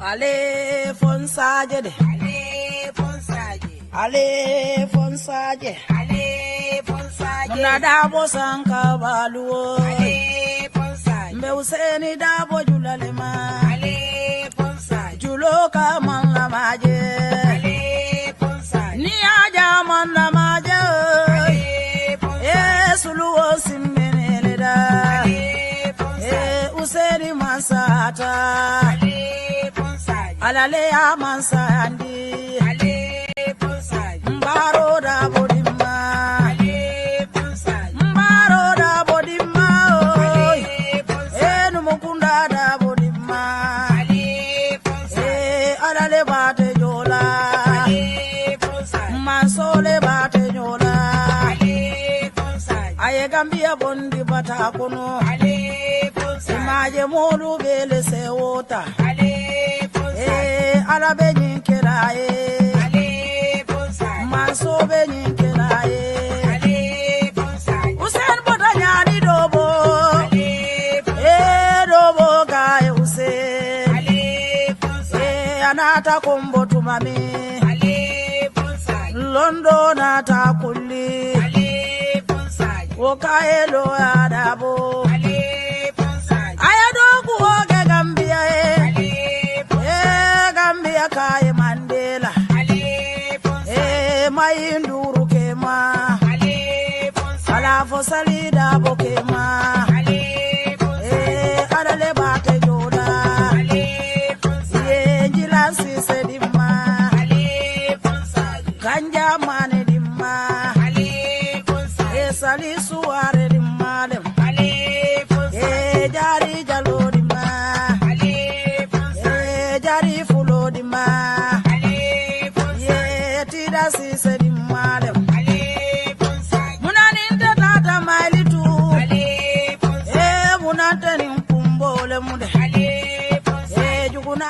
Ale fonsaje de. Ale fonsaje. Ale fonsaje. Ale fonsaje. Muna dabo sanka baluo. Ale fonsaje. Mbe useni dabo julalema. Ale fonsaje. Juloka man la maje. Ale fonsaje. Ni aja man la maje. Ale fonsaje. Suluo simmene da. Ale fonsaje. Useni masata. Alale ya mansandi ale ponsai mbaro da bodima ale ponsai mbaro da bodima ale ponsai enu mukunda da bodima ale ponsai alale bate jola ale ponsai mansole bate jola ale ponsai aye Gambia bondi bata kono ale ponsai maje modu bele sewota ale ala be nyinkelaye ale bonsai manso be nyinkelaye ale bonsai usen bodanyani dobo ale bonsai dobo gaye usen ale bonsai anata kombo tumami ale bonsai londo nata kulli ale bonsai okaye lo adabo ale bonsai ayado kuoge Gambia Kaye Mandela ale ponsai mayinduru kema ale ponsai ala fosalida bokema ale ponsai adale bate joda ale ponsai jilansi sedima ale ponsai ganja mane dimma ale ponsai sali suare dimma dem ale ponsai jari jalo dimma ale ponsai jari fulo dimma ale ponsai tida si sedi malem ale ponsai munani tata mailitu ale ponsai munante ni kumbole mude ale ponsai juguna.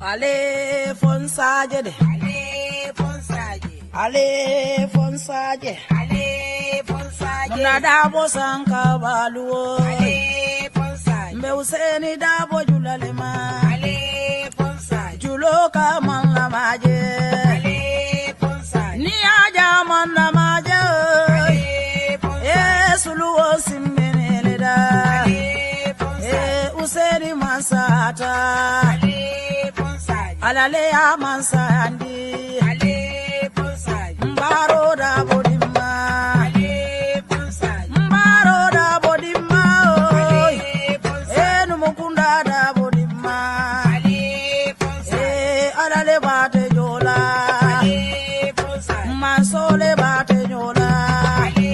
Ale fonsaje de. Ale fonsaje. Ale fonsaje. Ale fonsaje. Muna dabo sanka baluo. Ale fonsaje. Mbe useni dabo julalema. Ale fonsaje. Juloka man la maje. Ale fonsaje. Ni aja man la maje. Ale fonsaje. Suluo simmene da. Ale fonsaje. Useni masata. Alale ya mansandi ale ponsai mbaro da bodima ale ponsai mbaro da bodima ale ponsai enu mukunda da bodima ale ponsai alale bate jola ale ponsai mansole bate jola ale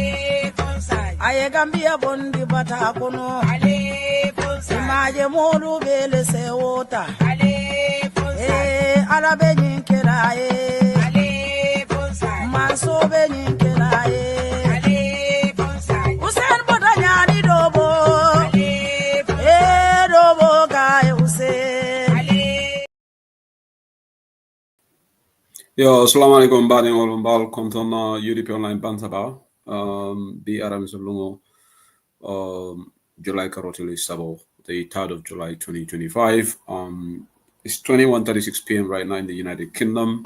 ponsai aye Gambia bondi bata kono ale ponsai maje modu bele sewota ale ala be nyinkelaye ale ponsai manso be nyinkelaye ale ponsai usen bodanyani dobo ale dobo gaye usen ale. Yo, assalamu alaikum bani olumbal kontona UDP online bantaba bi aram zulungo July karotili sabo the 3rd of July 2025 it's 21:36 p.m. right now in the United Kingdom.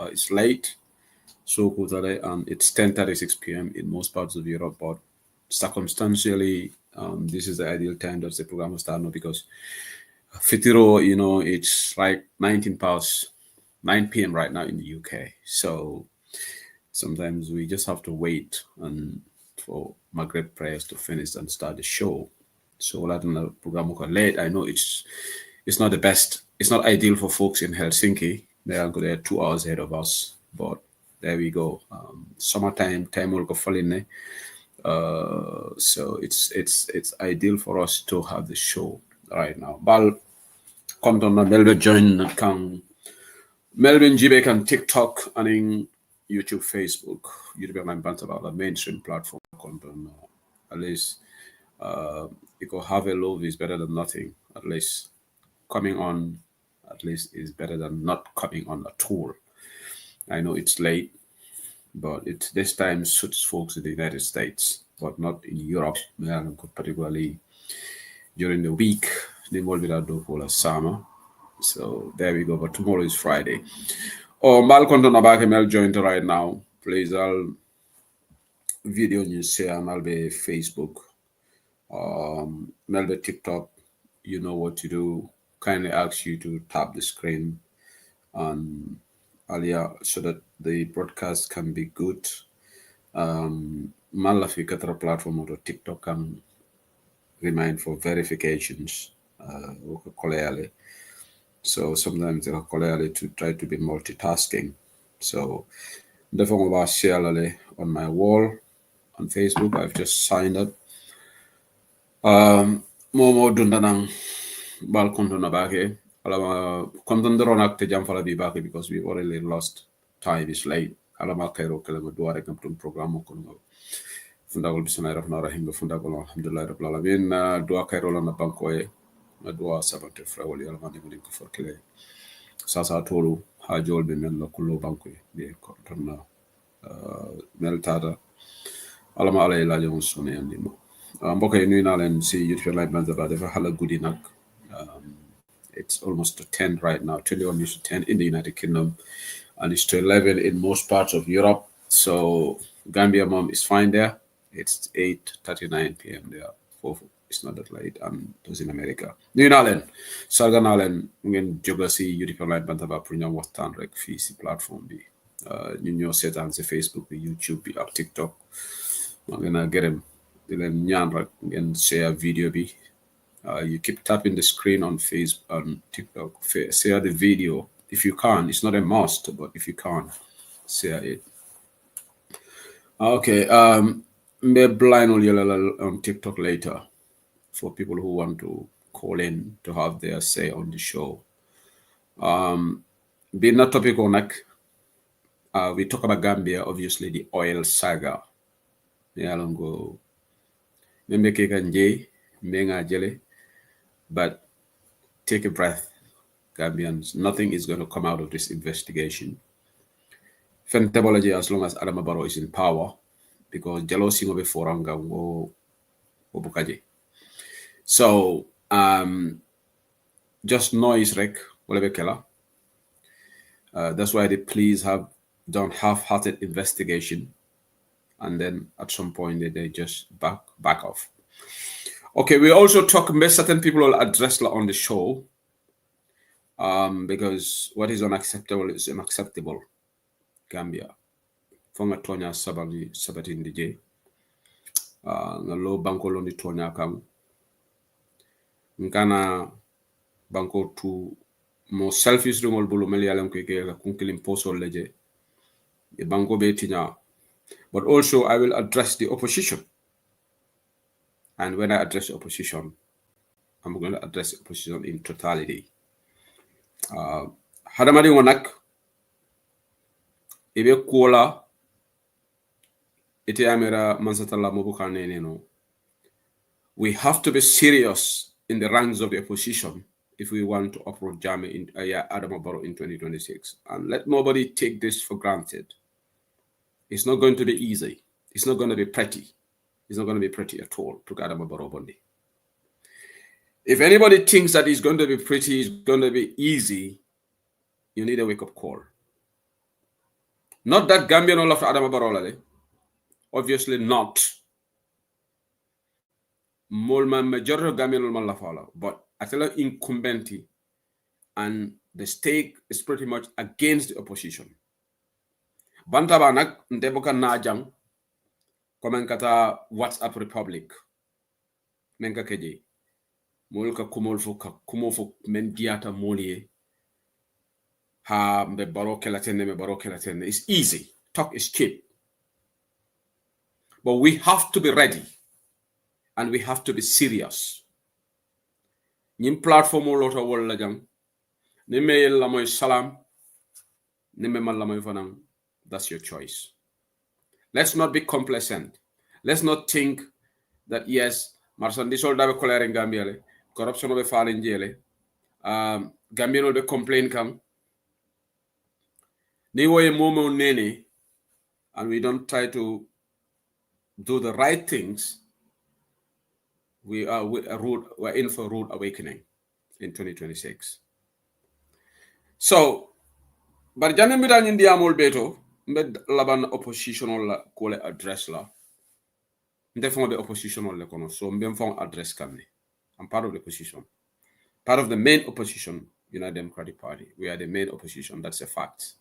It's late, so and it's 10:36 p.m. in most parts of Europe. But circumstantially, this is the ideal time that the program will start now because Fitiro, it's like 19 past 9 p.m. right now in the UK. So sometimes we just have to wait and for Maghreb prayers to finish and start the show. So the program late. I know it's not the best. It's not ideal for folks in Helsinki. They're 2 hours ahead of us, but there we go. Summertime, time will go falling. So it's ideal for us to have the show right now. Bal come to Melbourne join Melbourne Jibe can TikTok and YouTube, Facebook, YouTube and bands about the mainstream platform content. At least you could have a love is better than nothing. At least coming on, at least is better than not coming on at all. I know it's late, but it this time suits folks in the United States, but not in Europe, particularly during the week. They will be that for summer. So there we go. But tomorrow is Friday. Oh, Malcolm Mel joined right now. Please, I'll video you share and I'll be Facebook. Mel the TikTok. You know what to do. Kindly ask you to tap the screen and Alia so that the broadcast can be good. Malafi Katra platform or TikTok can remain for verifications. So sometimes they are to try to be multitasking. So the form of share on my wall on Facebook. I've just signed up. Momo dundanang balkon bake. Alama kondandoron te jamfala bi bake because we've already lost time. It's late. Alama kairo kelema duare kamtum program kono. Fundagol bisana rafna rahim fundagol alhamdulillah rabbil alamin dua kairo la na bankoe na dua sabante frawoli alama ne ko forkele sasa tolu ha jolbe men la kullo bankoe be ko tonna meltada alama alay la jom sone andi mo mbokk yi nuyu naa leen si YouTube live banza dafa xala guddi nag it's almost to 10 right now 21 minutes to 10 in the United Kingdom and it's to 11 in most parts of Europe. So Gambia mom is fine there. It's 8:39 p.m. there. It's not that late. And those in America. Nuyu naa leen sarga naa leen ngeen jóga si YouTube live banza ba pour ñam waxtaan rek fii si plateforme bi ñu ñoo seetaan si Facebook bi YouTube bi ak TikTok maa ngi na gërëm di leen ñaan rek ngeen share video bi. You keep tapping the screen on Facebook, on TikTok, share the video. If you can, it's not a must, but if you can, share it. Okay, may blind on TikTok later for people who want to call in to have their say on the show. Being a topic on we talk about Gambia, obviously the oil saga. Yeah, long go. But take a breath, Gambians. Nothing is going to come out of this investigation. Fentability as long as Adama Barrow is in power, because jealousy will be foranga bukaje. So just noise rek killer. That's why the police have done half-hearted investigation, and then at some point they just back off. Okay, we also talk. Certain people will address on the show because what is unacceptable is unacceptable. Gambia, from a Tonya Sabally Sabatin DJ, the low banko londi Tonya kam. Nkana banko to more selfish rumol bulu melialam kweke kunkilim poso leje. The banko betinya, but also I will address the opposition. And when I address the opposition, I'm going to address the opposition in totality. Hadamadi wanak ibe kuola ite amera mansatala mobukane neno. We have to be serious in the ranks of the opposition if we want to uproot Jame in Adama Barrow in 2026. And let nobody take this for granted. It's not going to be easy. It's not going to be pretty. It's not going to be pretty at all to Adama Barrow Bondi. If anybody thinks that it's going to be pretty, it's going to be easy, you need a wake-up call. Not that Gambia no love Adama Barrow, obviously not. Majority of Gambia no love, but I tell you, incumbent and the stake is pretty much against the opposition. Bantabanak ndeboka najang komen kata WhatsApp Republic menka keje molka kumolfo men diata molie ha me baroke latene. It's easy. Talk is cheap. But we have to be ready and we have to be serious. Nim platform lota wala jang ni mail la moy salam ni me man la moy fanang That's your choice. Let's not be complacent. Let's not think that yes, marchandisol dabe colère in Gambia le, corruption be fall in jail. Gambian will be complain come. Ni woye momo nene, and we don't try to do the right things. We're in for a rude awakening in 2026. So, but jane mi dan indi amol beto, mbed laban oppositional la kole address la. Ndefon be oppositional le kono, so mbem fon address kamne. I'm part of the opposition. Part of the main opposition, United Democratic Party. We are the main opposition. That's a fact.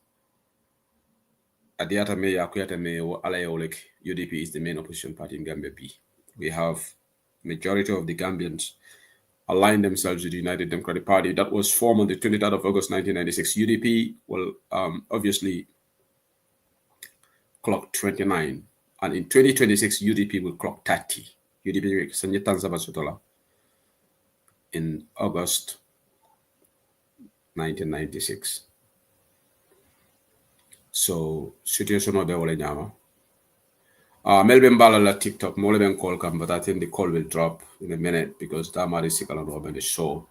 Adiata me yakuyata me alayolek. UDP is the main opposition party in Gambia B. We have majority of the Gambians aligned themselves with the United Democratic Party that was formed on the 23rd of August 1996. UDP will obviously clock 29, and in 2026 UDP will clock 30. UDP in August 1996. So situation of the whole nyama. Melbourne Bala la TikTok, Moleben call come, but I think the call will drop in a minute because Damari Sikala Robin the show.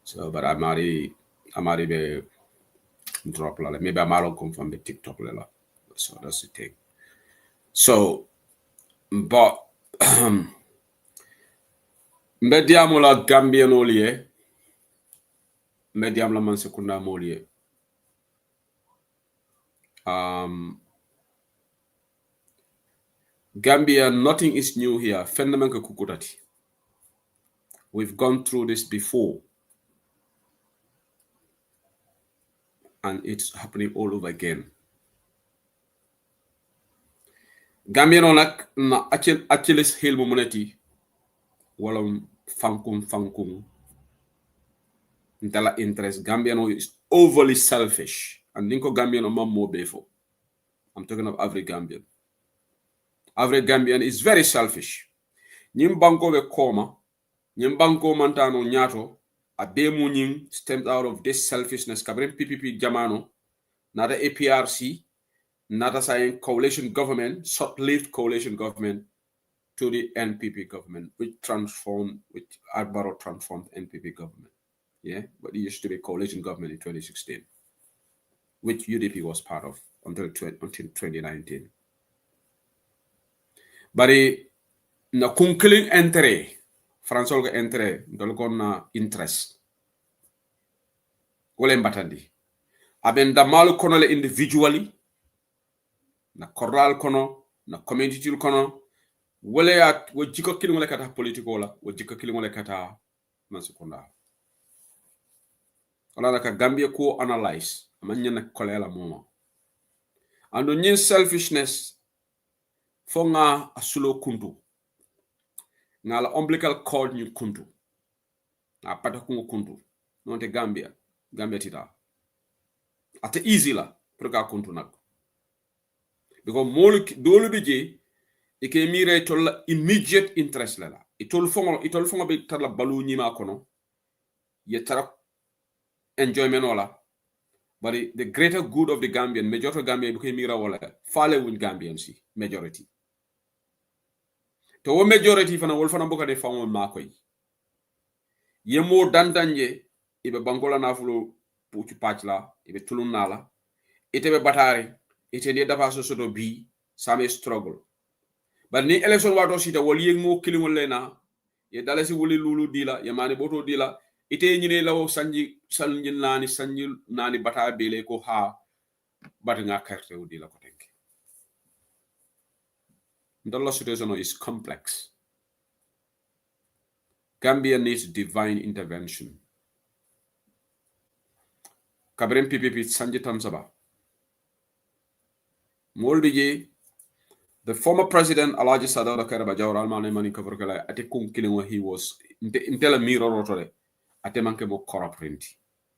So, but I'm already be drop la. Maybe I'm already come from the TikTok la. So that's the thing. So, but mediam la Gambian olie, mediam la man secunda molie. Gambia, nothing is new here. Fundamental kukutati. We've gone through this before. And it's happening all over again. Gambia no nak na Achilles heel mo moneti walam fankum ntala interest. Gambia no is overly selfish. And ninko Gambia no more before. I'm talking of average Gambian. Average Gambian is very selfish. Nyim banko we koma, nyim banko mantano nyato, a demu nyim stemmed out of this selfishness. Kabrin PPP Jamano, not a APRC, not a saying coalition government, short-lived coalition government to the NPP government, which Arbaro transformed NPP government. Yeah, but it used to be coalition government in 2016, which UDP was part of until 2019. But na kunkiling intérêt, François ga intérêt, dolgon na interest. Wole mbatandi. Aben damalu kono le individually, na corral kono, na community kono, wole at wajiko kiling wole kata politiko la, wajiko kiling wole kata mansukunda. Wala naka Gambia ko analyze, amanya na kolela moma. Ando nyin selfishness, fonga asulo kuntu. Ngala umbilical cord ni kuntu. Na pata kungu kuntu. Nonte Gambia tita. Ate easy la, proka kuntu nak. Because dolu bije, ike mire tola immediate interest la. Itol fonga be tala balu nyima kono. Ye tara enjoyment wala. But the greater good of the Gambian, majority of Gambian ike mira wala. Fale win Gambian si, majority. To majority fana wolfana boka de famo makoy. Yemo dandanje ibe bangola nafulo puchu pachla ibe tulun nala itebe batare ite de dafa so bi same struggle. But ni election wato sita woli yengo kilingol lena ye dalasi woli lulu dila ye mani boto dila ite nyine lawo sanji nani bata bele ko ha bat nga karte u dila ko tenke. The situation is complex. Gambia needs divine intervention. Kabren PPP Sanji Tamsaba. Moldije, the former president Alaji Sadara Karaba Jawar Almane Mani Kavarkala, ate kum killing where he was intela miro rotore, ate manke mo corrupt.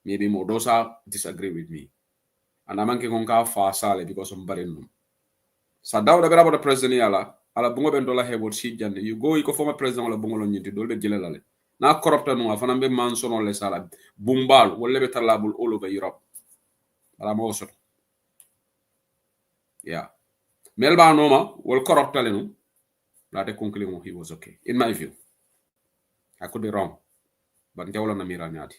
Maybe Modosa disagree with me. And amanke konka fa sale because of Barinum. Sadaw da beraba the president ala bungo ben dola hebot si jande you go iko former president wala bungo lo nyinti dolbe jelelale na corrupta no afana be mansono le sala bumbal wolle be talabul all over Europe ala mo so Yeah. Melba Noma will corrupt Talenu. Late Kunklimo, he was okay. In my view. I could be wrong. But Njawla Namira Nyati.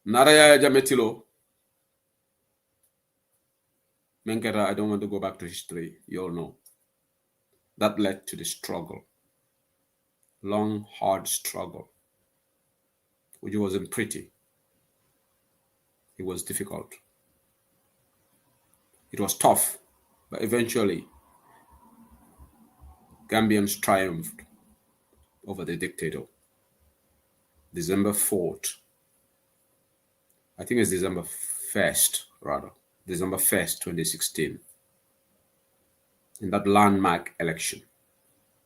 Naraya Jametilo. Menketa, I don't want to go back to history. You all know. That led to the struggle. Long, hard struggle. Which wasn't pretty. It was difficult. It was tough. But eventually, Gambians triumphed over the dictator. December 4th. I think it's December 1st, rather. December 1st, 2016. In that landmark election,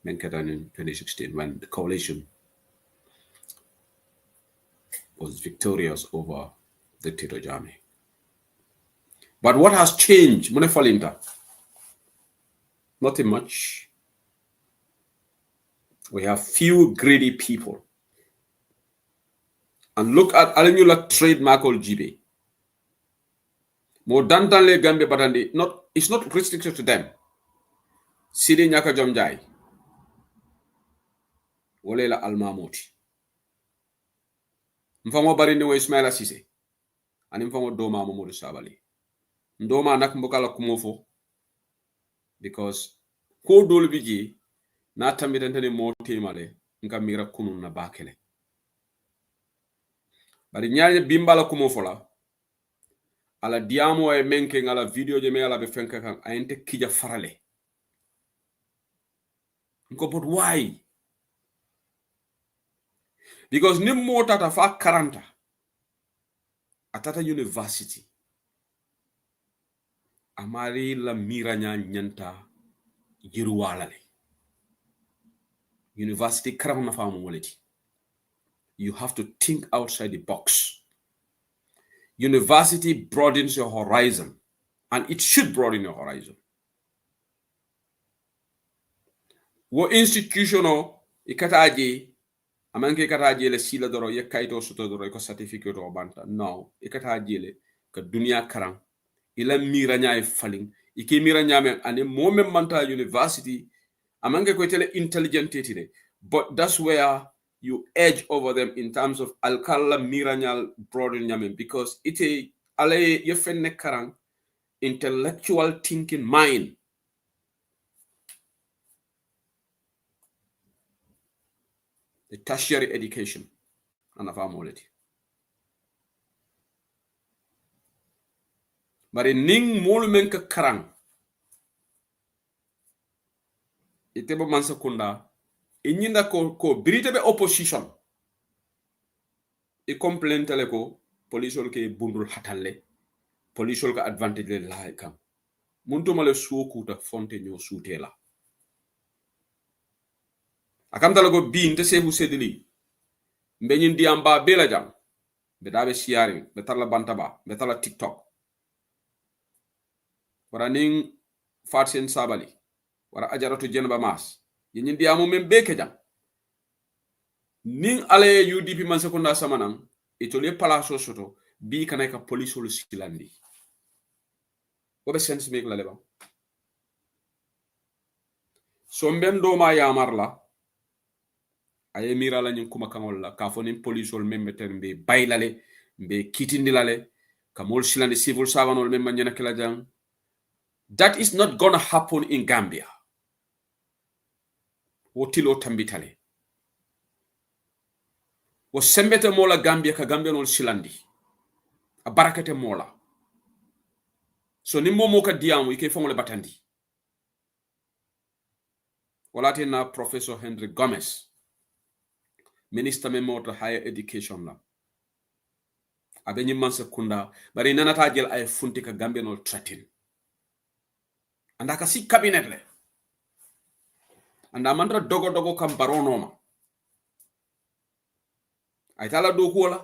Menketan in 2016, when the coalition was victorious over Dictator Jami. But what has changed? Munefalinta. Nothing much. We have few greedy people. And look at Alinula trademark or GB. More dantanle Gambia Batandi, it's not restricted to them. Sidi Nyaka Jomjai. Wolela Almamoti. Mfamo barinde wa Ismaila Sise. Ani mfamo doma Mamadou Sabally. Ndoma nak mbokala kumofo. Because ko dole biji na tambitantene mo temale nka mira kunun na bakele. Bari nyaanye bimbala kumofo la. Ala diamo e menke ngala video je me ala be fenka kan ayente kija farale. Nko but why? Because nim mo tata fa 40 atata university. Amari la miranya nyanta yiruwalale. University karama fa mo moleti. You have to think outside the box. University broadens your horizon, and it should broaden your horizon. Wo institutional ikataji amanke kataji le sila doro ye kaito soto doro ko certificate o banta. No, ikataji le ka dunia karang ila miranya e falling iki miranya men ane moment manta university amanke ko tele intelligent titire. But that's where you edge over them in terms of alkala miranyal broaden yamen, because ite ale yefenne karang intellectual thinking mind. The tertiary education and of amoleti. But in ning molumenka karang itebo mansakunda inyinda ko biritebe opposition i complaint tele ko police ke bundul hatalle police ka advantage le la kam muntu male suokuta fonte nyo sutela akam tala ko bi nte sebu sedili mbenyin diamba bela jam be dabe sharing be tala bantaba be tala tiktok wara ning fatsen Sabally wara ajaratu jenba mas yin diamu men beke jam ning ale UDP man sekunda samanang itole palaso soto bi kanay ka police lu silandi obe sense make la leba so mbendo ma yamarla aye mira la nyin kuma kangol la ka foni police ol memmeten be baylale be kitindilale ka mol silandi civil servant ol memma nyana kala jang. That is not gonna happen in Gambia. Wotilo tambitale wo sembete mola Gambia ka Gambia ol silandi a barakete mola so nimmo mo ka diamu ike fongole batandi walate na Professor Henry Gomez Minister Memo to Higher Education la abe nyimman sekunda bari nanata jel ay funti ka Gambia no threaten anda ka si cabinet le anda mandra dogo kam baronoma ay tala do ko la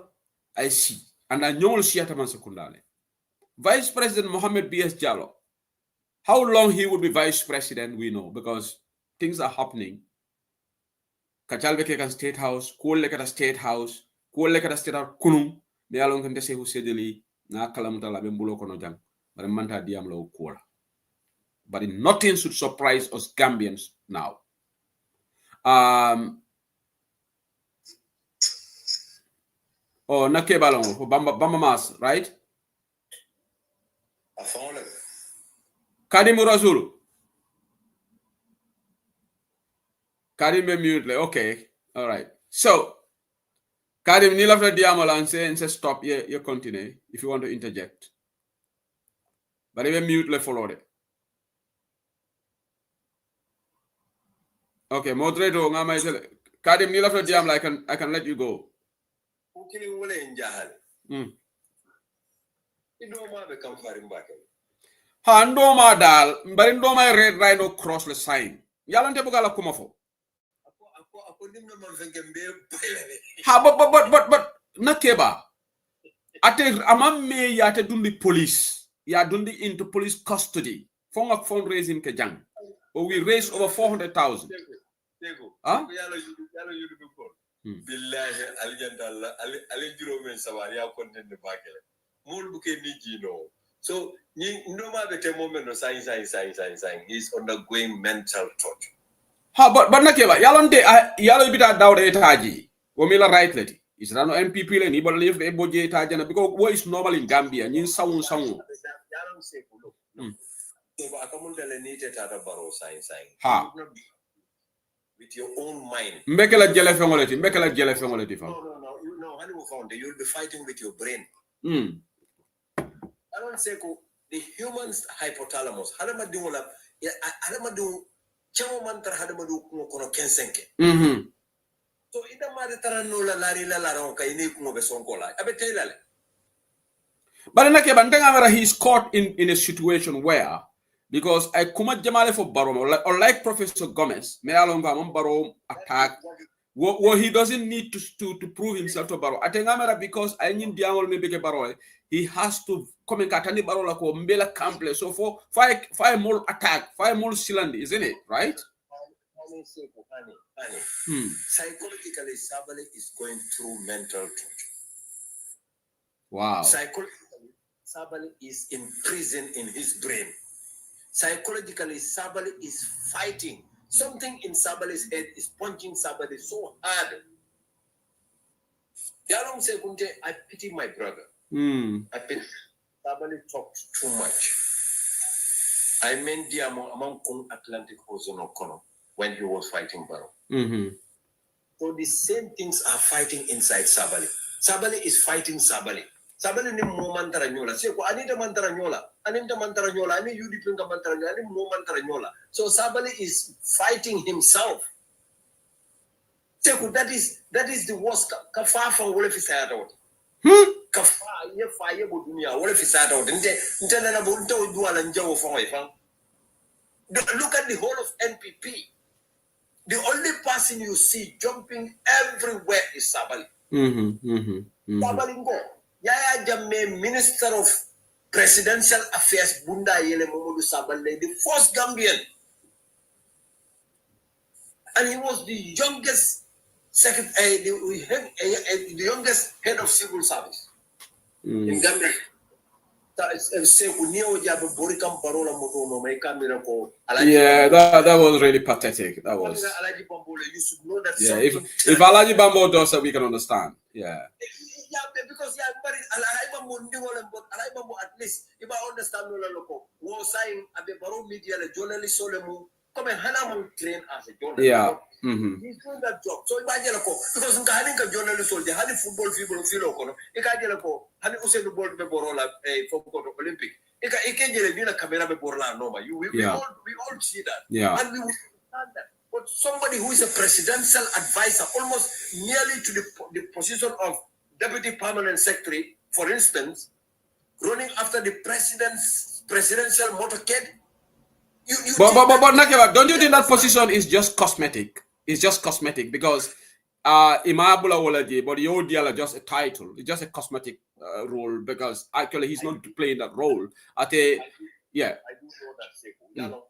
ay si anda nyol si ata man sekunda le Vice President Mohammed B.S. Jallow, how long he would be Vice President we know, because things are happening. Kachalbeke State House, Kuolekata State House, Kuolekata State House, Kunum, they along can say who said na kalamuta la bembulo kono jang bare manta diam la ko but nothing should surprise us Gambians now. Oh, nake balong for Bamba Mas, right? I found it. Kadim Rasul. Kadim be mute. Okay. All right. So, Kadim, you left the diamola and say stop. Yeah, you continue if you want to interject. But even mute follow it. Okay, moderator, Kadim, you left the diamola. I can let you go. Okay, well, in Jahal. You know, ma be come faring back. Ha ndoma dal, mbari ndoma red rhino cross the sign. Yalante bugala kumafo. Ha, but nakeba. Ate amam me yate dundi police. Ya dundi into police custody. Fonga fundraising ke jang. Or we raised over 400,000. Huh? Billahi aljandalla alijiro men sawari ya content de bakele. Mul buke niji no. So ni ndoma be te moment no sign. He's undergoing mental torture. Ha, but nakeba. Yalonde yalo bita dawde etaji. Womila right leti. Is rano MPP le ni bol live the boje etajana because what is normal in Gambia. Nyin sawun. Yalam se kulo. So akamunta le nite tata baro sign. Ha. With your own mind. Mbekela jele fengoleti fam. No, honey will found you'll be fighting with your brain. I don't say the human's hypothalamus. Hadamadu chamo mantar hadamadu kono kensenke. So ida mare taranola lari la ronka ini kumo besonkola. Abe telale. But nakeba he's caught in a situation where because I kuma jamale for Barom or like Professor Gomez, me alonga Barom attack. What he doesn't need to prove himself to Baro. I think because I need Diamol Mebeke Baro, he has to come and katani Barola ko Mbela Cample. So for five more attack, 5 more cylinder, isn't it? Right? Psychologically, Sabally is going through mental torture. Wow. Psychologically, Sabally is in prison in his brain. Psychologically, Sabally is fighting. Something in Sabally's head is punching Sabally so hard. Yalong Sekunte, I pity my brother. I pity. Sabally talked too much. I meant Diamo among Atlantic Ocean Kono when he was fighting Baro. So the same things are fighting inside Sabally. Sabally is fighting Sabally. Sabally ni mo mantaranyola. Siya ko anita mantaranyola. Ani yudi pinga mantaranyola. Ani mo mantaranyola. So Sabally is fighting himself. Siya ko that is the worst. Kafafa wole fisayata wot. Kafa ye faye bo dunia wole fisayata wot. Nte na bo nte odua la njawo fongo ifang. Look at the whole of NPP. The only person you see jumping everywhere is Sabally. Sabally ngo. Yaya Jammeh, Minister of Presidential Affairs, Bunda Yele Momodu Sabally, the first Gambian. And he was the youngest the youngest head of civil service in Gambia. Yeah, that was really pathetic. That was. You should know that. Yeah, if Alaji Bambo does that, we can understand. Yeah. Yeah, because at least if I understand was saying at the Baro media the journalist Solemu come and Hanamu train as a journalist. Yeah. He's doing that job. So imagine because in Kahanika journalist they had football people feel Ikajako, Hani Usain Bolt Beborola for Olympic. Ika camera Beborla Noma. We all see that. Yeah. And we understand that. But somebody who is a presidential advisor, almost nearly to the position of Deputy Permanent Secretary, for instance, running after the presidential motorcade. But Nakeba, don't you think that position is just cosmetic? It's just cosmetic because Imabula Wolaji, but your deal are just a title. It's just a cosmetic role because actually he's not playing that role. I do know that. We know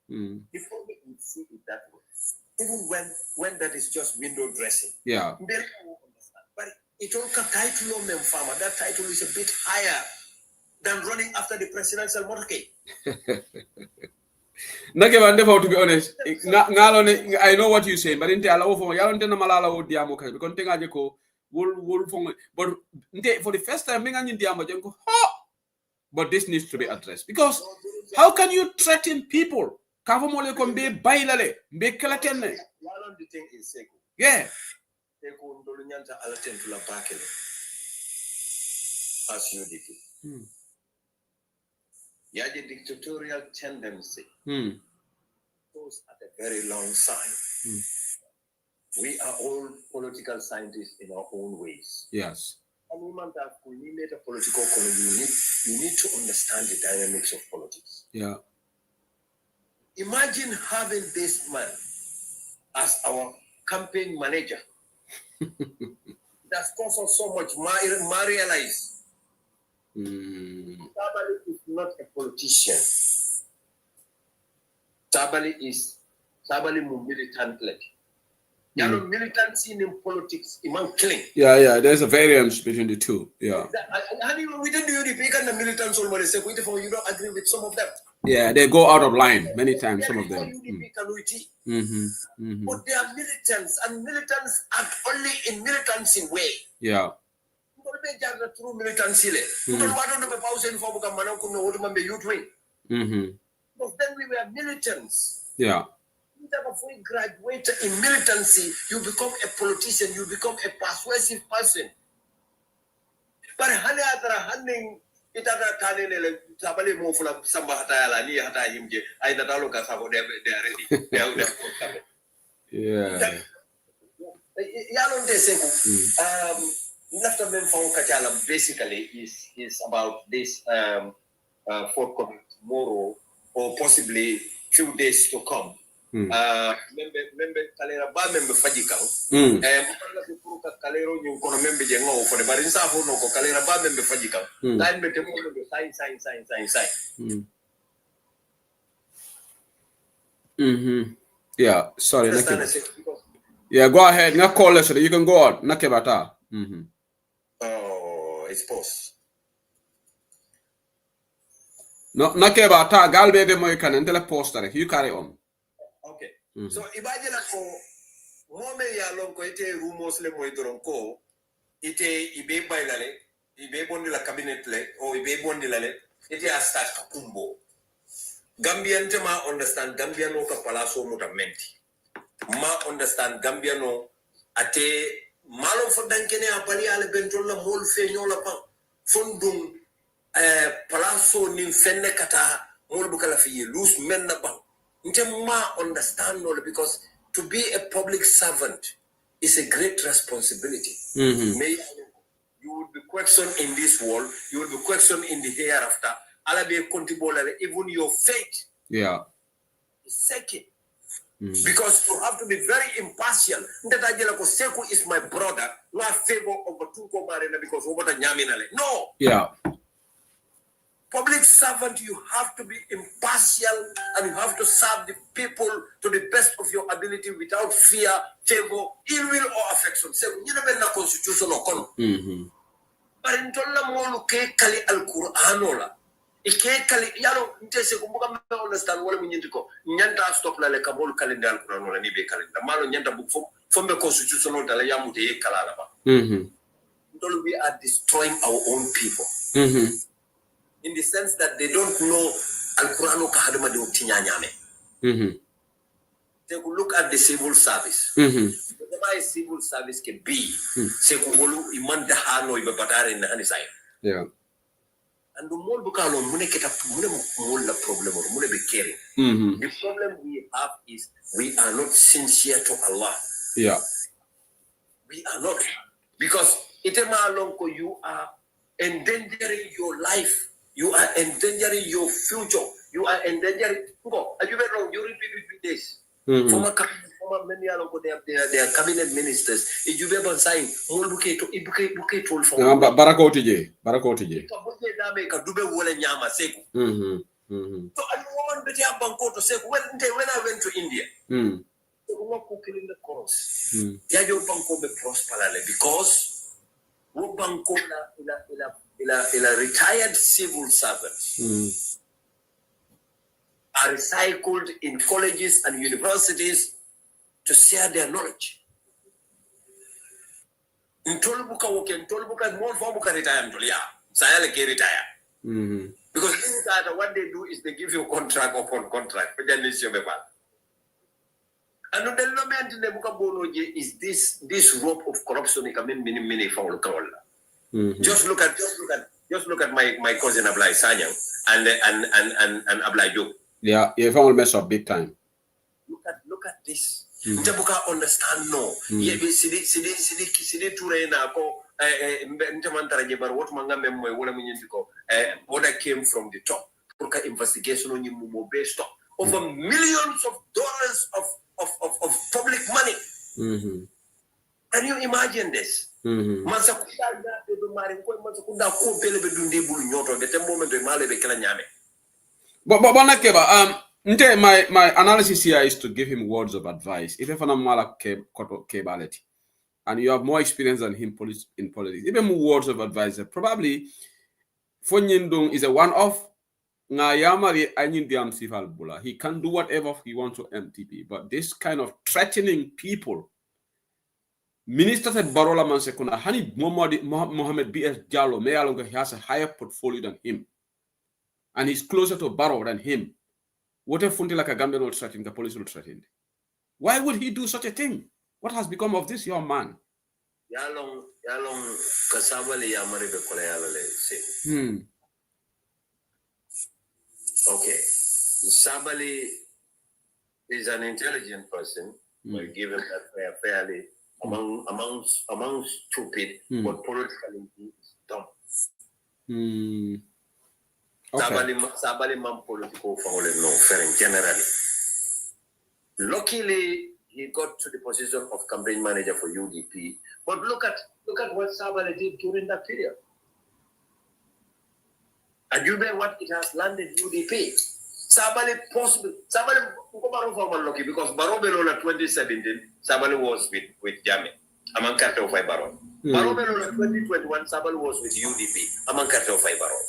the problem is see it that way. even when that is just window dressing. Yeah. But it all title on them farmer. That title is a bit higher than running after the presidential motorcade. To be honest, I know what you're saying, but in allow for malala would diamo because thing ko will but for the first time diamo but this needs to be addressed because how can you threaten people? Kavomole kon be bailale be kalatenne. The thing is Seku. Yeah. Seku ndolu nyanta alaten to la bakele as you did. The dictatorial tendency goes at a very long time. We are all political scientists in our own ways. Yes. And women that we need a political community, you need to understand the dynamics of politics. Yeah. Imagine having this man as our campaign manager. That's caused us so much realize. Sabally is not a politician. Sabally is militant. Militancy in politics, killing. Yeah, there's a variance between the two. Yeah. Within the UDP, and the militants always say, you don't agree with some of them. Yeah, they go out of line many times, some of them. But they are militants, and militants act only in militancy way. Yeah. Through militancy. Because then we were militants. Yeah. Before you graduate in militancy, you become a politician, you become a persuasive person. But it Sabally move from Samba Hatayala, ni Hata Yimje, I that all of Sabo, they are ready. They are yeah. Yalon de Seku, Naftamen from Kachala basically is about this forthcoming tomorrow or possibly few days to come. Member Kalera ba member Fajikang. Kalero you kono member jengo for the barinsa for no Kalera ba member Fajikang. Line sign. Yeah, sorry. Yeah, go ahead. Not call us. You can go on. Nakebata. Oh, it's post. No, Nakebata. Galbe de Moikan and poster. You carry on. Okay. So imagine ko mome ya lonko ite rumors le moidoronko ite ibe bailale ibe bondi la cabinet le o ibe bondi lale ite a start kakumbo. Gambian tema understand Gambian no ka palaso mutamenti. Ma understand Gambiano ate malo fo dankene apali ale bentola mol fe nyola pa fondum palaso ni fenne kata mol bukala fi loose men na ba ma understand no because to be a public servant is a great responsibility. May you will be questioned in this world, you will be questioned in the hereafter. Allah be accountable, even your faith. Yeah. Is second. Because you have to be very impartial. Seku is my brother. No favor over Tunko Marina because over the Nyaminale. No. Yeah. Public servant, you have to be impartial and you have to serve the people to the best of your ability without fear, favor, ill will, or affection. Seku, you never know constitution or kono. But in Tola Molu ke kali al Qur'anola. Ike kali yalo ntese kumbuka me understand wala munyindiko nyanta stop la le kabol calendar al-Quran wala ni be calendar malo nyanta book fombe constitutional dala yamute ye kala la ba we are destroying our own people in the sense that they don't know al-Quran ka hadama de tinyanyame they could look at the civil service whatever a civil service can be se ko wolu imanda hano ibe batare na hanisay yeah. And the more bukalo mune keta mune la problem or mune be caring. The problem we have is we are not sincere to Allah. Yeah. We are not. Because itema alonko you are endangering your life. You are endangering your future. You are endangering go. Are you very wrong? You repeat with this. Former many alonko they are cabinet ministers. If you ever sign more buke told for Barakotije. Dube wole nyama seku. So a woman beti abanko to seku when I went to India. ko killing the cross. Ya jo banko be prosperale because wo banko ila retired civil servants are recycled in colleges and universities to share their knowledge. Ntolbuka more for buka retire ntolia. Sayale ke retire. Because what they do is they give you contract upon contract. And the is this rope of corruption. Just look at my cousin Ablai Sanyang and Ablai Job. Yeah, you found mess up big time. Look at this. Ntabuka understand no. Yeah, sidi ture na ko ntamantara jebar what manga memmo wala munyindiko order came from the top. Puka investigation on you based over millions of dollars of public money. Can you imagine this? My analysis here is to give him words of advice. If and you have more experience than him in politics, even more words of advice, probably Fonyindong is a one-off. He can do whatever he wants to MTP, but this kind of threatening people. Minister said Barola Mansekuna, Hani Mohammed B.S. Jallo, he has a higher portfolio than him. And he's closer to Barrow than him. What if Funti like a Gambian will threaten, the police will threaten? Why would he do such a thing? What has become of this young man? Yalong Sabally Yamari Bekole. Okay. Sabally is an intelligent person. We'll give him that fairly among stupid, but politically he is dumb. Okay. Sabally man political for no generally. Luckily, he got to the position of campaign manager for UDP. But look at what Sabally did during that period. And you know what it has landed UDP. Sabally lucky because Barobelola 2017, Sabally was with Jame. Among Cartel of Baron. Barobelola 2021, Sabally was with UDP. Among Cartel of Baron.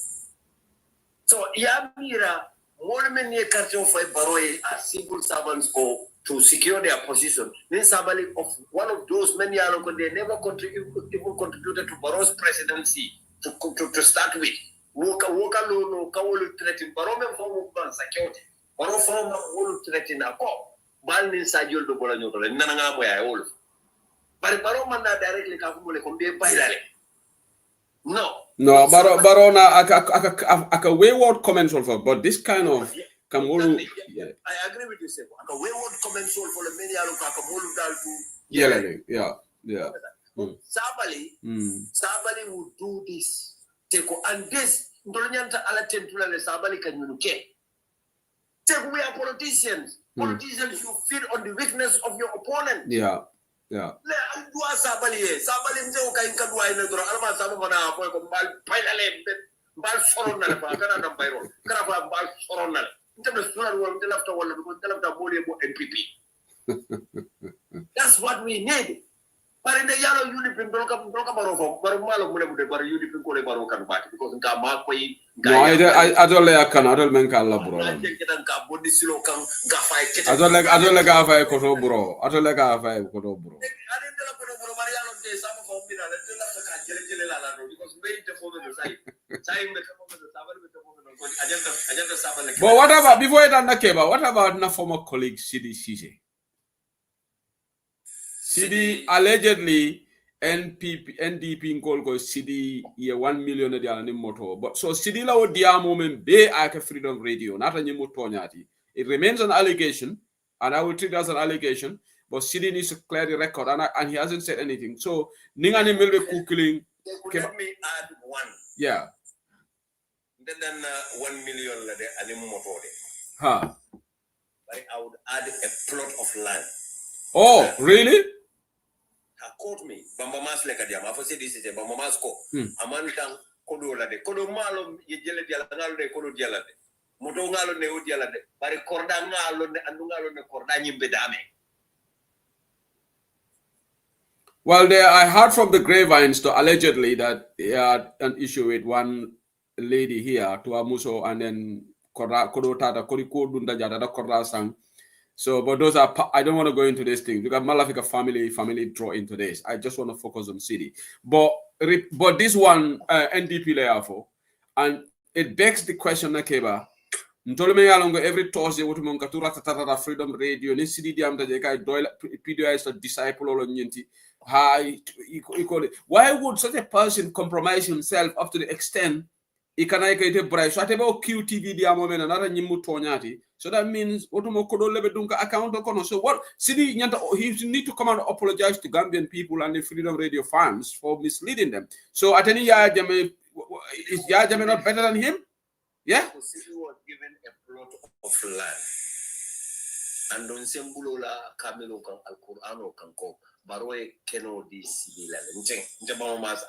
So Yamira, more many Cartel of Baroy as civil servants go to secure their position. Then Sabally of one of those many they never contributed to Barrow's presidency to start with. Woka no kawolu threaten Barome form of security. Baro form of threaten a cop. Balin Sajul do Bolano, Nanga where I all. But Baromana directly come be a No, Barona, aka wayward comments also, but this kind of Kamolu. I agree with you, sir. Aka wayward comments also for the many Akamolu Daltu. Yeah. Sabally would do this. And this, Ndolnyanta ala tentula le Sabally communicate. We are politicians. Politicians, you feed on the weakness of your opponent. Yeah. Le andua Sabally mze ukainka dua ina dora alma sabu mana apoy ko bal pailale bal soronna le fa kana nam bayro kana fa bal soronna le ntabe sunan wala ntelafta wala ko ntelafta bole mo NPP. That's what we need. But in the yellow uniform, broke baro malo mule bude baro uniform ko le baro kan bati because nka ma koy no adole yakana adole men ka Allah bro nka bodi silo kan ga fay adole ga fay ko to bro adole ga fay ko to bro adole ko to bro bari yalo de sama ko mbina le de la ka jele la no because me te fo no sai me te fo no sabal me te fo no ko agenda sabal. But what about before it and Keba, what about na former colleague Sidi Cisse? Sidi allegedly NDP in Golgo Sidi ye 1 million de moto. But so Sidi la dia moment be ake Freedom Radio, not a nyamutonyati. It remains an allegation, and I will treat it as an allegation. But Sidi needs to clear the record, and he hasn't said anything. So Ningani Milbe Kukiling. Let me add one. Yeah. Then 1 million de moto. Huh. But I would add a plot of land. Oh, really? Caught me. Bambamas like a diam. I say this is a Bambamas ko. Amanta kodo la de. Kodo malo ye jele diala ngalo de kodo diala de. Moto ngalo ne o diala de. Bari korda ngalo ne andu ngalo ne korda nyimbe dame. Well, I heard from the grapevines, allegedly, that he had an issue with one lady here, to Amuso, and then Kodotata, Koriko Dunda Jada, Korra Sang. So, but those are, I don't want to go into this thing because Malafika family draw into this. I just want to focus on city. But this one, NDP layer for, and it begs the question, Nakeba. Ntolme yalongo every Thursday wotu mon katura tatata Freedom Radio ni city diam da kai doyle PDI is a disciple olo nyenti. Why would such a person compromise himself up to the extent he can ite bribe? So atebo QTV diamo mena nara nyimu tonyati. So that means otumo kodo lebe dunka account kono. So what city nyanta he need to come and apologize to Gambian people and the Freedom Radio fans for misleading them. So ateni ya jame is ya jame not better than him? Yeah. The city was given a plot of land. And on Sembulola Kamilo Al Qur'ano Kanko, Baroe Keno di Sibila.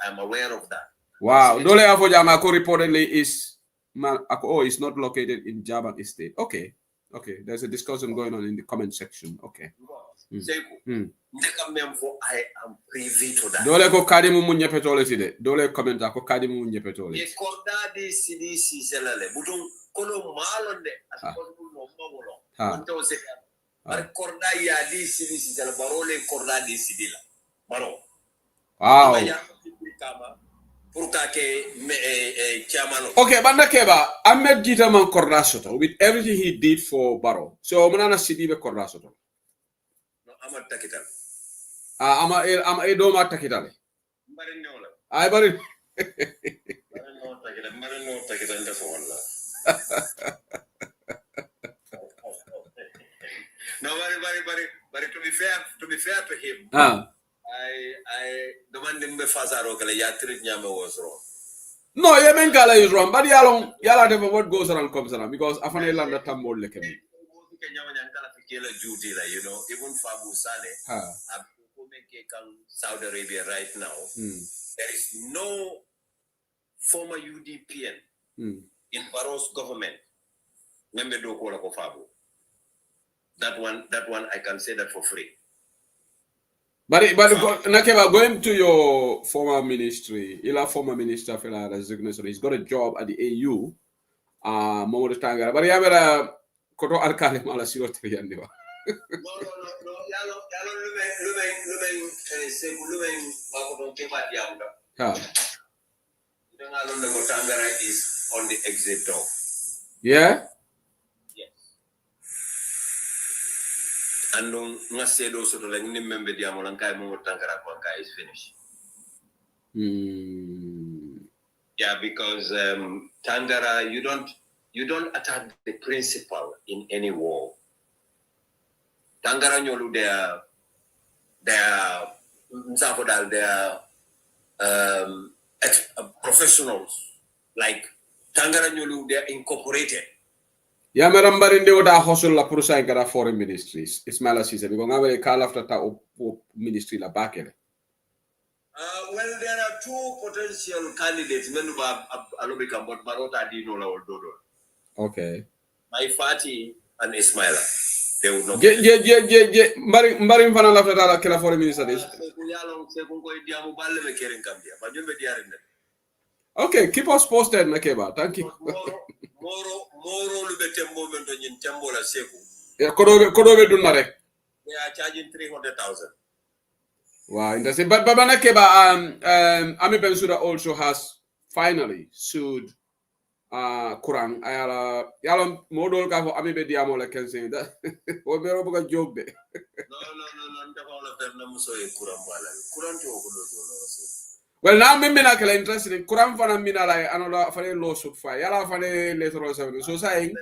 I'm aware of that. Wow. Dole Afojamako reportedly is not located in Java Estate. Okay. There's a discussion going on in the comment section. Okay. I am privy to that. Dole ko kadimu munye petole side. Dole commenta ko kadimu munye petole. Ye korda di CDC selale. Butung kono malonde as possible no mabolo. Unto se. Bar korda ya di CDC selale barole korda di sidila. Baro. Wow. Okay, Banda Keba, Ahmed Jita man korda soto with everything he did for Baro. So manana city be korda soto. Ama takital. Ama edoma takitale. Mbari nyola. Ay bari. Mbari no takital ndefo wala. No, but to be fair to him. I demanded me Fazaro kala ya treat nyama was wrong. No, Yemenkala is wrong, but yala never what goes around comes around because afane landa tambol lekemi. You know, even Fabu Sane, Saudi Arabia right now, there is no former UDPN in Barrow's government. Member do call for Fabu. That one I can say that for free. But Nakeba, going to your former ministry, Ila former minister for resignation, he's got a job at the AU. Momo Tanga, but yeah, Koto Alkali Mala Sirotri and No. Yalo lumen Bakodon Kepa Diamda. Tangara is on the exit door. Yeah? Yes. And Nasedo sort of like Nimembe Diamolankai Momo Tangara Kwanka is finished. Yeah, because Tangara, you don't attack the principle in any war. Tangara nyolu they are professionals. Like Tangara nyolu, they are incorporated. Yeah, madam Barinde oda hustle la purusa ingara foreign ministries. Ismail Assise because ngawe call after ta ministry la bakere. Well, there are two potential candidates. Menuba Alobika but Barota Dino la Dodo. Okay. My party and Ismaila. They would not. Mbari mfana la fetala kila foreign minister is. Okay, keep us posted, Nakeba. Thank you. Moro lubetembo mendo nyin tembo la seku. Yeah, kodobe dunare. They are charging 300,000. Wow, interesting. But Nakeba, Ami Bensouda also has finally sued Kurang. Yala modol ka for Ami be diamo la ken saying that. O be robo ka joke de. No. Nda all of them na muso e Kurang bala. Kurang to ko do. Well, now me na kala interested in Kurang fana mina la anola fane lawsuit file. Yala fane later 7. So saying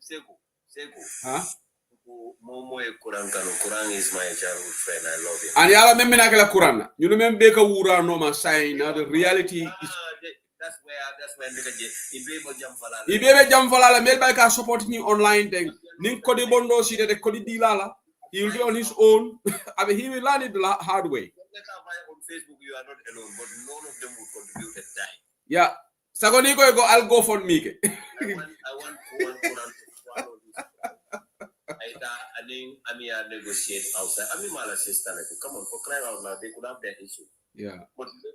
Seku. Huh? Momo e Kurang kanu. Kurang is my childhood friend. I love him. And yala me mina kala Kurang. You know me beka wura no ma saying now the reality is that's where Ibebe Jamfalala made by ka support me online thing. Ning Kodi Bondo si de Kodi Dilala. He will be on his own. I mean, he will learn it the hard way. On Facebook, you are not alone, but none of them will contribute a dime. Yeah. Sagoniko, I'll go for me. I want to swallow this. I mean, I negotiate outside. I mean, my sister, come on, for crying out loud, they could have that issue. Yeah. But at the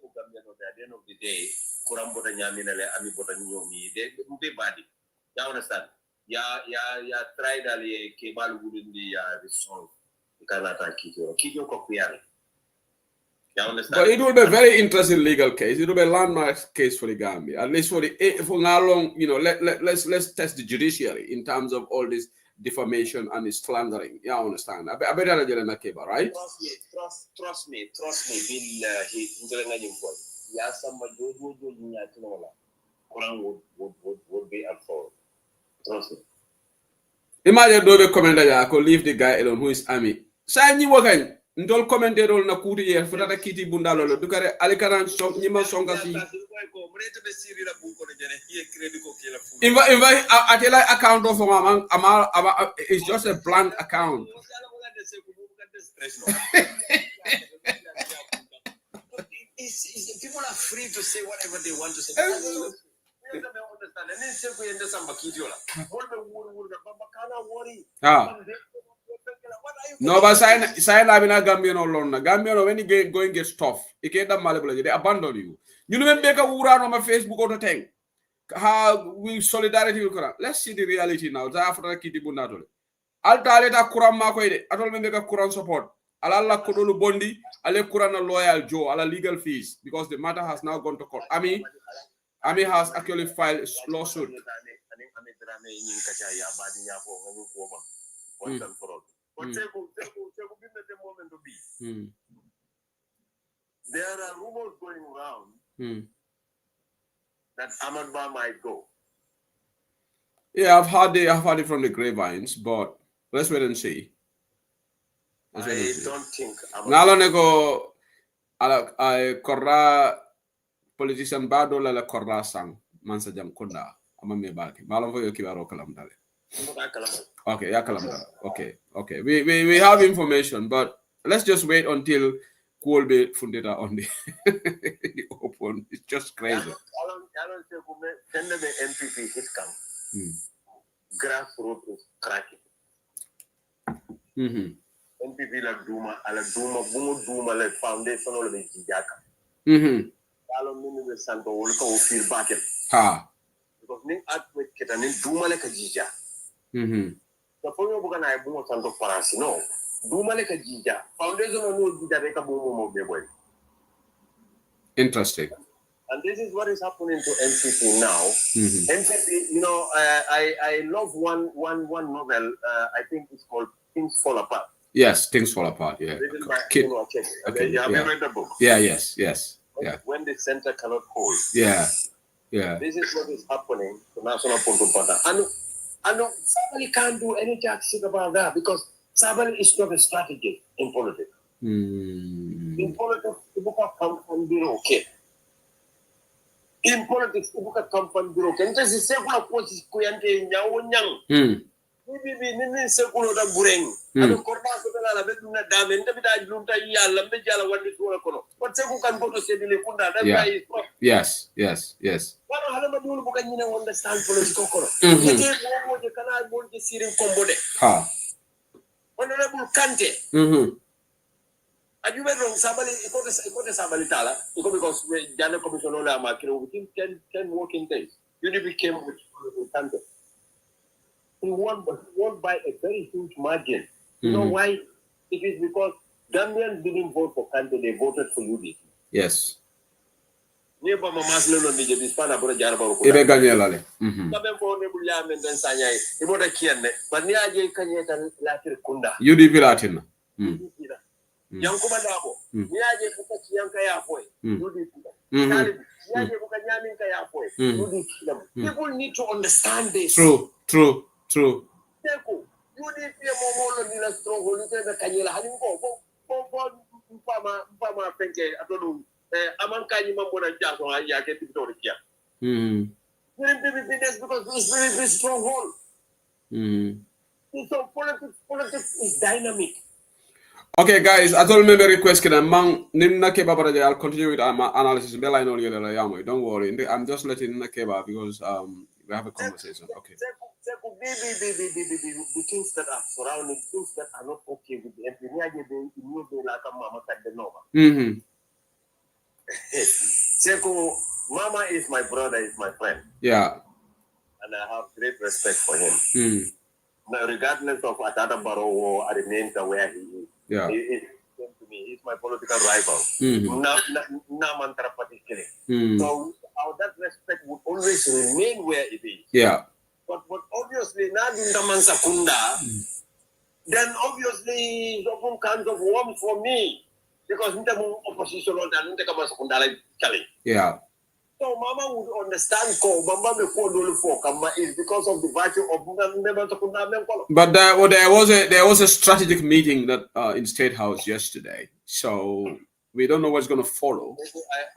end of the day, Kurambota Yaminale, Amibota Nyomi, they be body. You understand? Yeah, try that Kebal wouldn't be resolved. You cannot keep your Kopiari. You understand? But it will be a very interesting legal case. It will be a landmark case for the Gambia. At least for how long, let's test the judiciary in terms of all this defamation and this slandering. Yeah, I understand. I better tell you, right? Trust me. Yeah, somebody would be at fault. Trust me. Imagine do comment that I could leave the guy alone who is army. Say you working. Ndol commenter rol na kuti yer futata kiti bundalo lo dukare alikaran song nyima songa si invite atela account of ama it's just a blank account. People are free to say whatever they want to say. No, but sign up in a Gambian or London. Gambian, when you going get tough, you can't malleable, they abandon you. You know, make a wura on my Facebook or the thing. How we solidarity will come. Let's see the reality now. After Kitty Bunatole. I'll tell it a Kuram Makoide. I don't make a Kuran support. Alala Kodolu Bondi, Ale Kurana loyal Joe, ala legal fees, because the matter has now gone to court. Ami has actually filed a lawsuit. There are rumors going around that Ahmad Ba might go. Yeah, I've heard it from the grapevines, but let's wait and see. I don't think Nalonego I korra politician bado la korra sang mansa jam kunda amame baki. Malon fo yoki baro kalam dale. Okay, yeah, kalam dale. Okay. We have information, but let's just wait until Kolbe Fundita on the open. It's just crazy. Send the NPP hit come. Grassroots is cracking. NPP la Duma, Bumu Duma, la foundation of the Jijaka. Alo mimi the Santo will go feel back. Because Ning Atwit Ketan in Duma like a Jija. The Poyo Bugana Bumo Santo Parasino. Duma like a Jija. Foundation of no Jija Bumo Boy. Interesting. And this is what is happening to MPP now. MPP, I love one novel. I think it's called Things Fall Apart. Yes, Things Fall Apart. Yeah. Written by Okay. Have you read the book? Yeah. Yes. Yeah. When the center cannot hold. Yeah. This is what is happening to National Pontumpata. And Sabally can't do any tactic about that because Sabally is not a strategy in politics. In politics, people can come from the okay. In politics, people can come from the okay. And this is several courses kuyante nyang. Bibi sekulo da bureng. Ado korba ko na be duna dame nda bita lunta yalla be jala wandi to ko no. But seku kan ko to sedile kunda da bay. Yes. Wala hala ma dulu bukan nyina understand politics ko no. Yete mo je kana mo je sirin kombode. Honorable Kante. Aju be wrong Sabally iko Sabally tala. Iko because we jana commission ola ma kire within 10 working days. You became with Kante. He won by a very huge margin. You know why? It is because Gambians didn't vote for Kante, they voted for UDP. Yes. Ebe Ganyelale. UDP Latin. Yankuba Dabo. Niaje kuka chiyanka ya foy. UDP. People need to understand this. True. UDP momolo ni la stronghold ni kanyela halingo mpama penke atonu amankanyi mambo na jaso yake Dictatorial. Because it's very stronghold. So politics is dynamic. Okay, guys, I don't remember request. I'll continue with my analysis. Don't worry. I'm just letting Nakeba because we have a conversation. Okay. the things that are surrounding, things that are not okay with the engineer, Seko, Mama is my brother, is my friend. Yeah. And I have great respect for him. Now, regardless of Atata Baro or Arinenta where he is. Yeah. He is to me. He's my political rival. So that respect would always remain where it is. Yeah. But obviously, then obviously it's open kinds of warmth for me. Because opposition yeah. So Mama would understand is because of the virtue of But there was a strategic meeting that in State House yesterday. So we don't know what's going to follow.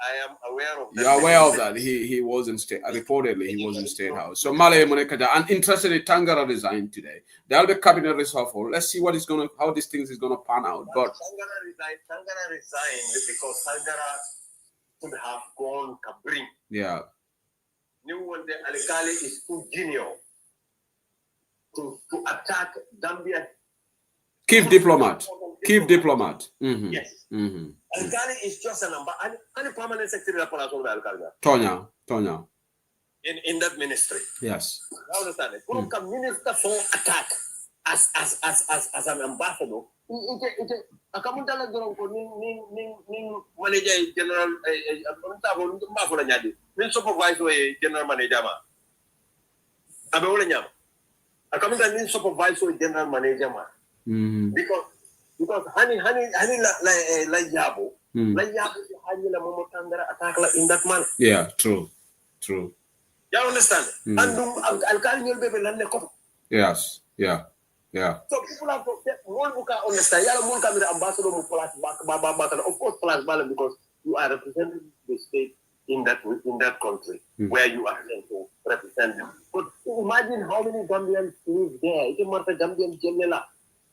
I am aware of that. You're aware of that. He was in State, reportedly he was in State House. So Male Monekaja, and interestingly, Tangara resigned today. There'll be cabinet reshuffle. Let's see how this thing is gonna pan out. But Tangara resigned because Tangara could have gone Kabring. Yeah. New one the Alikali is too junior to attack Gambia. Keep diplomat. Yes. Alikali is just an ambassador. Any permanent secretary of Alikali. Tonya. In that ministry. Yes. I understand it. Minister for attack as an ambassador. Akamutala Goronko manager general supervisor general manager. Akamutala supervisor general manager. Because honey like Yabo. Like Yabo honey la momo tangara attack in that manner. Yeah, true. You understand? And Alkali will be lande koto. Yes. Yeah. So people have to understand. Yala can be the ambassador of course plus balance because you are representing the state in that country where you are going to represent them. But imagine how many Gambians live there. It's a Gambian General.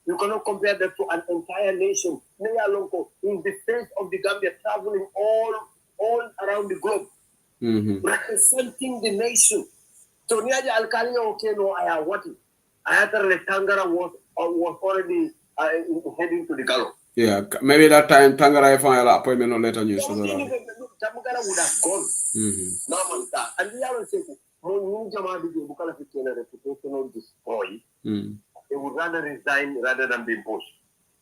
You cannot compare that to an entire nation. Naya Lonko in the face of the Gambia, traveling all around the globe, representing the nation. So Niaja Alkali Okeno Ayawati. Ayatara Tangara was already heading to the gallows. Yeah, maybe that time Tangara found an appointment or later news. Tangara would have gone. And the other thing, when Bukala became a reputational destroy, they would rather resign rather than be imposed.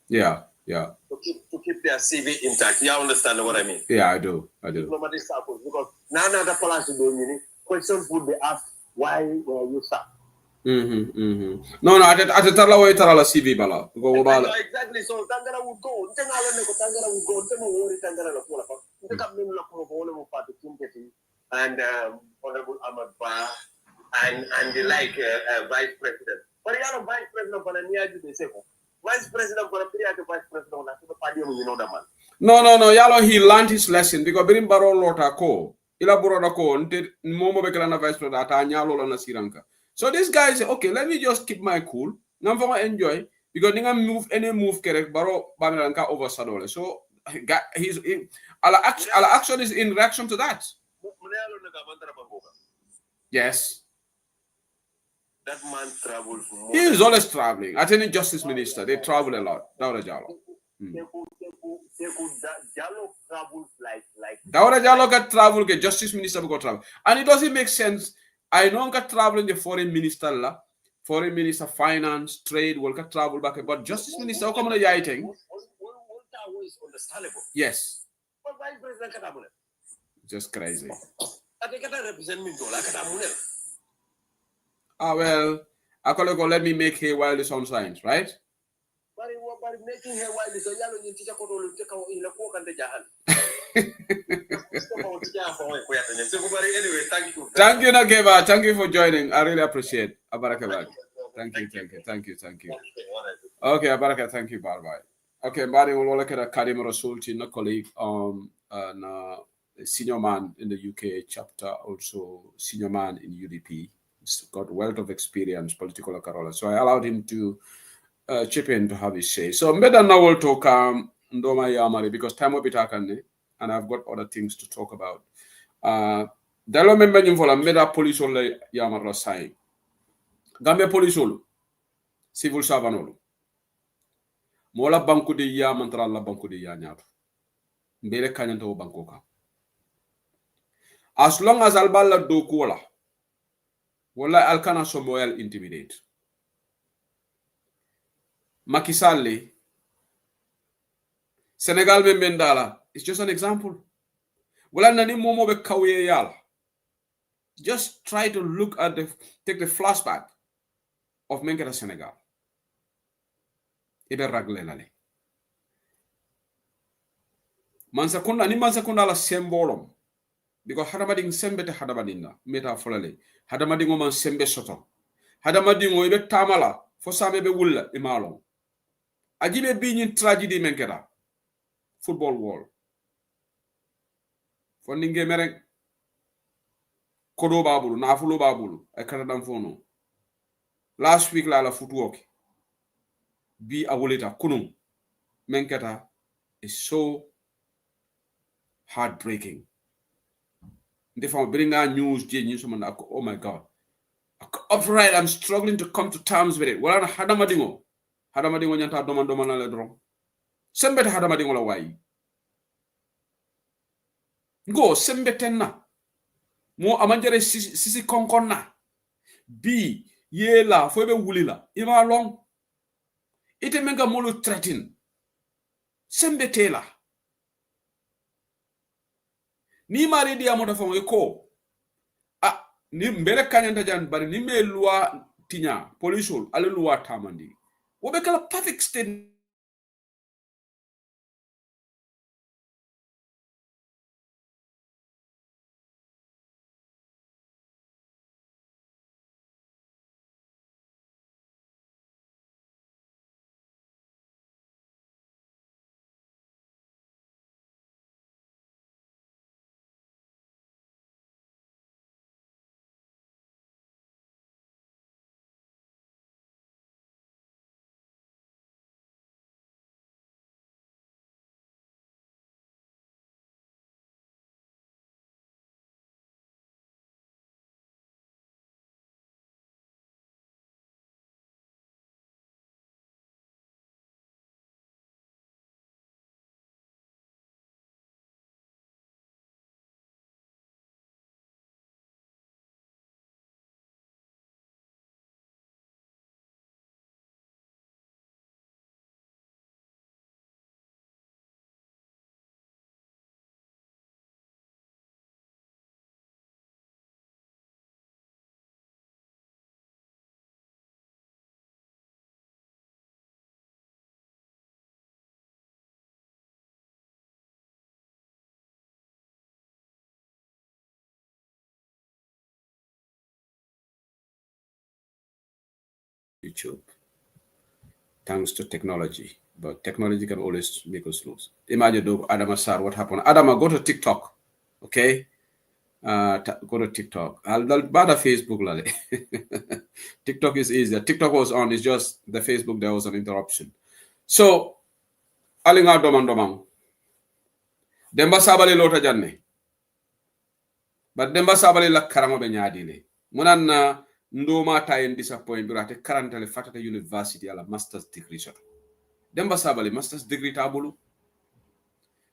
Yeah. To keep their CV intact. You understand what I mean? Yeah, I do. Diplomatic circles, because now the policy questions would be asked, why were you sacked? No, at the Tarla CV bala. Exactly. So Tangara would go. Tangara would go. And Honorable Ahmad Ba and the like Vice President. But you are Vice President of Anania Vice President of the Vice President of the party, you know that man. No, Yalo, he learned his lesson because Birim Baro Lota ko. Ila Burada ko, Momo Bekalana Vice President, Anyalo Lana Siranka. So this guy said, okay, let me just keep my cool. Now for enjoy because any move correct, Baro Bamiranka over Sadole. So our action is in reaction to that. Yes. That man travels. He is always traveling. Attending Justice Minister, they travel a lot. Daura Jallo. Jallo travels like. Daura Jallo got travel, get Justice Minister go travel, and it doesn't make sense. I know got travel in the foreign minister, finance, trade, will got travel back, but Justice Minister, how come on the thing? Is understandable. Yes. But Vice President just crazy. I think I represent me well, Akolego, let me make hay while the sun shines, right? But making hay while the sun Anyway, thank you. Thank you, Nageva. Thank you for joining. I really appreciate it. Abaraka. Thank you. Okay, Abaraka, thank you. Bye. Okay, Bari will look at a Kadim Rasulti, a colleague, and a senior man in the UK chapter, also senior man in UDP. He's got wealth of experience, political Carola. So I allowed him to chip in to have his say. So better now we'll talk Ndoma Yamari because time will be taken, and I've got other things to talk about. Dalo member nyumfola meda police ole Yamara sign. Gambia police civil servant mola banku de ya mantara la banku de ya nyaato mbele kanyanta o banko ka as long as alballa do ko wala alkana somoyal intimidate Macky Sall Senegal be mendala it's just an example wala nani momo be kawye yala just try to look at take the flashback of Menketa Senegal ibe ragle lale mansakunda la sembolom because hadamading sembete hadamadinga meta folale hadamadingo man sembe soto hadamadingo ibe tamala fo same be wulla imalo ajibe biñi tragedy Menketa football world fondinge mereng kodo babulu nafulo babulu e kanadam fono last week la footwork bi awoleta kunum Menketa is so heartbreaking. If I bring out news, oh my God. Upright, I'm struggling to come to terms with it. Well, I'm hadamadingo nyanta doman na le dron. Sembete hadamadingo la wayi. Go sembetenna. Mo amanjere sisi konkonna. Bi yela fobe wulila. Ima long. Ite menga molu threaten. Sembetela. Ni mari dia mo da famo ko. Ni mbele kanyanta jan bari ni me loi tinya policeol ale loi tamandi wo be kala perfect state YouTube. Thanks to technology. But technology can always make us lose. Imagine though, Adama Sar, what happened? Adama, go to TikTok. Okay? Go to TikTok. I'll bother Facebook. TikTok is easier. TikTok was on. It's just the Facebook, there was an interruption. So, alinga domang. Demba Sabally lota janne. But Demba Sabally la karamo be nyaadile. Munana ndoma tayen disappoint birate karantale fatata university ala master's degree shot. Demba Sabally master's degree tabulu.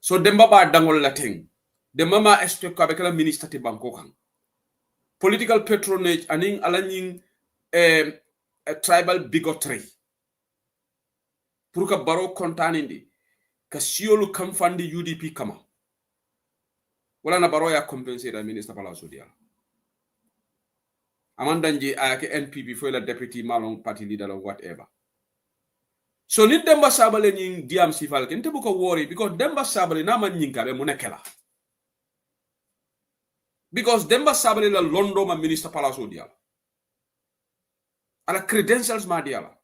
So Demba ba dangol la ting. Demba ma expect ko abekala minister te banko kan. Political patronage aning alaning tribal bigotry. Pour ka baro kontanindi ka siolu kam fandi UDP kama. Wala na baro ya compenser da minister pala sodia. Amandanji ayake NPP for la deputy malong party leader or whatever. So ni Demba Sabally nying diam sifal ken te buko worry because Demba Sabally na man nyinka be munekela. Because Demba Sabally la Londo ma minister palaso diala. Ala credentials ma diala.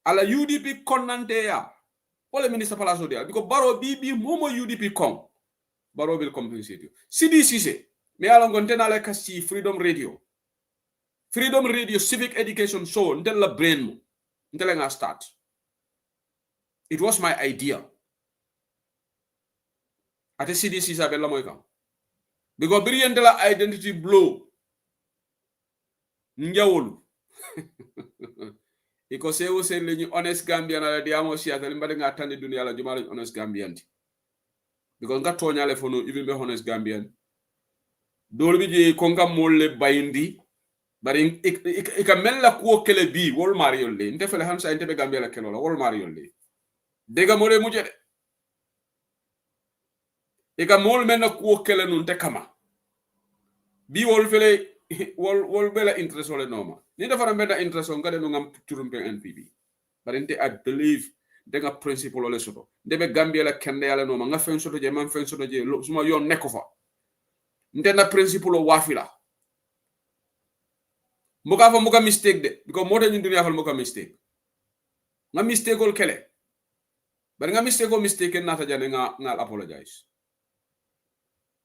Ala UDP konante ya. Wala minister palaso diala. Because baro bibi momo UDP kong. Baro will compensate you. CDCC. Me ala ngontena la kasi Freedom Radio. Freedom Radio civic education show until la brain mo. Until I start. It was my idea. Ate CDC sa bella moy kam. Because brilliant la identity blow. Njawolu. iko sewo sen leñi honest Gambian ala diamo siata limbade nga tande dunia la jumala honest Gambian because nga toñale fono even be honest Gambian dol bi je ko ngam molle bayindi bari ika mella ko kele bi wol mario le nte fele hansa inte be Gambia la kelo la wol mario le dega mole mu jede ika mol menna ko kele nun te kama bi wol fele wol bela interest wala noma ni dafa mbeda interest on ngade no ngam turumpe NPP bari nte I believe denga principle wala soto ndebe Gambia la kende yala noma nga fen soto je man fen soto je suma yon neko fa nte na principle wafila muka mistake de because moto ni dunia fal muka mistake nga mistake ol kele bari nga mistake nata jane nga apologize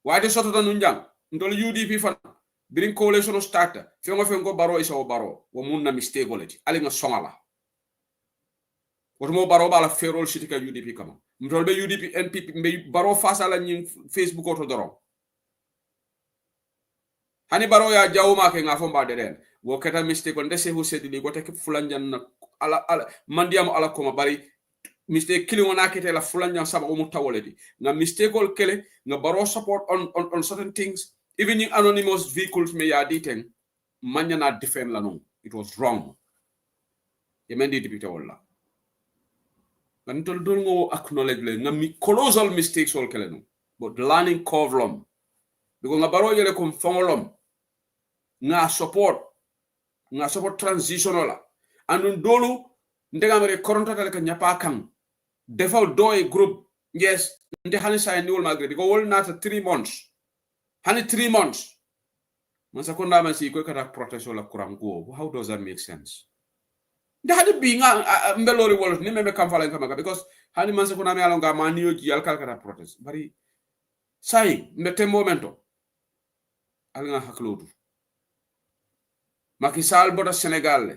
waade soto tan njang ndol UDP fan birin coalition starta fengo baro isa o baro wo munna mistake olati ali nga songala woto mo baro bala ferol sitika UDP kama mtol be UDP NPP be baro face ala nyi Facebook oto doron hani baro ya jawuma ke nga fomba de den wo keta mistake on dese hu sedili gote ke fulanjan na ala mandiam ala koma bari mistake killing on akete la fulanjan saba o mutawoledi nga mistake ol kele nga baro support on certain things even in anonymous vehicles me ya diteng manya na defend la no it was wrong yemendi dipite wala antol dol ngo acknowledge le nga mi colossal mistakes ol kele no but learning curve because nga baro yele kom fongolom nga support transitional andun dolu ndega mere koronta tale ka nyapa kan default doy group yes nde hani sa ni wol magre because wol nata 3 months hani 3 months man sa ko ndama si ko kata protection la kurango how does that make sense nde hadi bi nga mbelori wol ni meme kam fala kama because hani man sa ko ndama alonga maniyo ji alkal kata protest bari sai ndete momento alanga haklodu Macky Sall bota Senegal le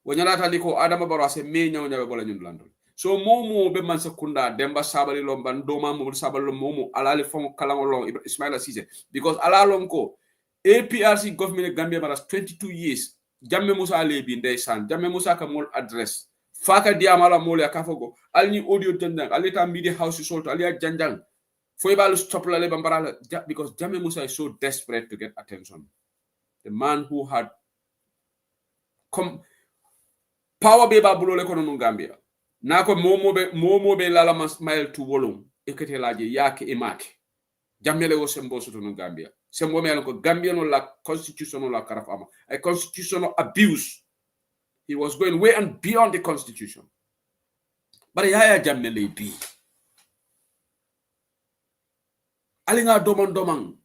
wonyalata liko Adama Barrow ase me nyaw nyawe bola ñun landol so momo be man sekunda Demba Sabally lomban doma mo Sabally lo momo alale fon kalango long Ismaila Cissé because alalon ko APRC government Gambia maras 22 years jamme Musa lebi ndeysan jamme Musa ka mol address faka diamala mol ya kafogo alni audio janjang alita media house solto alia janjang foi balu stop la le bambara because jamme Musa is so desperate to get attention the man who had power be ba bulole kono no Gambia nako momo be lala mail to wolum ekete laaje yake e make jammele wo sembo soto no Gambia sembo me ko Gambia no la constitutional la karafama a constitutional abuse he was going way and beyond the constitution but yaya jammele bi alinga domon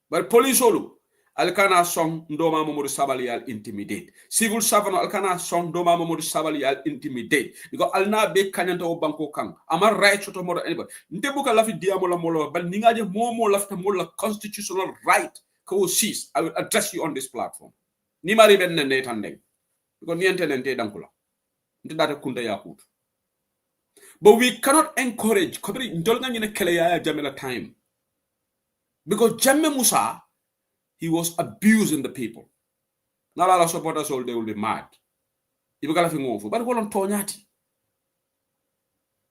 but police olu alkana song ndoma Mamadou Sabally al intimidate civil servant alkana song ndoma Mamadou Sabally al intimidate because alna be kanyanta o banko kan amar right to modo anybody nte buka lafi diamo la molo bal ningaje momo lafta mola constitutional right ko sis I will address you on this platform ni mari ben ne tande because niente nente dankula nte data kunda yakut but we cannot encourage kobri ndolga nyine kele ya jamela time because jamme Musa he was abusing the people. Not all supporters all they will be mad. If you got nothing over, but hold on tonyati.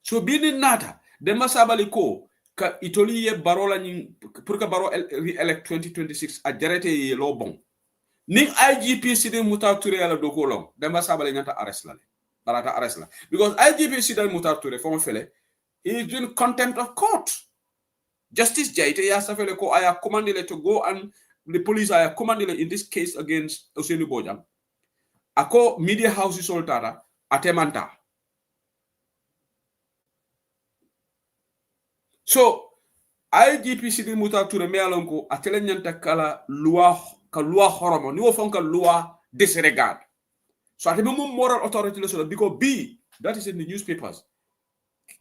So being nata, Demba Sabally ko ka itoli ye barola ni pour ka baro elect 2026 a jarete ye lo bon. Ning IGP sidin Mutar Touré ala doko long. Demba Sabally nyanta arrest la. Barata arrest la. Because IGP sidin Mutar Touré fon fele, he is in contempt of court. Justice Jaite ya safele ko aya commanded to go and the police are commanded in this case against Oseni Bojang. Ako media house soltara atemanta. So IGP Sidi Mutar Touré me alonko atele nyanta kala loi horomo ni wo fonka loi disregard. So ateme mo moral authority le so because B that is in the newspapers.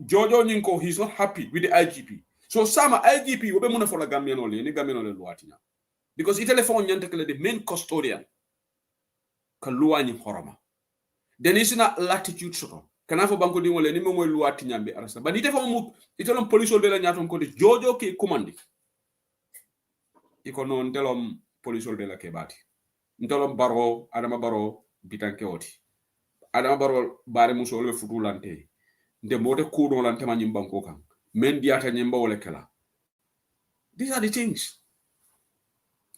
Jojo Nyinko he's not happy with the IGP. So sama IGP obe muna for la Gambian ole ni Gambian ole loi tinya. Because itele phone nyanta kala the main custodian ka loi ni horoma then is na latitude soto kana fo banko di ngole ni mo moy loi tinyambe arasa ba ite fo mu itelom police be la nyaton ko de jojo ke commande iko non telom police be la ke bati ntolom baro adama baro bitanke oti adama baro bare muso le futulante nde mode kudo lante ma nyimbanko kan men diata nyimba wala kala. These are the things.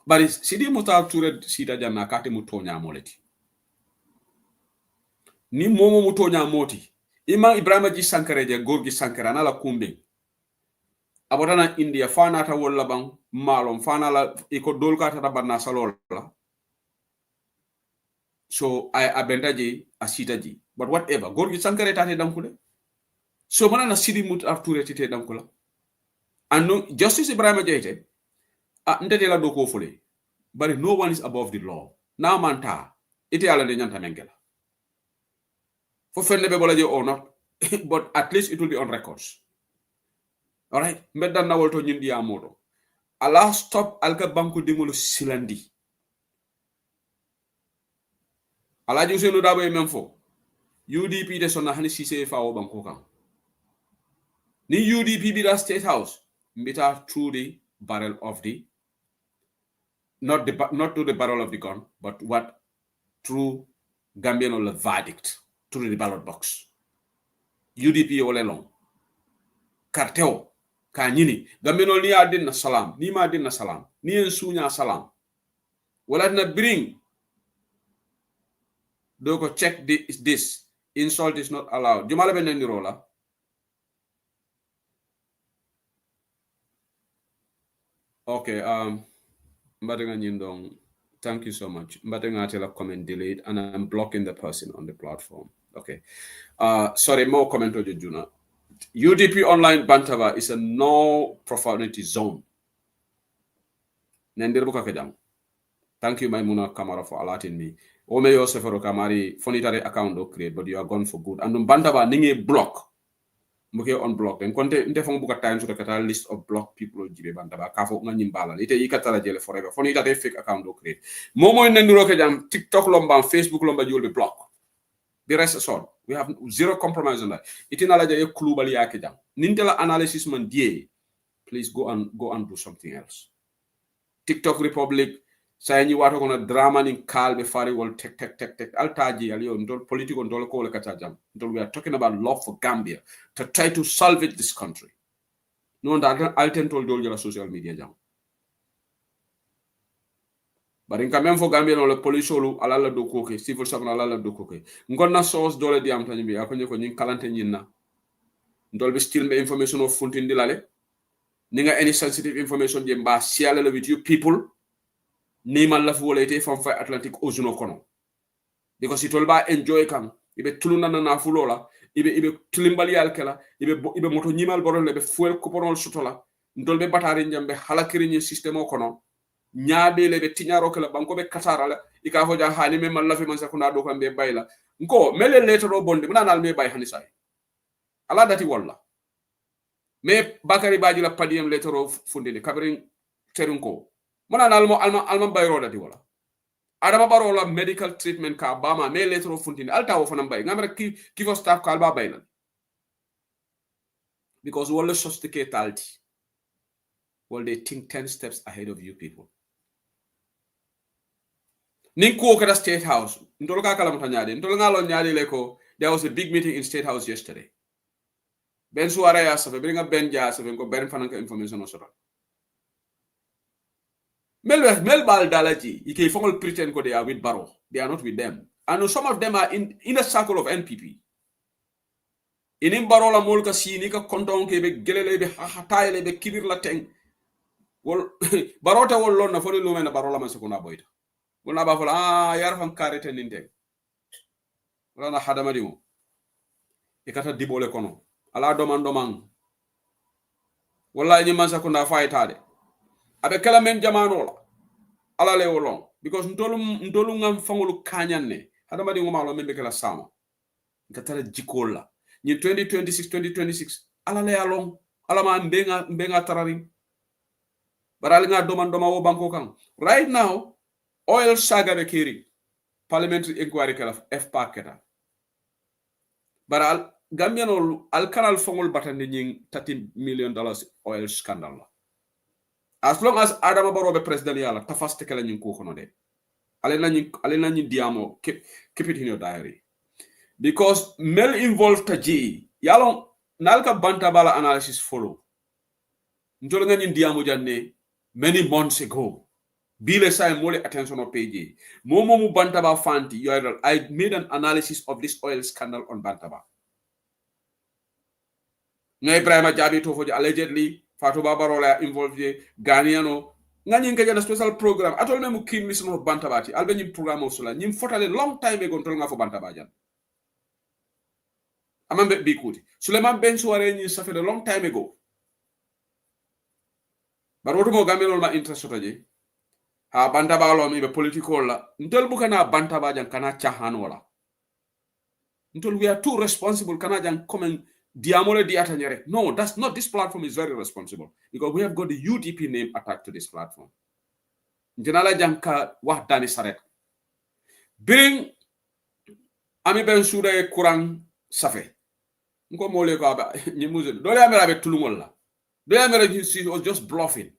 But sidi muta ture sita janna kate mutonya moleti ni momo mutonya moti ima Ibrahima ji Sankara je gorgi Sankara na la kumbe abotana India fana ta wala bang malom fana la iko dolka ta banna salola. So I abentaji asitaji but whatever gorgi Sankara tate damkule so mana na sidi mut arture tite damkula and justice Ibrahima Jaite ndete la doko fule but no one is above the law na manta ite ala de nyanta mengela for fende be bolaje or not but at least it will be on records. All right, medda nawol to nyindi amodo ala stop alka banku dimulu silandi ala ji usenu dabo e memfo UDP de sonna hani cisse fa o banko kan ni UDP bi da state house mbita through the barrel of the not to the barrel of the gun but what through Gambian or the verdict through the ballot box UDP ole long cartel ka nyini Gambian ni adin na salam ni ma adin na salam ni en sunya salam wala na bring do ko check this insult is not allowed jumala benen ni rola. Okay, Mbadenga Nyindong, thank you so much. Mbadenga tell a comment delete and I'm blocking the person on the platform. Okay. Sorry, more comment to Juna. UDP online Bantava is a no profanity zone. Nendirbuka kedam. Thank you, Maimuna Kamara, for alerting me. Ome Yosef Kamari, fonitary account do create, but you are gone for good. And Bantava ninge block. Muke unblock then konte nte fon buka time so the kata list of block people jibe bantaba ka fo ngani mbala ite yikatala jele forever foni tate fake account do create momo ndiro ke jam TikTok lomba Facebook lomba julbe block the rest is all we have zero compromise on that itina la jaye klubali yake jam nintela analysis man die please go and do something else. TikTok Republic sayni wato kono drama nin kalbe fari wol tek altaji aliyo ndol political ndol ko le kata jam ndol we are talking about love for Gambia to try to salvage this country no that alten tol dol jala social media jam bari quand même fo Gambia no le police lu ala la do ko ke civil servant ala la do ko ke ngonna source dole diam tani bi akonye ko nyin kalante nyinna ndol be still be information of funtindi lale ninga any sensitive information je mba siala with you people ni man la fuolete from fa Atlantic Ocean kono because it will ba enjoy kam ibe tuluna na fulola ibe tulimbali alkela ibe moto nyimal boron le be fuel couponol sutola ndolbe batari njambe halakiri ni system kono nyaabe le be tinyaro kala banko be katara la ika fo ja hani me man la fi man sakuna do kambe bayla nko mele letoro bonde muna nal me bay hani say ala dati walla me bakari baji la padiyam letoro fundini kabrin terunko mona nalmo alma bayro dati wala adama barola medical treatment ka bama me letro funtini alta wo fanam bay ngamra ki fo staff ka alba bayna because wala sophisticated alti well they think 10 steps ahead of you people ninko kada state house ndol ka kala mutanyade ndol ngalo nyaade leko there was a big meeting in state house yesterday ben suara ya safe bringa ben ja safe ko ben fananka information osora Mel bal dalaji ike fongol pretend ko they are with Barrow. They are not with them. And some of them are in a circle of NPP. In Barrow la molka sini ka konton ke be gelele be hatayele be kibir la teng. Wol Barrow ta wol lon na fo lu mena Barrow la man sekuna boyta. Wona ba fola yar fam karete ninte. Wala na hadama dimo. Ikata dibole kono. Ala doman. Wala ni man sekuna faytade. Abe kala men jamano la ala le wolon because ntolu ngam fangolu kanyanne hada madi ngoma lo membe kala sama ngatara jikola ni 2026 ala le alon ala ma mbenga tarari baral nga doma wo banko kan right now oil saga be kiri parliamentary inquiry kala FPAC keta baral Gambian al kanal fangol batande nying $30 million oil scandal. As long as Adama Barrow be president yala tafaste kala nyin ko kono de alena nyi diamo keep it in your diary. Because mel involved taji yalon nalka bantabala analysis follow. Njolonga nyi diamo janne many months ago. Bile say mole attention of page. Momo mu bantaba fanti. I made an analysis of this oil scandal on bantaba. Ngay Ibrahima Jabi to allegedly Fatou Babarola involved Ghaniano. Ngani nkaja special program. Atol me mu kin mission of bantabati. Albe nyim program of sola. Nyim fotale long time ago ntol nga fo bantabajan. Amambe bikuti. Suleiman Ben Suare nyi ça fait a long time ago. Baroto mo gamelo ma interest sotaje. Ha bantabalo mi be political la. Ntol bukana bantabajan kana chahanola. Ntol we are too responsible kana jan comment diamole diata nyere. No, that's not. This platform is very responsible because we have got the UDP name attached to this platform. Jenala janka wah dani saret. Bring ami ben suda e kurang safe. Nko mole ko aba nyimuze. Dole amera be tulungol la. Dole amera he was just bluffing.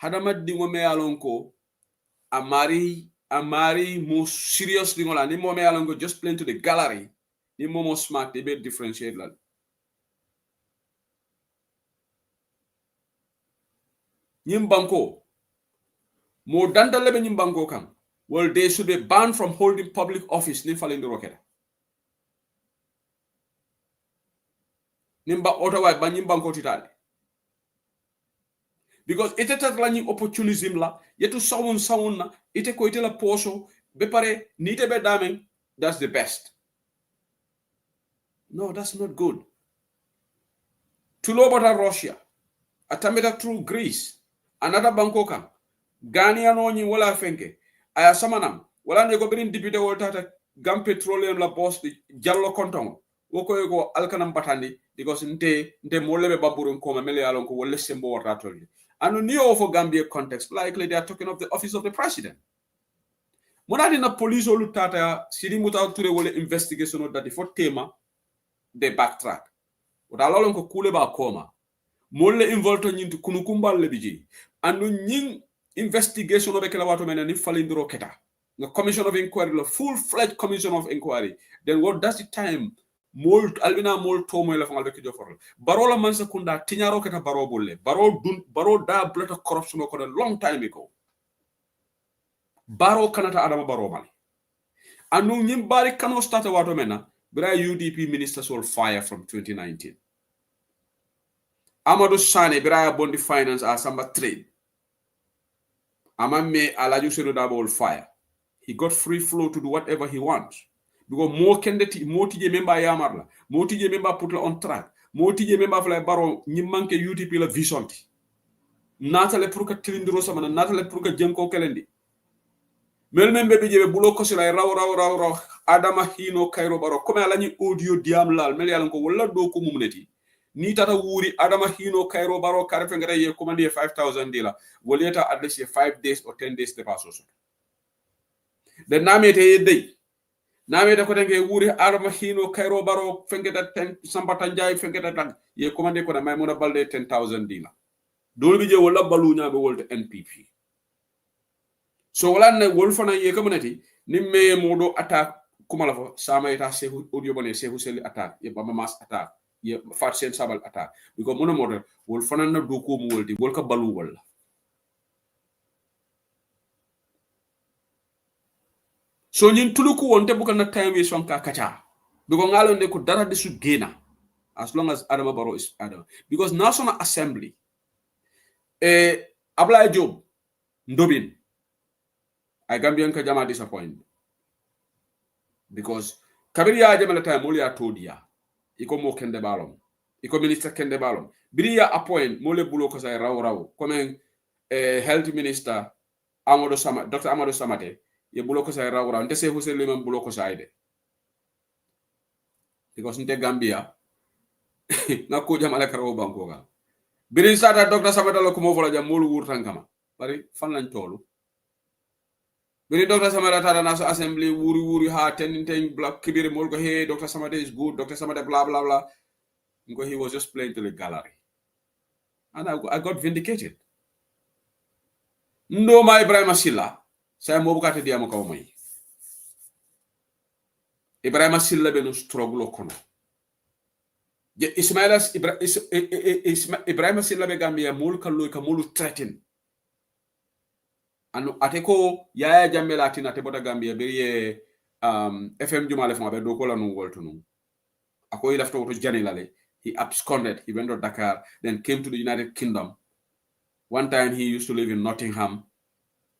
Hadama dingo me alonko amari more serious dingola ni mo me alonko just playing to the gallery. Ni more smart they be differentiate la. Nyimbanko mo dandale be nyimbanko kam. Well, they should be banned from holding public office ni falling the rocket. Nimba otawa ba nyimbanko titali. Because ite tatlani opportunism la yetu sawun na ite ko ite la poso be pare ni te be damen, that's the best. No, that's not good. Tulobata Russia, atameta through Greece, another Bangkoka, Ghania no nyi wala fenke, aya samanam, wala ne ko birin député wol tata gam petroleum la boss di jallo kontongo, woko yego alkanam batandi, because nte molebe baburun koma mele alon ko wolle sembo wata tolli. And new for Gambia context, likely they are talking of the office of the president. Monadi na police olu tata siri muta ture wole investigation that for tema they backtrack. Wata lalon ko kule ba koma. Molle involved nyintu kunukumbal lebiji. Anu nying investigation of kela watu mena ni falindro keta. The commission of inquiry, the full-fledged commission of inquiry. Then what does the time? Mold albina mold tomo la fangal bekijo forol. Barola mansa kunda tinyaro keta baro bolle. Baro da blood corruption ko a long time ago. Baro kanata adama baro mali. Anu nyim bari kano start wato mena. Bra UDP ministers will fire from 2019. Amadou Sane bra bondi finance asamba trade. Amame alaju sedo dabo will fire. He got free flow to do whatever he wants. Because more candidate, more TJ member yamarla, more TJ member put on track, more TJ member fly baro ni manke UTP la vision. Natale pruka tilindro sama natale pruka jenko kelendi. Melmembe bije bulo ko sila raw adama hino kairo baro comme ala ni audio diam lal mel yalan ko wala do ko mumneti ni tata wuri adama hino kairo baro karfe ngara ye commande 5000 dila woleta at least 5 days or 10 days de paso. The namete yedde namete ko tanke wuri adama hino kairo baro fengeta 10 sambata njay fengeta tan ye commande ko na maymuna balde 10000 dila dol bije wala balunya be wolta NPP. So wala ne wolfana ye community nimme modo attack kumala fo sama ita sehu audio bone sehu seli attack ye baba mas attack ye fat sen sabal attack because mono modo wolfana na do ko mu woldi wolka balu wala. So nyin tuluku wonte buka na time we sonka kacha because ngalo ne ko dara de su gena as long as Adama Barrow is Adama because National Assembly Ablaye Job Ndobin I Gambian ka jama disappoint because kabiri ya jamala time moli ya todia iko mo kende balom iko minister kende balom biri ya appoint mole bulo ko say raw comme health minister Amadou Sama Dr Amadou Samate ye bulo ko say raw nte se husel limam bulo ko say de because nte Gambia na ko jamala karaw banko ga biri sata Dr Samate lo ko mo fola jam molu wurtan kama bari fan lañ tolu When Dr. Samada Tata National Assembly, wuri ha ten black kibiri molgo hey, Dr. Samada is good, Dr. Samada blah blah blah. He was just playing to the gallery. And I got vindicated. No my Ibrahim Silla. say mo bukata diamo kaw may Ibrahima Silla be no struggle kono je Ibrahima Silla be Gambia mul kallo ka mulu threaten anu ateko yaya jamme latina te bota Gambia be ye FM jumale fon be do ko la no woltunu ako ila to janilale he absconded he went to Dakar then came to the United Kingdom. One time he used to live in Nottingham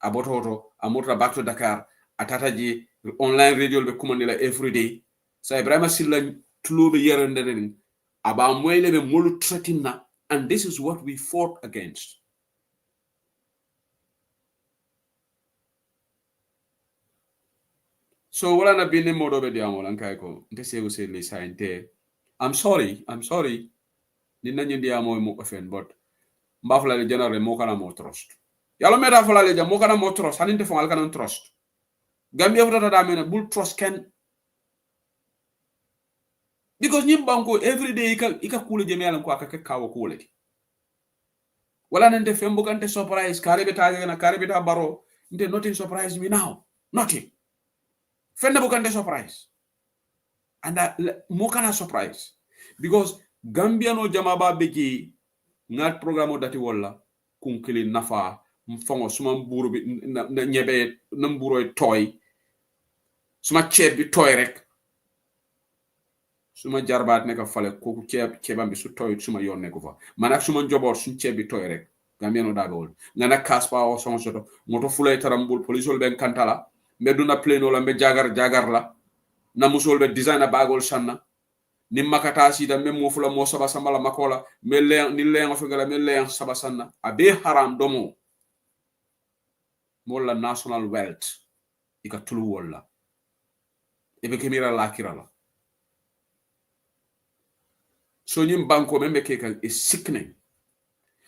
abototo amotra back to Dakar atataji online radio be kumandila every day so Ibrahima Silla tulobe yerenderen aba moyle be molu threatina and this is what we fought against. So wala na bini modo be diamo lan kay ko nte sego se le sainte I'm sorry ni nanyi diamo mo ofen but mbafla le general mo kana mo trust yalo meta fala le jam mo kana mo trust haninte fo al kana trust Gambia fota da mena bul trust ken because nyim banko every day ika kule jemi alan ko aka kawo kule wala nante fembo kante surprise karibe ta baro nte nothing surprise me now nothing fenne bu kante surprise and mo kana surprise because Gambia no jama ba beji ngat programme dati wala kunkili nafa mfongo suma mburu bi na nyebe na mburo toy suma ceeb bi toy rek suma jarbaat ne ka fale koku ceebam bi su toy suma yoon ne ko fa man ak suma njobor suñ ceeb bi toy rek Gambia no daga wol ngana kaspa o son soto moto fulay tarambul polisol ben kantala meduna pleno la be jagar la na musol be designer bagol sanna ni makata sida mem mo fula mo saba sambala makola mele ni lengo fengala mele saba sanna abe haram domo molla national wealth ika tulu wala ebe kemira lakira la so nyim banko membe kekal is sickening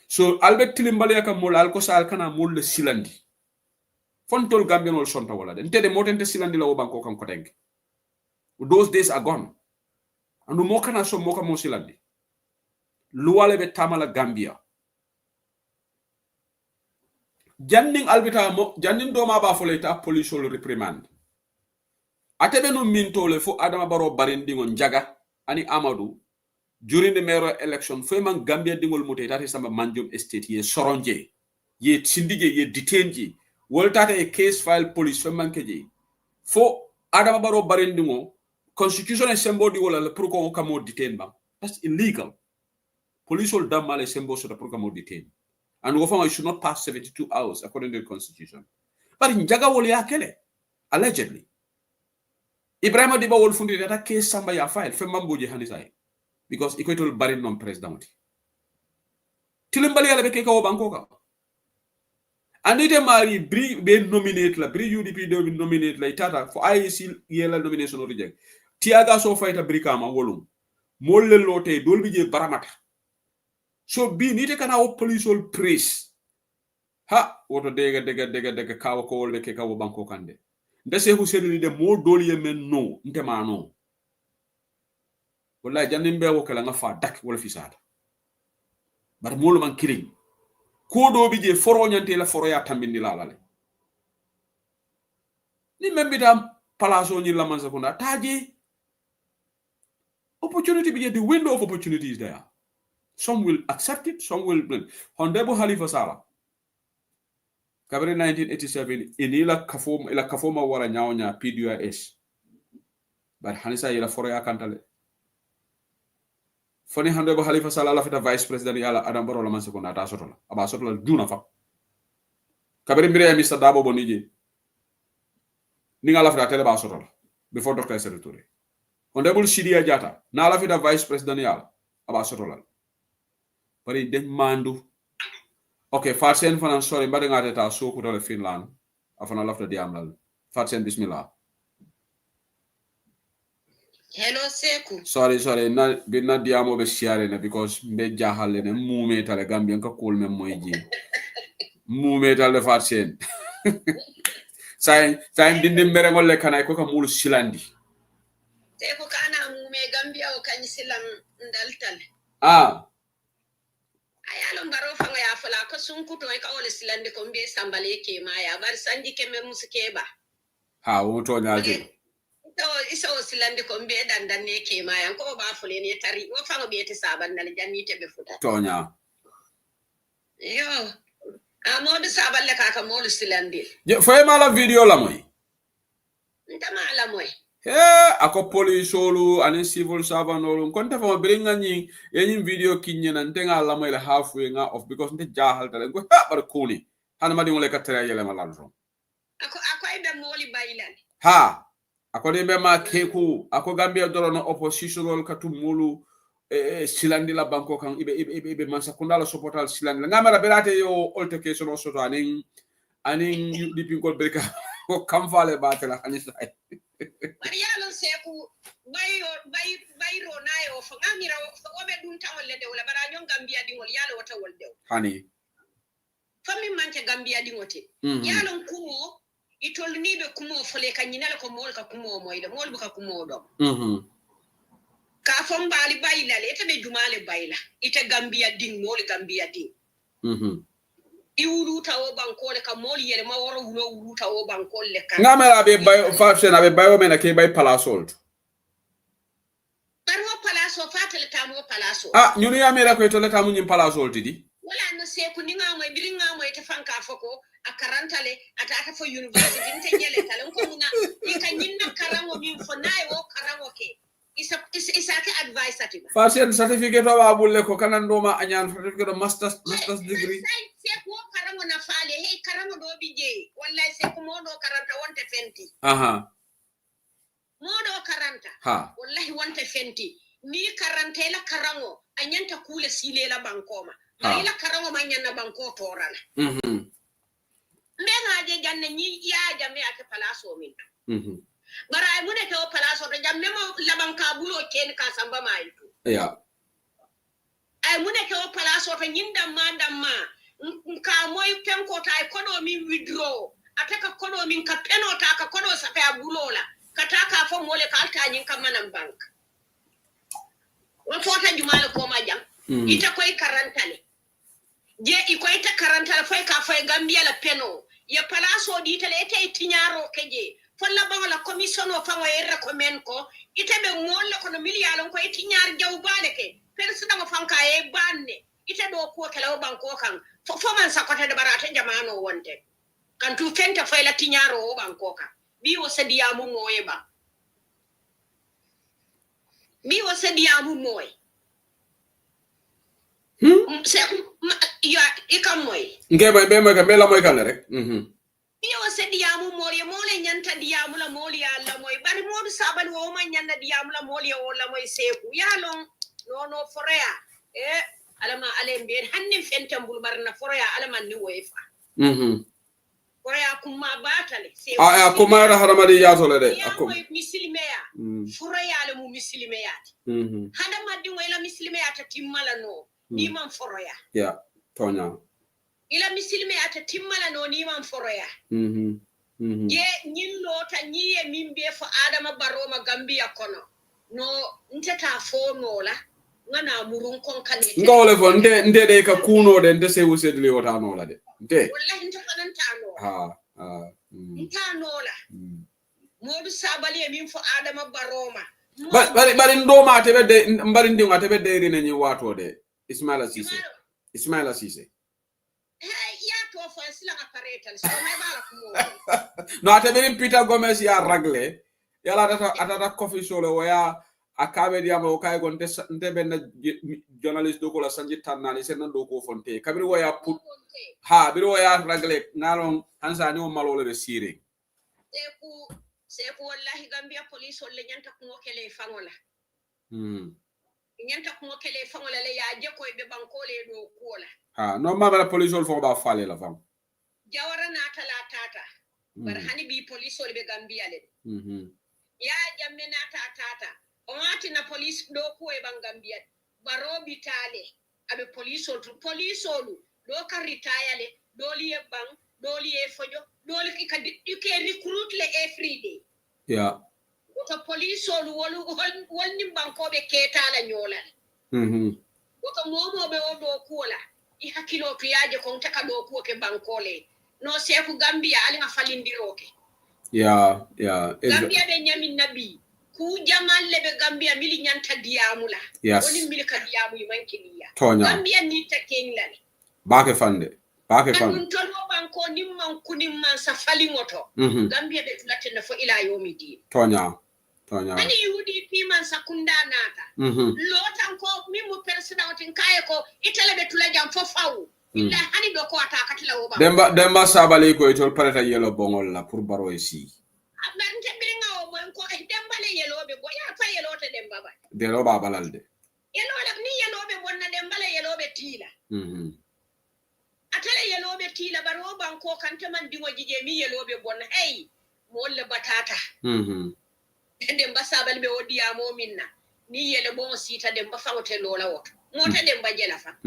so albert tilimbale ka mol alko sal kana mol le silandi fontol Gambian wol sonta wala de ntede motente silandi la wo banko kan ko denk those days are gone andu mo kana so mo ka mo silandi luwale be tamala Gambia janning albita mo janning do ma ba foleta police will reprimand atebe no mintole fo Adama Barrow barindi ngon jaga ani Amadou during the mayoral election fo man Gambia dingol muté tati sama manjum estate ye soronje ye sindige ye detainji woltata e case file police fo man keje fo Adama Barrow barindi ngo constitution e sembo di wala pour ko kamo detain ba that's illegal police will damale sembo so pour kamo detain and we should not pass 72 hours according to the constitution but in jaga wol ya kele allegedly Ibrahima Diba wol fundi data case samba ya file fe mamboje hanisay because equator barin non president tilimbali ala be ke ko banko ka andite mari bri be nominate la bri UDP do nominate la tata for IEC yela nomination o reject tiaga so fayta brikama wolum molle lote dolbi je baramata so bi nite kana o police ol press ha woto dega kawo ko wolbe ke kawo banko kande ndese Hussein de mo doliye men no ntema no wallahi jannim be wo kala nga fa dak wala fi sata bar molu man kiring ko do bi je foro nyante la foro ya tambindi la lale ni membita palaso ni la mansa kunda taji opportunity bi je the window of opportunity is there. Some will accept it, some will blame. Honorable Halifa Sallah Kabere 1987 inila kafoma wara nyaonya PDUS but hanisa ila foro ya kantale foni Honorable Halifa Sallah la fita vice president yala Adam Barrow la man sekonda ta sotola aba sotola juna fa Kabere mbire ya Mr. Dabo bonije ninga la fita tele ba sotola before Dr. Secretary Honorable Sidia Jata na la fita vice president yala aba sotola bari den mandu okay Fatsen fanan sorry mbade ngate ta so ko dole Finland afana lafta diamlal Fatsen bismillah hello Seku sorry na binna diamo be siare na because mbe jahalle ne mume tale Gambien ka kol mem moy ji mume tale Fatsen say dindi mere ngolle kanay ko ka mulu silandi Seku kana mume Gambia o kanyi silam ndaltal ayalo mbaro fanga ya fala ko sunkuto e ka wala silande ko mbi Sabally ke maya bar sanji ke me musike ba ha woto nyaaje to iso silande ko mbi dandanne ke maya ko ba fule ne tari wo fanga be te saban dal janni te be futa tonya yo amodu Sabally ka ka modu silande je fay mala video la moy ndama la moy ako police olu ani civil servant olu konta fa bringa ni yenyin video kinye na ntenga la moy la halfway nga of because nte jahal tale ko bar kuni hana madi ngole ka tere yele malalro ako be moli baylan ha ako de be ma keku ako Gambia doro no opposition ol katumulu silandi la banko kan ibe mansa kundala supportal silandi ngamara berate yo olte question o soto anin UDP ko berka ko kamfale batela hanisa Mariano seku bayro nayo fo ngamira fo obe dun tawol le dewla bara nyon Gambia dingol yalo wata wol dew hani fami manke Gambia dingote yalo kumo itolni be kumo fole kanyinala ko mol ka kumo moyde mol bu ka kumo do ka fom bali bayla le ete be jumale bayla ite Gambia ding mol Gambia ding iwuluta o bankole ka mol yele ma woro wulo wuluta o bankole ka ngamara be bay fashion abe bayo mena ke bay palasol baro palaso fatale tamo palaso nyunu ya mera ko to leta mun palasol tidi wala no seku ninga mo biringa mo ite fanka foko akarantale atata fo university nte nyele talen ko muna ikanyinna karango min fo nayo karango ke isa ke advice atiba fashion certificate wa bulle ko kanando ma anyan certificate master's degree seku karango na fale hey karango do bije wallahi seku modo karanta wonte fenti modo karanta wallahi wonte fenti ni karanta la karango anyanta kule sile la bankoma ila karango manyana banko torala menga je janne ni ya jamme ate palaso min bara ay mune to palaso to jamme mo laban ka bulo ken ka samba maitu ay mune to palaso to nyinda madamma ka moy penko ta economy withdraw ataka kono min ka penota ka kono sa pa bulola kataka fo mole ka alta nyin ka manam bank won fota jumala ko ma jam ita koy karantale je ikoy ta karantale fay ka fay Gambia la peno ya palaso di tele ete tinyaro keje folla bangala commission o fango e recommend ko ite be molle ko no miliyalo ko tinyar jawbale ke persida mo fanka e banne ite do ko kala o banko kan fo man sakote de barata jamano wonte kan tu fenta fay la tinyaro o banko kan bi wo sediamu moye ba bi wo sediamu moye ya ikamoy ngebe be mo ka bela moy kan rek yo se diamu moye mole nyanta diamu la mole ya la moy bari modu Sabally wo man nyanda diamu la mole o la moy seku ya lon no forea alama alembe hanni fentambul barna forea alama ni wefa forea kuma batale seku kuma ra haramadi ya tole de akum mislimeya forea le mu mislimeyat hada maddi wayla mislimeyat timmala no ni man forea ya tonya ila misilme ata timmala no ni man foroya je nyin lota nyiye min be fo Adama Baroma Gambia kono no ntata fo no la ngana murun kon kan ngole fo nde de ka kuno de nde se wusedli wota no la de nde wallahi ntata no ntano la modu Sabally min fo Adama Baroma bari ndo ma tebe de mbari ndi ma tebe de rene ni wato de Ismaila Cisse ya to fa sila apparatal so may bala ko no ate Peter Gomez ya ragle yala atata coffee show lo ya akabe diamo kay gon nte ben journalist do ko la sanji tanani sen do ko fonte kabiri wo ya put biro wo ya ragle ngalon hansa ni o malole be sire seku wallahi Gambia police le nyanta ko kele fangola nyanta ko kele fangola le ya je ko be bankole do kola no ma bala police ol fo ba fale la fam jawara na tata bar hani bi police ol be Gambia le ya jamme na tata o mati na police do ko e ban Gambia baro bitale abe police ol do ka retire le do li e ban do li e fojo do li ka ke recruit le every day to police ol wol ni banko be ketala nyola to momo be o do kola I hakilo to yaje kon taka do ko ke bankole no sefu Gambia ali nga falindiroke yeah Gambia be nyamin nabi ku jamal lebe Gambia mili nyanta diamula yes woni mili ka diamu mankiliya Tonya. Gambia ni ta kenglani Bake fande Adun tolo banko nimman kunimman sa falingoto Gambia be tulaten fo ila yomidi Tonya ani UDP man sakunda nata lotan ko mimu president kaye ko itele be tula jam fo fawu illa hani do ko ataka tila wo ba demba Sabally ko itol pareta yelo bongol la pour baro ici aban tembiringa o mo ko demba le yelo be bo ya fa yelo te demba ba de lo ba balalde yelo la ni yelo be bonna demba le yelo be tila atele yelo be tila baro banko kante man dingo jije mi yelo be bonna hey mo le batata demba Sabally be wodi ya mo minna ni yele bon sita demba fawote lola woto mota demba jela fa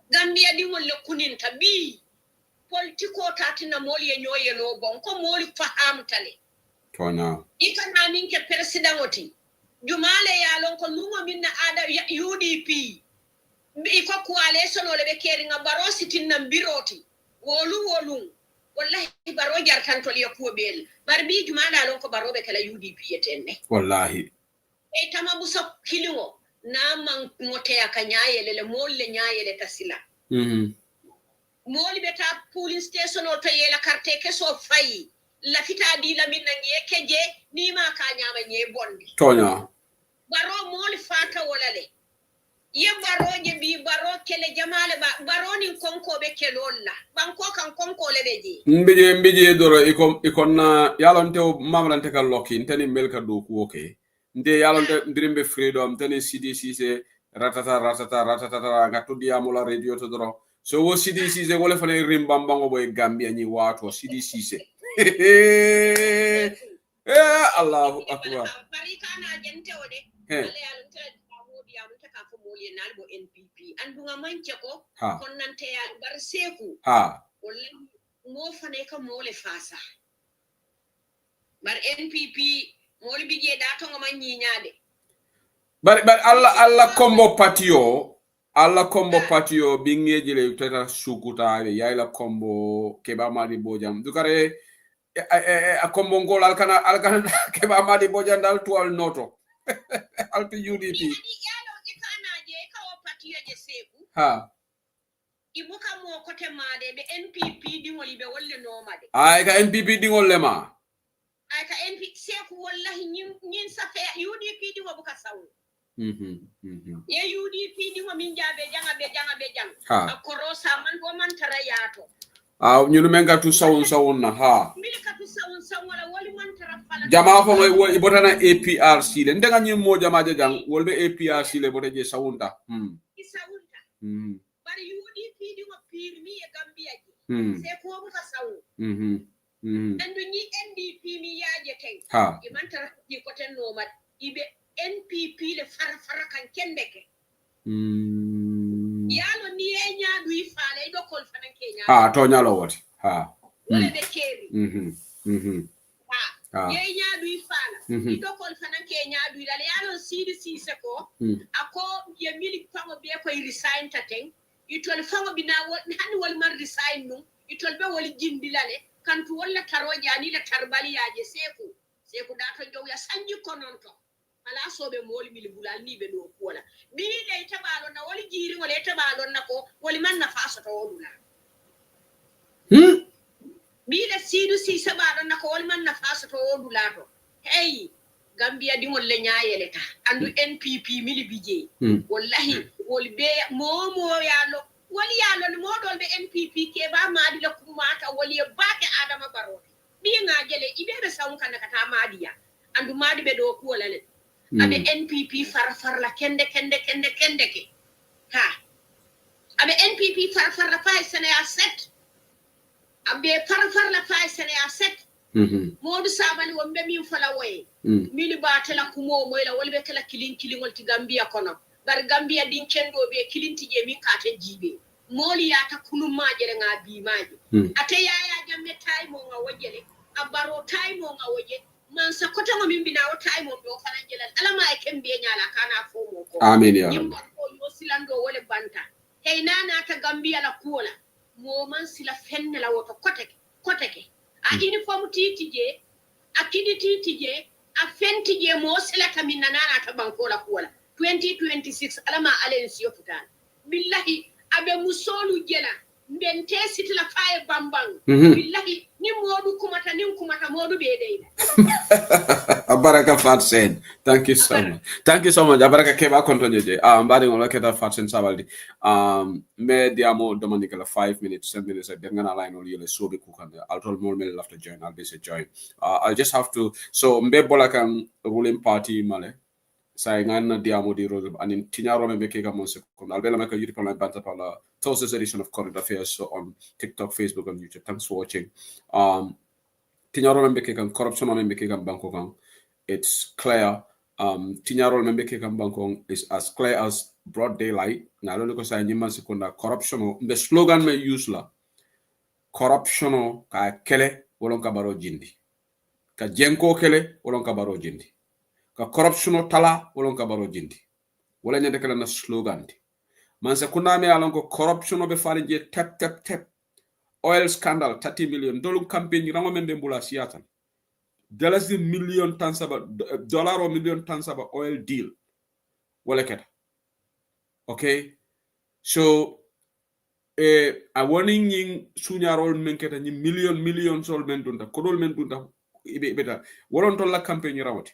Gambia di wol kunin tabi politiko tatina moli e nyoye no bon ko moli faham tale Tonya ikana minke president oti jumale ya lon ko lungo minna ada UDP iko coalition ole be keri nga baro sitin na biroti wolu wallahi baro jartan to liya ko bel barbi jumala lon ko baro be kala UDP yetenne wallahi e tamabu so kilingo na man ngote akanyayele le molle nyayele tasila moli beta polling station o to yela carte ke so fayi la fita di la min nangi keje ni ma ka nyama nye bondi Tonya baro moli fata wala le ye baro je bi baro kele jamale baro ni konko be kelolla banko kan konko le beji mbije doro ikonna yalonte o mamrante ka lokki tani melka do ku okay nde yalonte ndirimbe freedom tani CDC se ratata gatudi amula radio to doro so wo CDC se wole fane rimbambango boy Gambia ni wato CDC se Allahu akbar barikana gente ode ale yalonte amodi amta ka fo moli nalbo NPP andunga manche ko konnante ya bar seku wala mo fane ka mole fasa bar NPP moli bije da to ngama nyinyade but alla combo patio bingeji le tata sukuta yaila combo keba madi bojam dukare a combo ngol alkana keba madi bojam dal tual noto alpi UDP yalo ikana je ka o patio je seku ibuka mo kote made be NPP dingoli be wolle no made ay ka NPP dingol le ma ay ka NPP seku wallahi nyin safe UDP dingo buka sawu ye UDP dingo min jabe jang akorosa man go man tara yato ñunu menga tu sawun na milika tu sawun wala wali man tara fala jama fo ngoy ibotana APRC le ndenga ñim mo jama jang wolbe APRC le botaje sawunta sawunta bari UDP dingo pirmi e Gambia ji se ko buka sawu andu ni NDP mi yaaje tay e man tara ji ko ten no mat ibe NPP le fara kan kendeke yalo ni e nyaadu ifale do kol fanan kenya to nyalo woti wala be keri ye nyaadu ifala do kol fanan kenya du dal yalo CDC se ko ako ye milik fango be ko resign taten itol fango bina hani wal man resign no itol be wal jindilale kantu wala taro jani la tarbali yaje seku da to jow ya sanji kononto ala sobe moli mil bulal ni be do kola bi le tabalo na wali jiri wala tabalo na ko wali man na faso to wodula bi le sidu si sabalo na ko wali man na faso to wodula to hey Gambia di wala nyaayele ta andu NPP mili bije wallahi wol be momo yalo wali yalo ni modol be NPP ke ba madi la kumata wali baake Adama Barrow bi nga jele ibe be sawun kan kata madiya andu madi be do ko wala le abe NPP far la kende ke abe NPP far la fay sene a set abe far la fay sene a set Modu Sabally wonbe min fala way mili batela kumo moyla wolbe kala kilin wol ti Gambia kono bar Gambia din kendo be kilinti je min kate jibe moli ya ta kuluma jere nga bi maji ate yaya jamme taymo nga wajele abaro taymo nga waje man sa kota ngo min bina o taymo do fana jelal alama e kembe nyala kana fo mo ko amin ya yimbo ko yo silando wole banta hey nana ta Gambia la kuola mo man sila fenne la woto koteke a uniform titije akidi titije a fentije mo sila tamina nana ta banko la kuola 2026 alama alens yofutan billahi abe musolu jela mbente sitila faye bambang billahi ni modu kumata modu bedeyda Abaraka Fatsen. Thank you so much. Thank you so much. Abaraka Keba continue. Mbadi ngola keta Fatsen Sabally. Me diamo Dominica 5 minutes, 10 minutes. I'm gonna line on you. So be kukanda. I'll tell more men after join. I'll be say join. I'll just have to. So mbe bola kan ruling party male. Say ngana diamo di role. Anin tinyaro me beke ka monse kon. I'll be la meka yuri pala banta pala. Thurs edition of Current Affairs so on TikTok, Facebook, and YouTube. Thanks for watching. Tinyaro membe ke kan corruption membe ke kan banko kan. It's clear. Tinyaro membe ke kan banko is as clear as broad daylight. Na lolo ko sa nyima sekunda corruption. The slogan me use la. Corruption ka kele wolon ka baro jindi. Ka jenko kele wolon ka baro jindi. Ka corruption tala wolon ka baro jindi. Wala nyande kala na slogan ti. Man sekunda me alon ko corruption be fari je tap. Oil scandal 30 million. Dolu campaign rango mende mbula siatan. Dollars million tons about dollar or million tons about oil deal. Wala keta. Okay. So a warning yin sunya roll men keta ni million sol men dunta. Kodol men dunta beta. Waron tolla campaign rawati.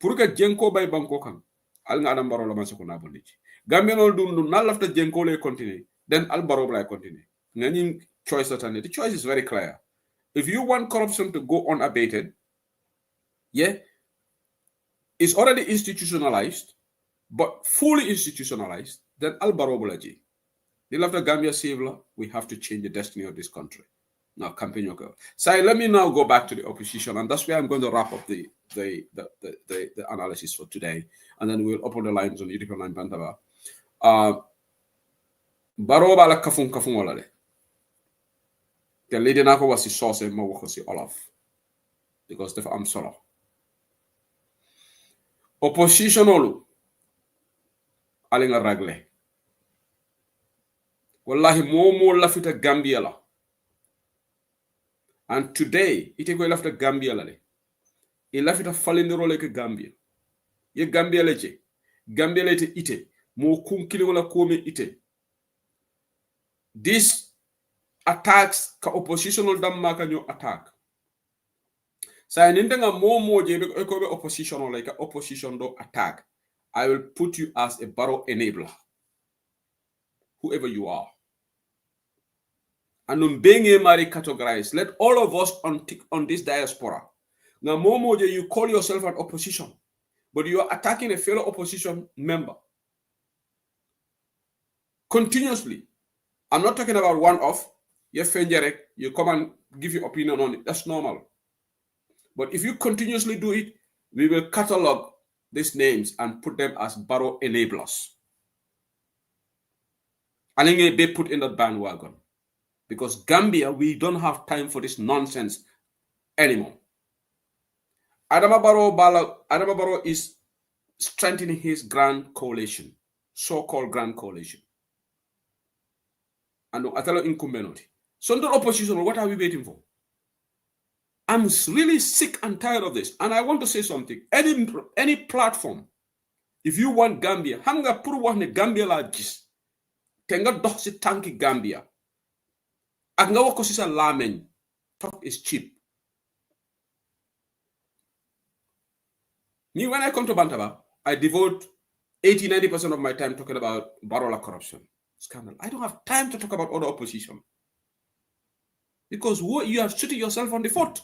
Purka jenko bay banko kan. Al nga adam baro la man sekuna bondici. Gambia nol dundu na lafta jenko le continue. Then al baro la continue. Ngani choice alternative. The choice is very clear. If you want corruption to go unabated, yeah, it's already institutionalized, but fully institutionalized, then al-barobulaji. The left of Gambia Civil, we have to change the destiny of this country. Now, campaign your girl. So let me now go back to the opposition, and that's where I'm going to wrap up the analysis for today, and then we'll open the lines on the European line Bantaba. Baroba la kafun walale. The lady nako was the source and more was the Olaf. Because the am solo. Opposition olu alinga ragle. Wallahi mo lafita Gambia la. And today, ite ko lafita Gambia la le. E lafita falinde role ke Gambia. Ye Gambia leche. Gambia lete ite. Mo kunkili wala kome ite. This attacks ka oppositional damma ka nyo attack. Sa nintenga mo je ko be oppositional like opposition do attack. I will put you as a barrow enabler. Whoever you are. And being categorized. Let all of us on this diaspora. Now mo je you call yourself an opposition, but you are attacking a fellow opposition member. Continuously. I'm not talking about one-off. You come and give your opinion on it. That's normal. But if you continuously do it, we will catalog these names and put them as barrow enablers. And then they put in the bandwagon. Because Gambia, we don't have time for this nonsense anymore. Adama Barrow is strengthening his grand coalition, so-called grand coalition. And Atalo incumbent. So the opposition, what are we waiting for? I'm really sick and tired of this. And I want to say something. Any platform, if you want Gambia, hanga puru wahne Gambia la gis. Tenga doxi tanki Gambia. Anga wako sisa lamen. Talk is cheap. Me, when I come to Bantaba, I devote 80-90% of my time talking about Barola corruption scandal. I don't have time to talk about other opposition. Because you are shooting yourself on the foot.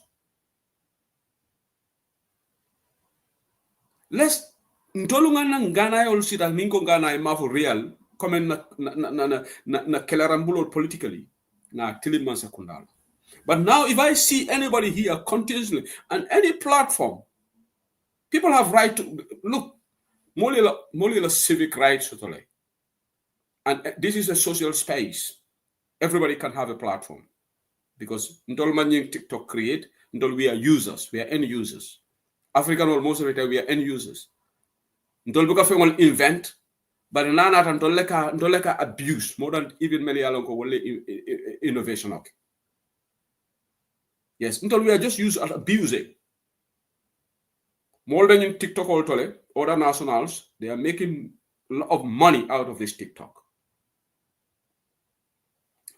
Let's ndolungana ngana ya ulusida ningo ngana ya mafu real come na kelarambulo politically na tiliman sekundala. But now if I see anybody here continuously and any platform, people have right to look molila civic rights totally. And this is a social space. Everybody can have a platform. Because ndol manjing TikTok create, ndol we are users, we are end users. African or most of the time we are end users. Ndol buka fengol invent, But nana tan toleka abuse more than even many alonko wole innovation. Okay. Yes, until we are just used as abusing. More than in TikTok or tole, other nationals, they are making a lot of money out of this TikTok.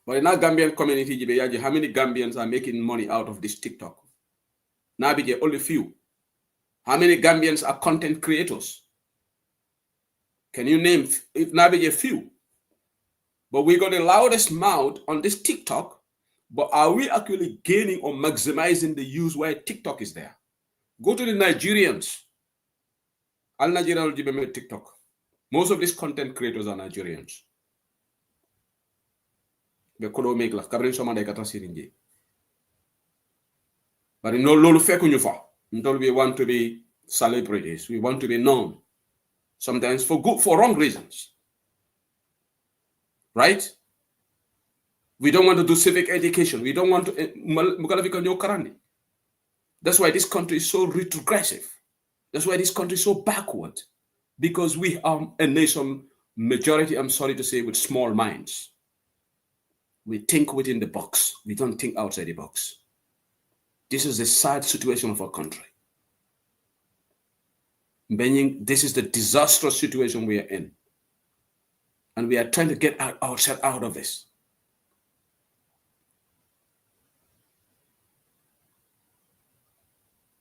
But in our Gambian community, how many Gambians are making money out of this TikTok? Now, only few. How many Gambians are content creators? Can you name if now a few? But we got the loudest mouth on this TikTok, but are we actually gaining or maximizing the use where TikTok is there? Go to the Nigerians. Al Nigerian will TikTok. Most of these content creators are Nigerians. But we want to be celebrities. We want to be known. Sometimes for wrong reasons. Right? We don't want to do civic education. We don't want to. That's why this country is so retrogressive. That's why this country is so backward. Because we are a nation, majority, I'm sorry to say, with small minds. We think within the box. We don't think outside the box. This is the sad situation of our country. This is the disastrous situation we are in. And we are trying to get ourselves out of this.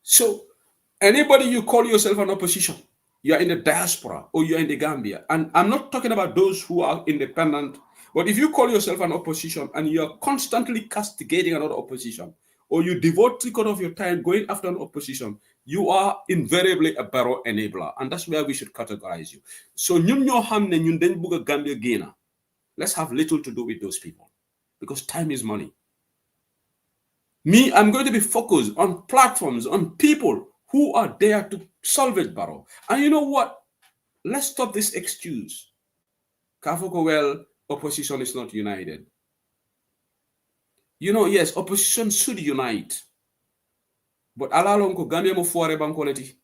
So, anybody you call yourself an opposition, you are in the diaspora or you are in the Gambia. And I'm not talking about those who are independent. But if you call yourself an opposition and you are constantly castigating another opposition, or you devote 3/4 of your time going after an opposition, you are invariably a barrow enabler. And that's where we should categorize you. So, Gambia, let's have little to do with those people. Because time is money. Me, I'm going to be focused on platforms, on people who are there to salvage barrow. And you know what? Let's stop this excuse. Kafoko, well, opposition is not united. You know, yes, opposition should unite. But alalonko Gambia mo fuare bankoleti.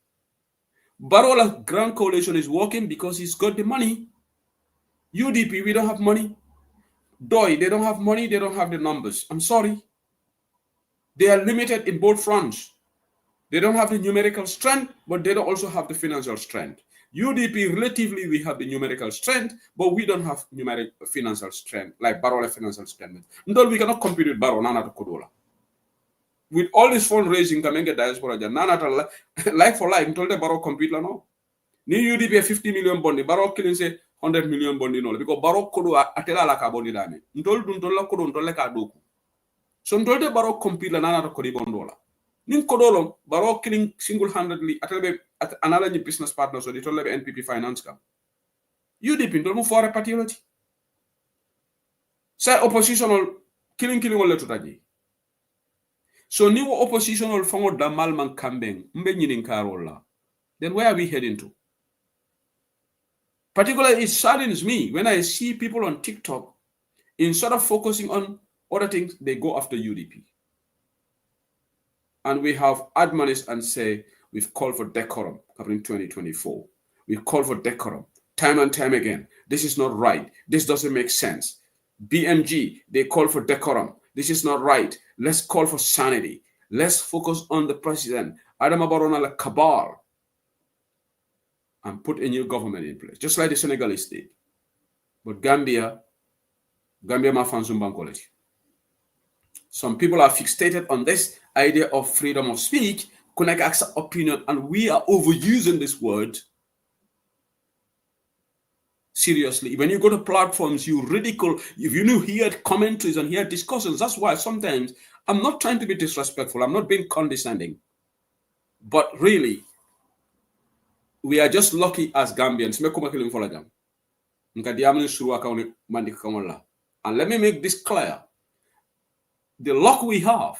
Barola Grand Coalition is working because he's got the money. UDP, we don't have money. DOI, they don't have money, they don't have the numbers. I'm sorry. They are limited in both fronts. They don't have the numerical strength, but they don't also have the financial strength. UDP, relatively, we have the numerical strength, but we don't have financial strength, like Barola financial strength. Until we cannot compete with Baro, Nana Kodola. With all this fundraising, Kamenge diaspora, Nana, like for like, until the Baro compete, no. Ni UDP 50 million bondi, Baro killing say 100 million bondi, no. Because Baro Kodo atela la bondi dame. Until la Kodo, until la Kadoku. So until the Baro compete, la Nana Kodi bondola. Nin Kodolo, Baro killing single-handedly at another business partner, so they told them NPP finance ka. UDP don't move for a party. Say oppositional killing all to taji. So new oppositional fongo damal man kambeng mbe nyinin karola. Then where are we heading to? Particularly, it saddens me when I see people on TikTok, instead of focusing on other things, they go after UDP. And we have admonished and say, we've called for decorum covering 2024. We've called for decorum time and time again. This is not right. This doesn't make sense. BMG, they call for decorum. This is not right. Let's call for sanity. Let's focus on the president, Adama Barrow la cabal, and put a new government in place, just like the Senegalese did. But Gambia Mafanzumban quality. Some people are fixated on this idea of freedom of speech, connect accept opinion, and we are overusing this word. Seriously, when you go to platforms, you ridicule, if you hear commentaries and hear discussions, that's why sometimes I'm not trying to be disrespectful, I'm not being condescending. But really, we are just lucky as Gambians. And let me make this clear. The luck we have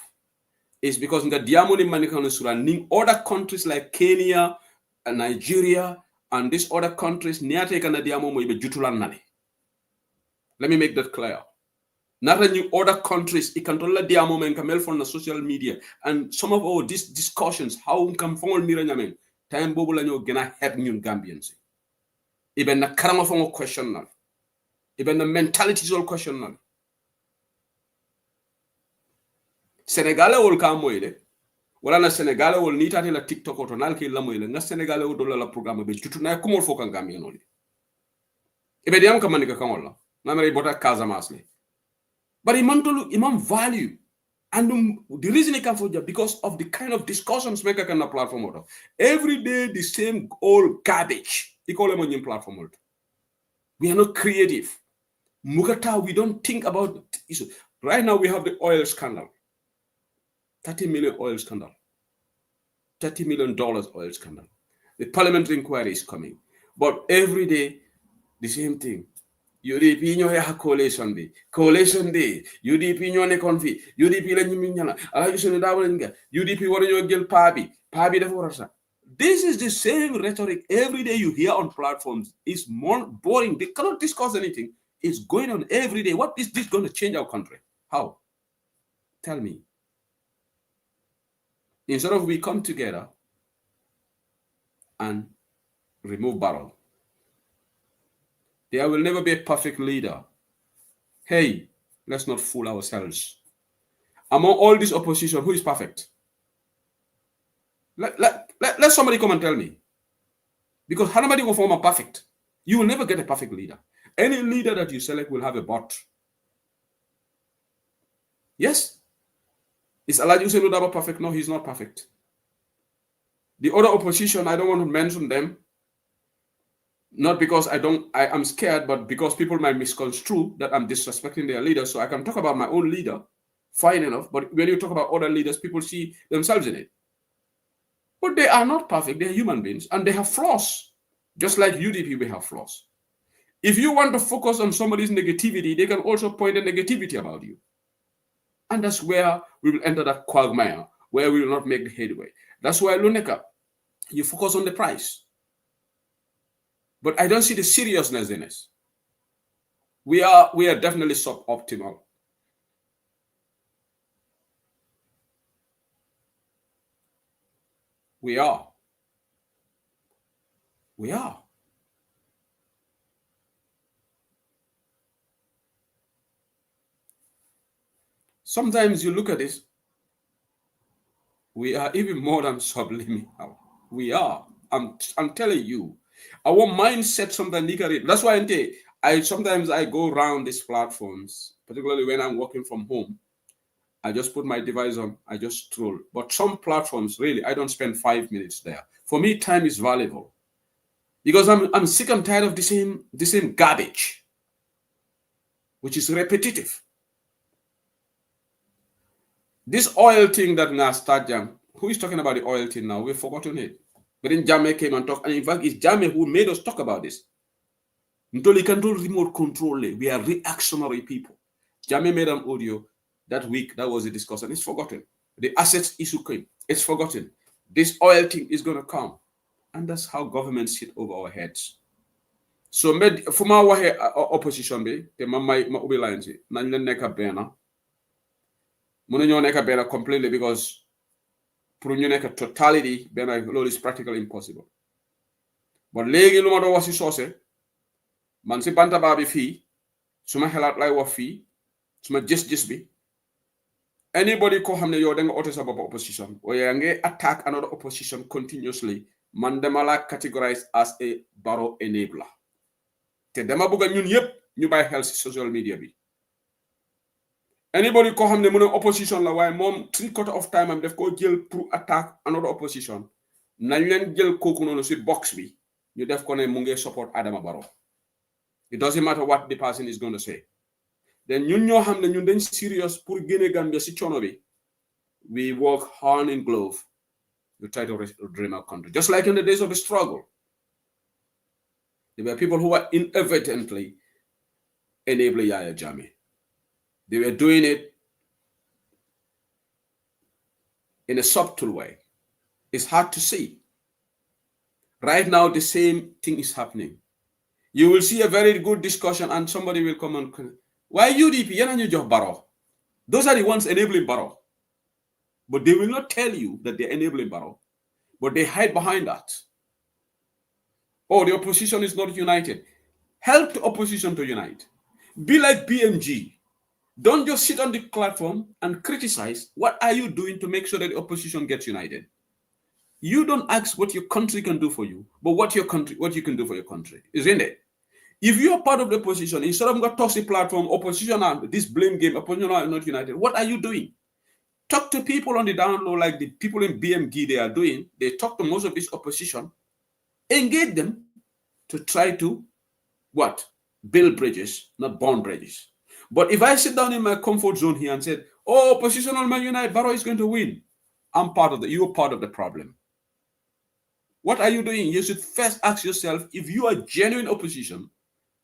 is because in the other countries like Kenya and Nigeria and these other countries, let me make that clear. Not in other countries, it can tell diamo and camel from the social media. And some of all these discussions, how can fall mirror time bubble and you're gonna help new Gambians. Even the karama fongo question. Even the mentality is all question. Senegalais wol ka moyle. Wala na Senegalais wol ni tati la TikTok oto nal ki la moyle. Na Senegalais wol dola la programme be tutuna kumol fokan Gambia noli. Ebe diam ka manika kangola. Na mere bota Casamance le. But imam value. And the reason it can for because of the kind of discussions make a platform. Every day the same old garbage. They call them on your platform. We are not creative. Mugata, we don't think about issue. Right now we have the oil scandal. 30 million oil scandal. $30 million oil scandal. The parliamentary inquiry is coming. But every day, the same thing. UDP ñoo ya coalition bi UDP ñoo nekkoon fi UDP la ñu ñala ala yu sunu daaw lañ nga UDP war ñoo jël pa bi dafa war sa. This is the same rhetoric every day you hear on platforms. It's more boring. They cannot discuss anything. It's going on every day. What is this going to change our country? How? Tell me. Instead of we come together and remove Barrow. There will never be a perfect leader. Hey, let's not fool ourselves. Among all this opposition, who is perfect? Let somebody come and tell me. Because nobody will form a perfect. You will never get a perfect leader. Any leader that you select will have a bot. Yes? Is Elijah Hussein Udaba perfect? No, he's not perfect. The other opposition, I don't want to mention them. Not because I am scared, but because people might misconstrue that I'm disrespecting their leader. So I can talk about my own leader, fine enough. But when you talk about other leaders, people see themselves in it. But they are not perfect. They're human beings and they have flaws. Just like UDP, we have flaws. If you want to focus on somebody's negativity, they can also point at negativity about you. And that's where we will enter that quagmire, where we will not make the headway. That's why, Luneka, you focus on the price. But I don't see the seriousness in it. We are definitely suboptimal. We are. Sometimes you look at this, we are even more than subliminal. We are. I'm telling you. Our mindset sometimes, that's why sometimes I go around these platforms, particularly when I'm working from home. I just put my device on, I just stroll. But some platforms, really, I don't spend 5 minutes there. For me, time is valuable. Because I'm sick and tired of the same garbage, which is repetitive. This oil thing that now start jam, who is talking about the oil thing now? We've forgotten it. But then Jammeh came and talked, and in fact, it's Jammeh who made us talk about this. Until he can do remote control, we are reactionary people. Jammeh made an audio that week, that was the discussion. It's forgotten. The assets issue came. It's forgotten. This oil thing is going to come. And that's how governments sit over our heads. So, for my opposition, the my lines, neka bena. Mono neka bena completely because pour ñu nekk totality benn loolu is practically impossible. But léegi lu ma doon wax si soose man si bantaba bi fii suma xelaat lay wax fii suma gis-gis bi anybody ko xam ne yow da nga oote sa bopp opposition or yaa ngi attack another opposition continuously man dama la categorize as a Barrow enabler te dama bëgg ñun yépp ñu bàyyi xel si social media bi. Anybody ko xamne mu opposition la waaye moom 3/4 of time am def ko jël pour attack another opposition nañ leen jël kooku noonu si box bi ñu def ko ne mu ngi support Adama Barrow. It doesn't matter what the person is going to say. Then ñun ñoo xamne ñun dañ serious pour génne Gambia si coono bi, we work hand in glove to try to dream our country. Just like in the days of the struggle, there were people who were inadvertently enabling Yahya Jammeh. They were doing it in a subtle way. It's hard to see. Right now, the same thing is happening. You will see a very good discussion and somebody will come and why UDP? Barrow. Those are the ones enabling Barrow. But they will not tell you that they're enabling Barrow. But they hide behind that. Oh, the opposition is not united. Help the opposition to unite. Be like BMG. Don't just sit on the platform and criticize. What are you doing to make sure that the opposition gets united? You don't ask what your country can do for you, but what you can do for your country, isn't it? If you are part of the opposition, instead of going to toss the platform, opposition are this blame game, opposition are not united. What are you doing? Talk to people on the down low, like the people in BMG they are doing. They talk to most of this opposition, engage them to try to what? Build bridges, not burn bridges. But if I sit down in my comfort zone here and said, oh, opposition will unite, Barrow is going to win, you're part of the problem. What are you doing? You should first ask yourself, if you are genuine opposition,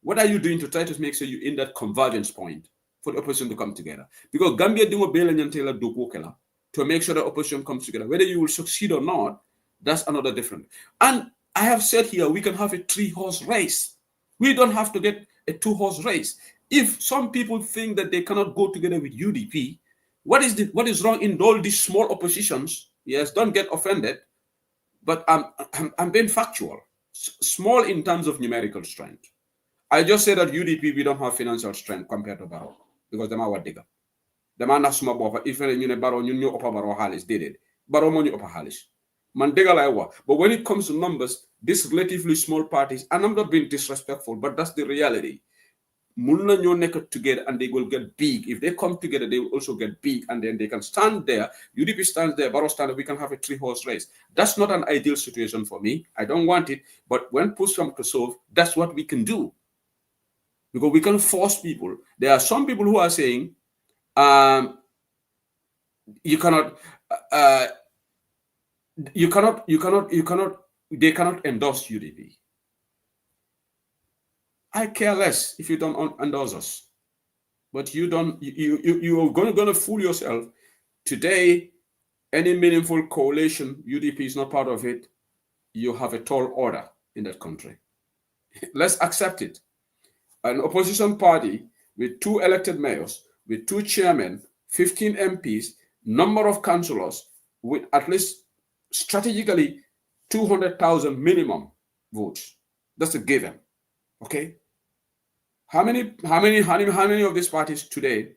what are you doing to try to make sure you're in that convergence point for the opposition to come together? Because Gambia dingo bela nyantela dukukela to make sure the opposition comes together. Whether you will succeed or not, that's another different. And I have said here, we can have a 3-horse race. We don't have to get a 2-horse race. If some people think that they cannot go together with UDP, what is wrong in all these small oppositions? Yes, don't get offended, but I'm being factual. Small in terms of numerical strength. I just said that UDP, we don't have financial strength compared to Barrow because them are what digger. Them are not small buffer. If you Barrow, you know upper Barrow Hallis did it. Barrow money upper Hallis. Man digger like what? But when it comes to numbers, these relatively small parties, and I'm not being disrespectful, but that's the reality. Mulna nyo nekk together and they will get big. If they come together, they will also get big, and then they can stand there. UDP stands there, Barrow stands there. We can have a 3-horse race. That's not an ideal situation for me. I don't want it. But when push comes to shove, that's what we can do. Because we can force people. There are some people who are saying, they cannot endorse UDP. I care less if you don't endorse us. But you're going to fool yourself. Today, any meaningful coalition, UDP is not part of it, you have a tall order in that country. Let's accept it. An opposition party with 2 elected mayors, with 2 chairmen, 15 MPs, number of councillors, with at least strategically 200,000 minimum votes. That's a given. Okay? How many of these parties today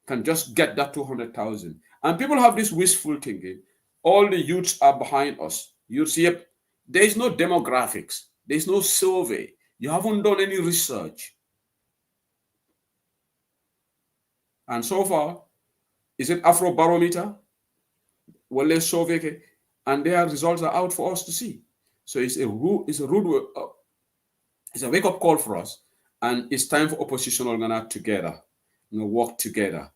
can just get that 200,000? And people have this wishful thinking. All the youths are behind us. You see, there is no demographics. There is no survey. You haven't done any research. And so far, is it Afrobarometer? Well, let's survey, and their results are out for us to see. So it's a wake-up call for us, and it's time for opposition to together, work together.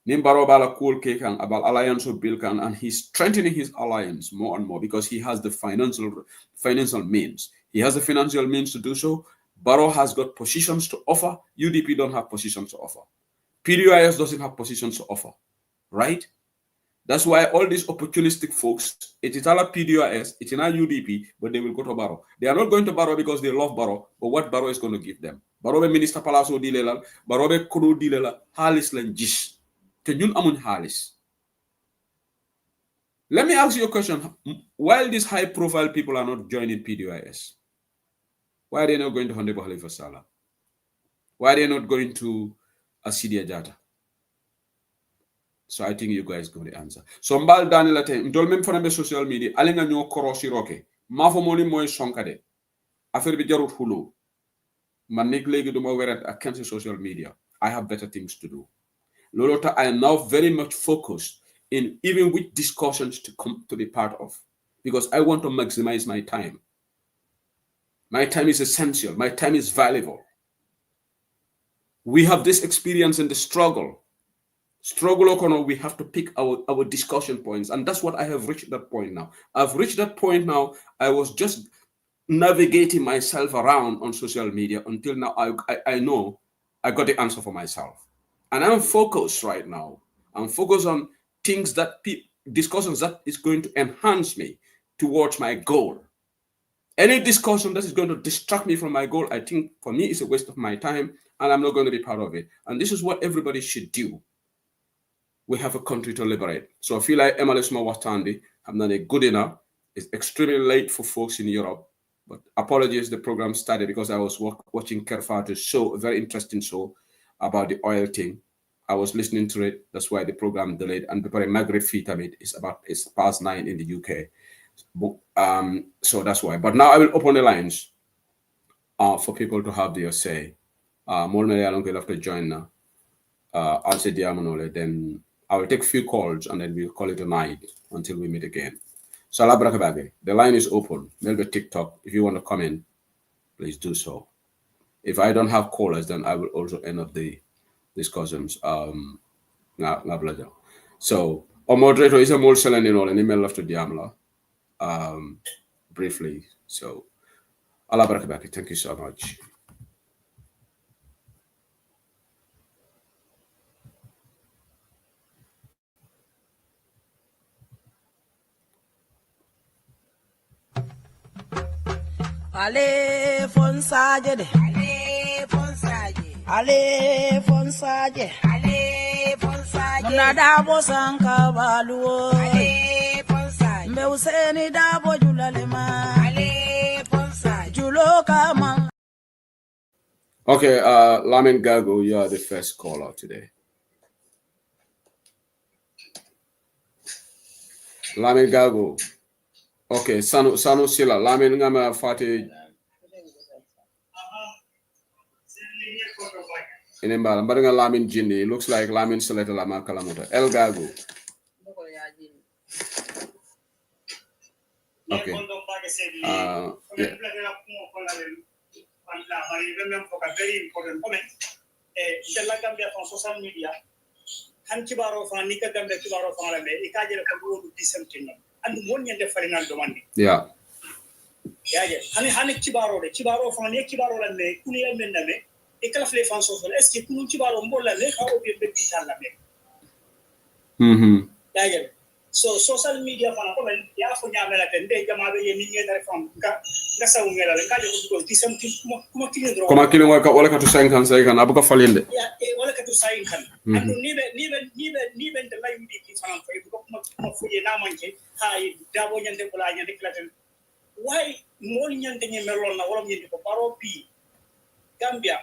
Nimbaro bala cool cake and about alliance with Bilkan, and he's strengthening his alliance more and more because he has the financial means. He has the financial means to do so. Barrow has got positions to offer. UDP don't have positions to offer. PDIS doesn't have positions to offer, right? That's why all these opportunistic folks, it is all PDIS, it's not UDP, but they will go to Barrow. They are not going to Barrow because they love Barrow, but what Barrow is going to give them. Barrow be Minister Palazzo dilela, Barrow be Kudu dilela, halis len jis. Te ñun amuñ halis. Let me ask you a question. While these high-profile people are not joining PDIS, why are they not going to Honorable Halifa Sallah? Why are they not going to Asidia Jata? So I think you guys got the answer. So mbal Daniel ate ndol mem fana be social media alinga ñoo korosi roke mafo moni moy sonkade affaire bi jarut hulu man nek legi duma weret ak social media. I have better things to do. Lolota, I am now very much focused in even which discussions to come to be part of, because I want to maximize my time. My time is essential. My time is valuable. We have this experience in the struggle. We have to pick our discussion points. And that's what I have reached that point now. I've reached that point now. I was just navigating myself around on social media until now I know I got the answer for myself. And I'm focused right now. I'm focused on things discussions that is going to enhance me towards my goal. Any discussion that is going to distract me from my goal, I think for me is a waste of my time, and I'm not going to be part of it. And this is what everybody should do. We have a country to liberate. So I feel like MLS Mawatandi, I'm not good enough. It's extremely late for folks in Europe. But apologies, the program started because I was watching Kerfato's show, a very interesting show about the oil thing. I was listening to it. That's why the program delayed. And before Margaret Feetamid it's past 9 in the UK. So that's why. But now I will open the lines for people to have their say. More will have to join now. I'll say Diamonole, then I will take a few calls and then we'll call it a night until we meet again. So the line is open. Maybe TikTok. If you want to come in, please do so. If I don't have callers, then I will also end up the discussions. So, our moderator is a more selling in all an email to Diamla. Briefly. So, Allah barakabaki. Thank you so much. Ale fonsaje de. Ale fonsaje. Ale fonsaje. Ale fonsaje. Muna dabo sanka baluo. Ale fonsaje. Mbe useni dabo julalema. Ale fonsaje. Juloka man. Okay, Lamin Gago, you are the first caller today. Lamin Gago. Okay, Sanu Sila, Lamin Ngama Fati. Inimbala, Mbadanga Lamin Jindi, looks like Lamin Seleta Lama Kalamuta. El Gago. Okay. Yeah. Very important comment. Gambia from social media. Hankibaro from Nika Gambia Kibaro from Alabe, Ikajara Kabu to dissenting. And one year the final demand. Yeah. Yeah, Hanikibaro, the Kibaro from Nekibaro and me, Kunia Mendame, Ekalafle from social escape, Kunchibaro Mola, how will be Mm-hmm. Yeah. So social media for a comment, Yafu Yamelatan, they come away from Gasa Ungela, because dissenting Kumakilin Walaka to sign can say can Abuka Falinde. Yeah, Walaka to sign can. And even the life for Yanamanke, high double and the Polanya declared. Why more young than Melon, all of you, Paro P. Gambia,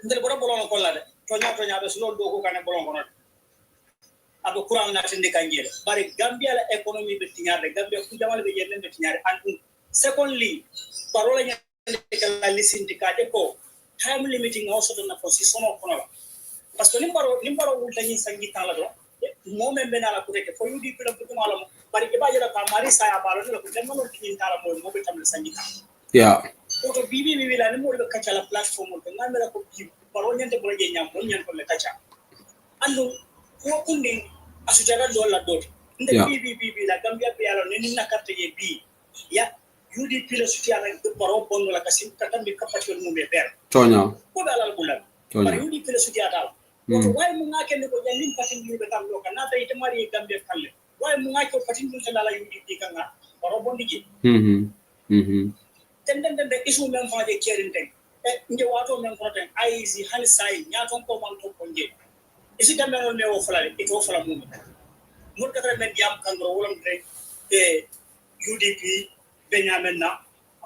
the Borobolo Colada, Tonya, the slow dog can belong on it. Abu Kurang Natin de Kangir, but Gambia economy between the Gambia Kujamal between and secondly, Parola listen to Kadeco, time limiting also the position of Konola. Pastor Limbaro will take in Sangitalado, moment Benala Kureke, for you deep in Putumalam, but if I Marisa Abaro, in Talamo, Mobitam Sangita. Yeah. Auto BB will animal the Kachala platform of the number of Paronian de Bologna, Bonian for the Kacha. And Kunding Asujara Dola Dot. In the BBB, la Gambia Piano, Nina Kate B. Yeah, UDP Sutia, the Parobon, like a Simkatan, Kapatu Mube Bear. Tonya. Kodala Bulan. But UDP Sutia. Why Munaka and the Boyanin Patin Yubetam Loka, not a Mari Gambia Kale? Why Munako Patin Yusala UDP Kanga, Parobondigi? Then the issue meant for the caring thing. In the water meant for them, I see Honey Sai, Yaton Command to Ponge. Is it a man on the offer? It offer a movement. Murka Mediam can roll and break the UDP, Benyamena,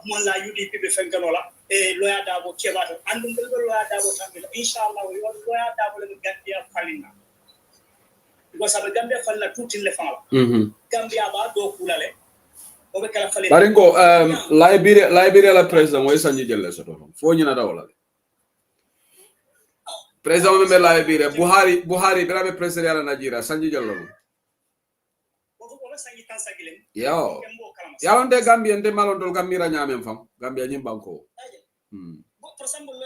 Mala UDP Befenganola, a lawyer double Kevato, and the lawyer double Inshallah, we want lawyer double the Gambia Palina. Because of the Gambia Fala two in the farm. Gambia Bado Kulale. Baringo, Liberia la president, where Sanji Jeles at home. For you know, President of Liberia, Buhari, Brave President of Nigeria, Sanji Jello. Yo, Yaron de Gambia and the Malon do Gambira Yamen from Gambia Nimbanko. For some lawyer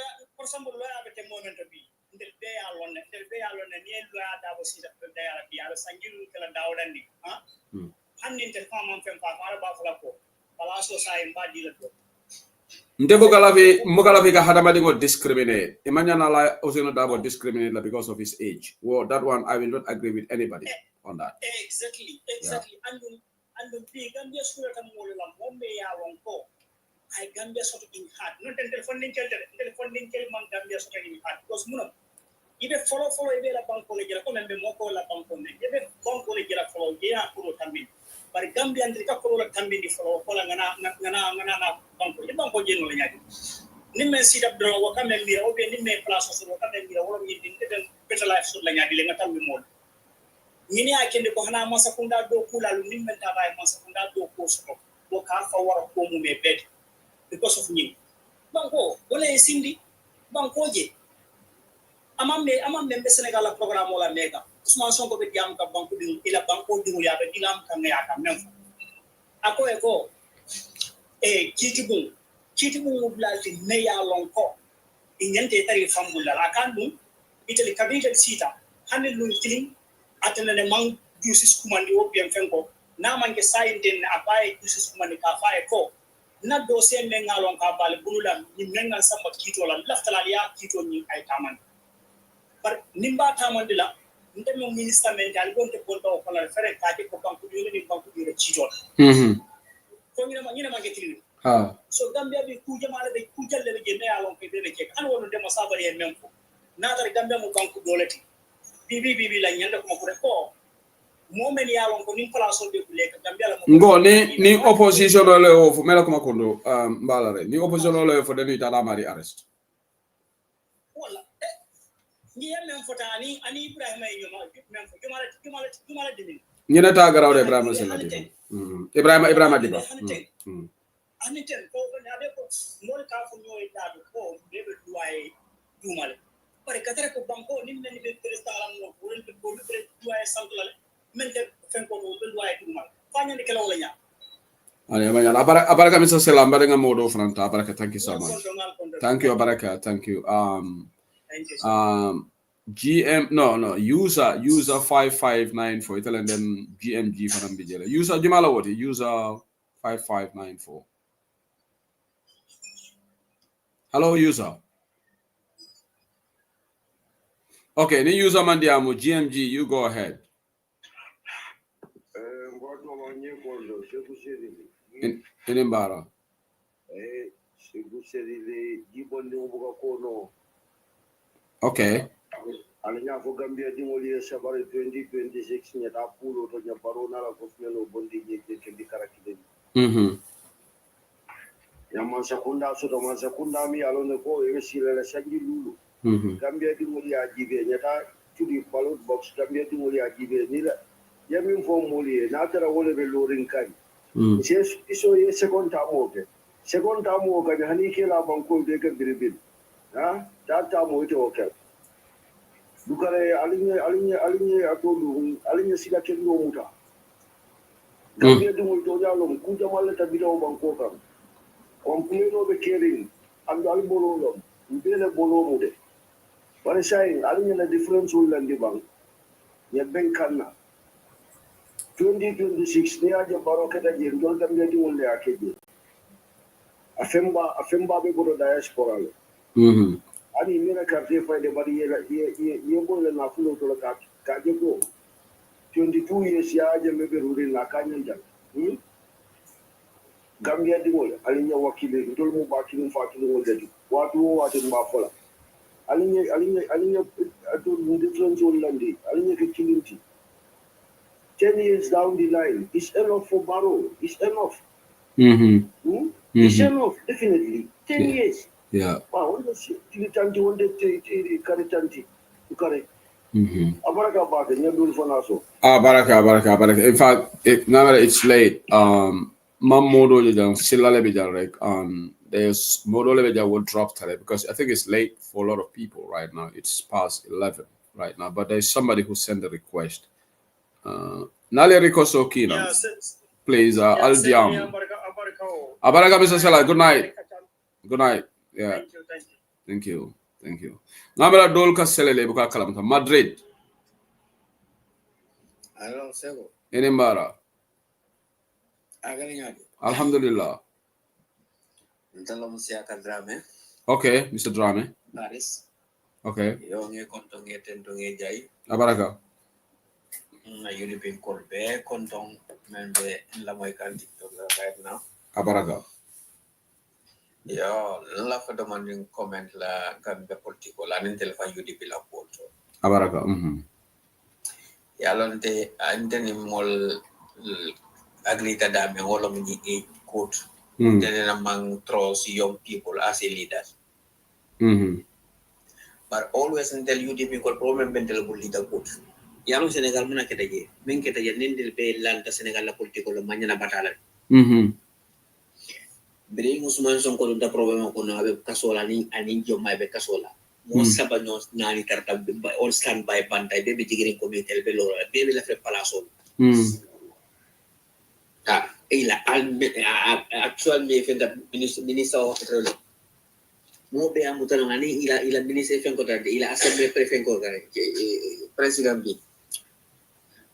at the moment to be the day alone, and the lawyer that was in the day at the other Sanju Kalandao. Handing the farm from Buffalo, Palacio Sai Badi. Mugalavi Hadamadi discriminate. Emmanuel also not discriminate because of his age. Well, that one I will not agree with anybody on that. Exactly. Yeah. And the big Gambia school at Mola, Bombay, Wonko. I Gambia sort of in heart. Not the funding man Gambia sort of in heart. Because Muno, if a follow a bank college, come and be more call a bank on it. If a bank college follow, yeah, Kuro Tambi. But Gambia and Rika Korola Tambi for ngana banko jeno la nyadi. Nimme sit up draw wakame mira obi nimme place so wakame mira wala mi din better life so la nyadi le ngata mi mod. Nyini akende ko hana masakunda do kula lu nimme tabay masakunda do ko so ko ka fa wara ko mu me bed because of nyini. Banko wala sindi banko je amam membe Senegal la programme wala mega Ousmane Sonko be diam ka banko dum ila banko dum ya be dilam ka ne aka mem ako eko kitibu blati me ya lonko inyante tari fambula akan dum itali kabita sita hanel lun tilim atana ne man justice kumandi wo bien fenko na manke sayden abaye justice kumandi ka fa eko na do se me ngalon ka bal bulula ni mengal samba kito la laftala ya kito ni ay taman par nimba tamandila ndem minister men dal gonte bonto ko la fere kaje ko banku ni banku ni kito ko ni ma getiri so Gambia bi ku jamaale be ku jalle be ne alon ke be ke an wono demo Sabally en men ko na tar Gambia mo banku dolati bibi la nyanda ko ko momen yalon ko nim place be ku lek Gambia la mo ngo ni opposition le o fu mela ko makondo mbalare ni opposition le fo deni tala mari arrest wala ni men fota ani Ibrahima nyoma men fo jumala dinin ni na ta garaw Ibrahima sallallahu Ibrahima diba ani ten ko na de ko mol ka fu ñoy daadu ko be be duwaye dumal pare katare ko banko nim ne be president la mo ko be ko be duwaye santlale men de fen ko be duwaye dumal fa ñande kala wala nya ale ma nyala abaraka misa selam bare nga modo franta abaraka thank you so much thank you abaraka thank you GM no user 5594 italen den GMG fanam bijele user jumala woti user 5594 hello user okay ni user mandiamo GMG you go ahead in mbara okay alenya fo Gambia dimoli Sabally 2026 nyata pulo to nyabaro na la kofmelo bondi ke di karakide ya masakunda so to masakunda mi alone ko yesile la sanji lulu Gambia dimoli ajibe nyata tudi ballot box Gambia dimoli ajibe ni la yamin fo moli na tara wole be lorin kai iso ye second time ka hani ke la banko de ka biribil ta mo ite okay dukare alinye atolu alinye sila kendo muta Gambia dumul to jalo ku jamale tabita o banko kam compleno be kering and albololo mbele bolo mude bare sai alinye na difference ulandi bang ya benkanna 2026 ne aje baroke da je ndol Gambia dumul le akeje afemba be bodo diaspora le ani mina carte fayde bari ye bolle na fulo to ka je ko 22 years ya je mebe ruri na kanyan jang Gambia dimol alinya wakile ndol mu bakinu fakinu ngodi watu mba fola alinya to difference on landi alinya ke kilinti 10 years down the line is enough for Barrow is enough is enough definitely 10 years yeah wow tilitanti wonde karitanti ukare abaraka bake nyadul fonaso baraka in fact now it's late mam modo jang silale be jang like there's modo le be will drop today because I think it's late for a lot of people right now. It's past 11 right now, but there's somebody who sent a request nale request okina please al diam abaraka Mr. Sela good night yeah thank you ngamela dol ka selele buka kalamta Madrid alo sego enembara agalinya alhamdulillah ntalo musia ka drame okay Mr. Drame Paris okay yo nge kontong tento nge jay abaraka na yuni bin kolbe kontong membe la moy kan Dictatorial right now abaraka yo la fa demanding comment la kan be politiko la nin telefon UDP la poto abaraka ya lonte anteni mol agree that I'm all of the age code. Then among trolls young people as a leaders. But always tell you the people problem mental leader good. Yang Senegal muna kita je, min kita je nindil be lanta Senegal la politiko lo manya na batala. Beri Usman Sonko da problem ko na be kasola ni ani jomma be kasola. Mo sabanyo nani tarta all stand by bantay be jigirin community be lo be la fe palaso. Ila actual me fenda minister of petrol. Mo be amu tanangani ila minister fenko tarde ila assembly prefenko gare president bi.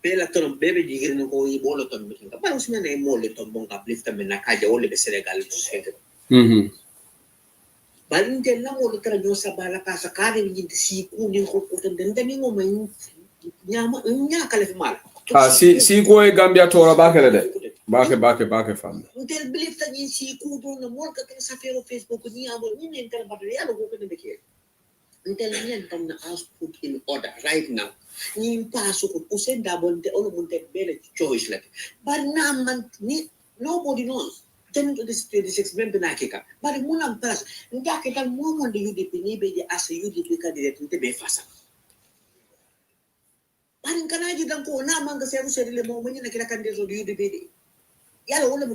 Bela tono bebe jigirin ko i bolo ton bikin ka parang sina na mo le ton bong uplift men na kaja ole be Senegal to sente balin den na mo le tra nyo sa bala ka sa kare ni si ku ni ko ko den den mo may nyama nya kala fi mal si ko e Gambia to ba kala de bake fam del believe ta ni si ku do na mo ka sa Facebook ni amo ni entel ba ya lo ko de ke until ni tam na ask put in order right now ni paso ko usenda bonte ono monte bele choice like but naman ni nobody knows 10 to this 26 member na kika but munang pass nda kita mo mo de UDP ni be as a UDP candidate nte be fasa paring kana ji dan ko naman ga seru seru le mo mo ni na kila candidate do UDP de yala wala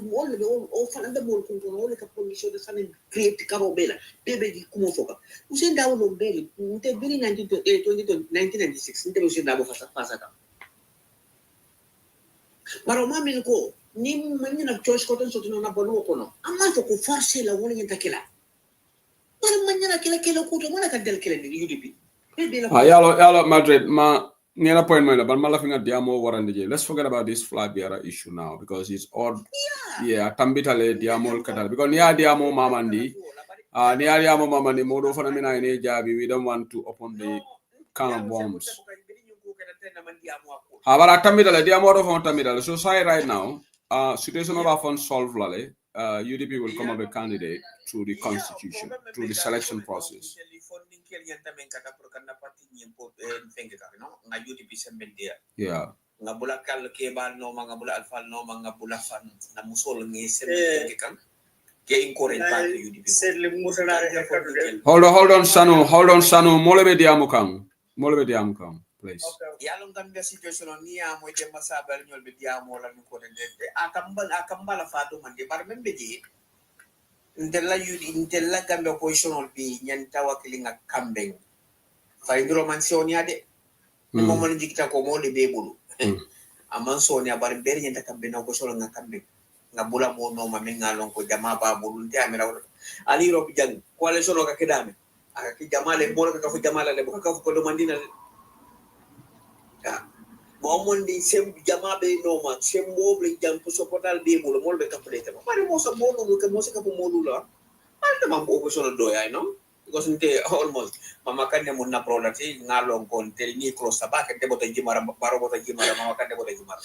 o fana da mo ko wala ka position de sanin create karo bela bebe di kumo foka usenda wala bele nte bili 1996 nte usenda bo fasa ka maro mami ko ni manyi na choice ko ton sotuno na bolu ko no amma to ko force la wala nyanta kila maro manyi na kila ko to wala ka del kila ni UDP yalo Madrid ma Nina point my but malafinga diamo warande je. Let's forget about this flag bearer issue now because it's odd. Yeah, tambitale diamo katal because niya diamo mamandi. Niya diamo mamandi modo fana mina ine jabi. We don't want to open the can of bombs. But tambitale diamo do fana tambitale. So say right now, situation of our solve lale. UDP will come up a candidate through the constitution, through the selection process. Yeah. Hold on, Sanu. Molebe diamu kang. Please. Yalong Gambia situation ni amo ite masabal nyol be diamo la ko de akambala fatu mande bar membe ji intella Gambia position bi nyanta wakilinga kambeng faydro mansioni ade mo mon jikta ko mo le be bulu aman sonia bar ber nyanta kambe na ko solo nga kambe nga bula mo no ma menga lon ko jama ba bulu te amira ali ro jang ko le solo ka kedame aka ki jama le bolo ka fu jama le ka fu ko do mandina Momondi sem jama be no ma sem moble jam to sopotal be bolo molbe kapulete ma pare mo sa molu ke mo se kapo molu la ande ma bo so do ya no because nte almost mama kande mun na product ngalo kon te ni close sabaka de bota jimara baro bota jimara mama kande bota jimara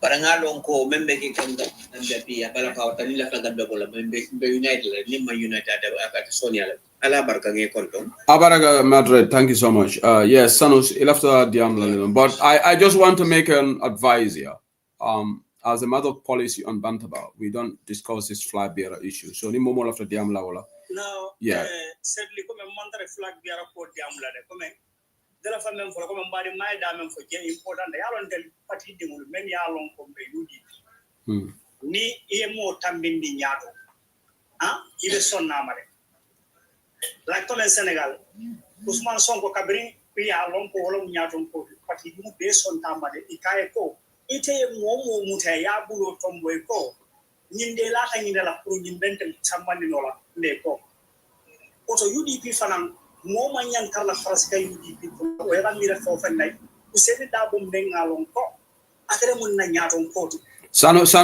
para ngalo ko membe ke kanda ande bi abala fa tani la kanda be bola membe united ni ma united aka sonia ala barka nge konton Abaraga Madrid, thank you so much. Yes, Sanus, ilafta diam but I just want to make an advice here. As a matter of policy on Bantaba, we don't discuss this flag bearer issue. So ni momo after diam lawola. No, yeah. Sadly, come and monitor flag bearer for diam la de come. Dela fa mem for come body my dam for je important. Yalon del parti di mul men yalon ko be yudi. Ni e mo tambindi nyaado. Ibe son namare. Like in Senegal, Usman Sonko Kabri, we are long for long yatum for party based on Tamade, Ikaeko, Ite Momo Mutaya Bulo Tomboeko, Nindela Hangila Prunin Benton, somebody Nola, Leko. Also, UDP Fanam, Moman Kala Fraska UDP, where I'm here for night, who said it double Beng along co. Atremun Yatum Court. Sanu,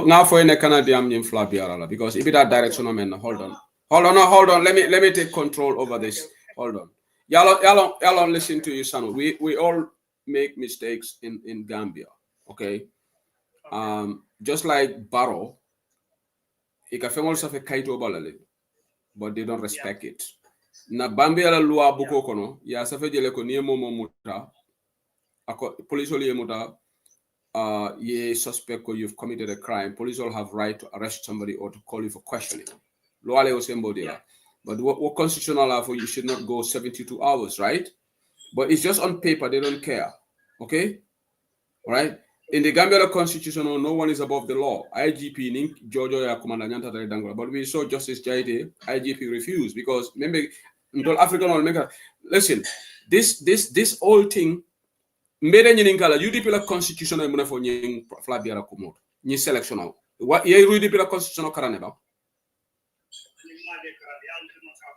now for any Canadian in Flabiara, because if that direction, hold on. Let me take control over this. Hold on. Y'all listen to you, Sanu. We all make mistakes in Gambia. Okay. Just like Barrow, it can also have a kaito balale, but they don't respect it. Na Bambia la loi buko kono, ya safe jele ko niemo muta, police oli muta, ye suspect or you've committed a crime, police all have right to arrest somebody or to call you for questioning. But what constitutional law for you should not go 72 hours, right? But it's just on paper, they don't care. Okay? All right? In the Gambia constitution, no one is above the law. IGP Nink Jojo ya Commander Dangla. But we saw Justice Jaide, IGP refused because remember African all make listen, this whole thing mbere ñinin kala UDP la constitution ay munafo ñin flabiara ko mo ñi selection wa ye UDP la constitution karane ba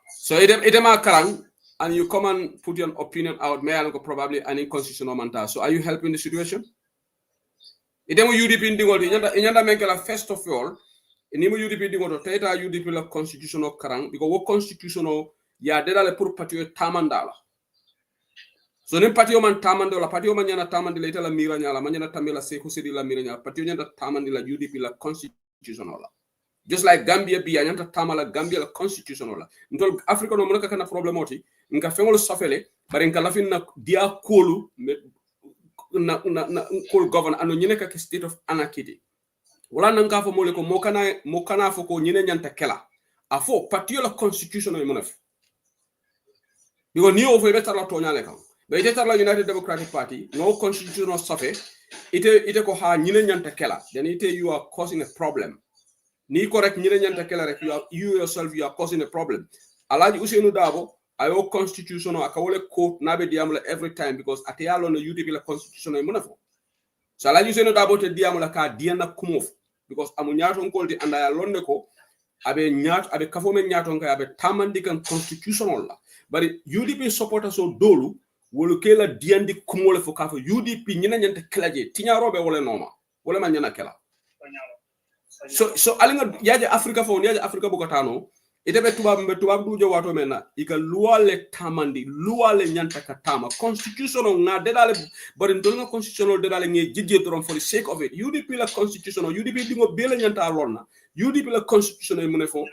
so idem a karang and you come and put your opinion out may alko probably an inconstitutional manta. So are you helping the situation? Idem UDP ndingol ñanda menkala first of all ni mo UDP ndingol tayta UDP la constitutional karang because what constitutional ya dedale pour patio tamandala. So nem patio man tamande la patio man nyana tamande la itala mira nyala man nyana tamela se kusidi la mira nyala patio nyanda tamande la UDP la constitutional la just like Gambia bi nyanta tamala Gambia la constitutional la ndol Africa no monaka kana problem oti nka fengol sofele bare nka lafin na dia kolu na kol govern anu nyene ka state of anarchy wala nanga fo mole ko mokana fo ko nyene nyanta kela afo patio la constitutional monaf because ni ofo be tala to nyale kan but ite tarla United Democratic Party no constitutional safe ite ko ha ñine ñanta kela then ite you are causing a problem ni correct ñine ñanta kela rek you yourself you are causing a problem Alaji Ousainou Darboe ayo constitutional akawole court nabe diamla every time because ate yalo no UDP la constitutional munafo so Alaji Ousainou Darboe te diamla ka diana kumof because amu ñaato ngolti anda ya londe ko abe kafo men ñaato nga abe tamandi kan constitutional la bari UDP supporters so dolu wolu kela diandi kumole fo kafo UDP ñina ñante kelaje tiñarobe wala noma wala man ñana kela so alinga yaje Africa fo yaje Africa bukatano ite be tubab du jo wato mena ika luwale tamandi luwale ñanta ka tama constitutional nga dedale bari ndolna constitutional dedale nge jijje toron for the sake of it UDP la constitutional UDP dingo bela ñanta lonna UDP la constitutional mune fo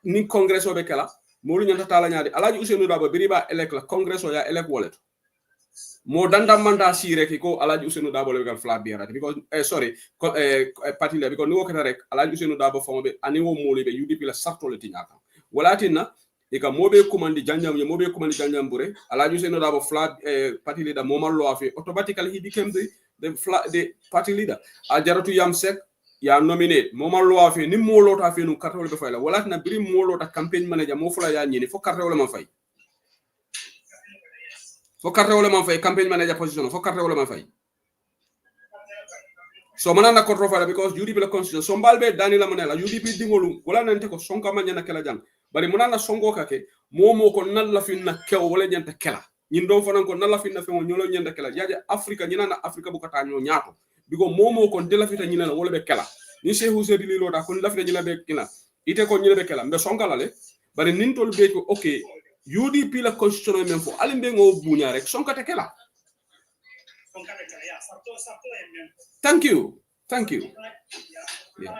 ni congress obe kela molu ñanta tala ñaadi Alaji Ousainou Darboe biriba elek la congress o ya elek wallet mo danda manda sire ki ko Alaji Ousainou Darboe le gal fla biara because parti le because ni wokata rek Alaji Ousainou Darboe fo be ani wo molu be UDP la sarto le tiñaka walatina e ka mobe commandi janjam bure Alaji Ousainou Darboe fla parti leader momal lo afi automatically he became the party leader a jaratu yam sek ya nominate moma lo afi ni mo lo ta fi nu kartewol be fayla wala na biri mo lo ta campaign manager mo fula ya ñini fo kartewol ma fay campaign manager position fo kartewol ma fay so manana control fala because UDP la constitution so mbalbe dani la manela UDP dingolu wala nante ko sonka ma ñana kala jang bari munana songo kake momo ko nalla fi na kew wala ñanta kala ñin do fanan ko nalla fi na fe ñolo ñanta kala yaje Africa ñina na Africa bu kata ñoo ñaato bigo momo kon de la fita ñina wala be kala ni Cheikh Ousainou li lota kon la fita ñina be kila ite ko ñina be kala mbe sonka la le bari nin tol be ko okay UDP la constitution même fo alimbe ngo buña rek sonka te kala thank you yeah.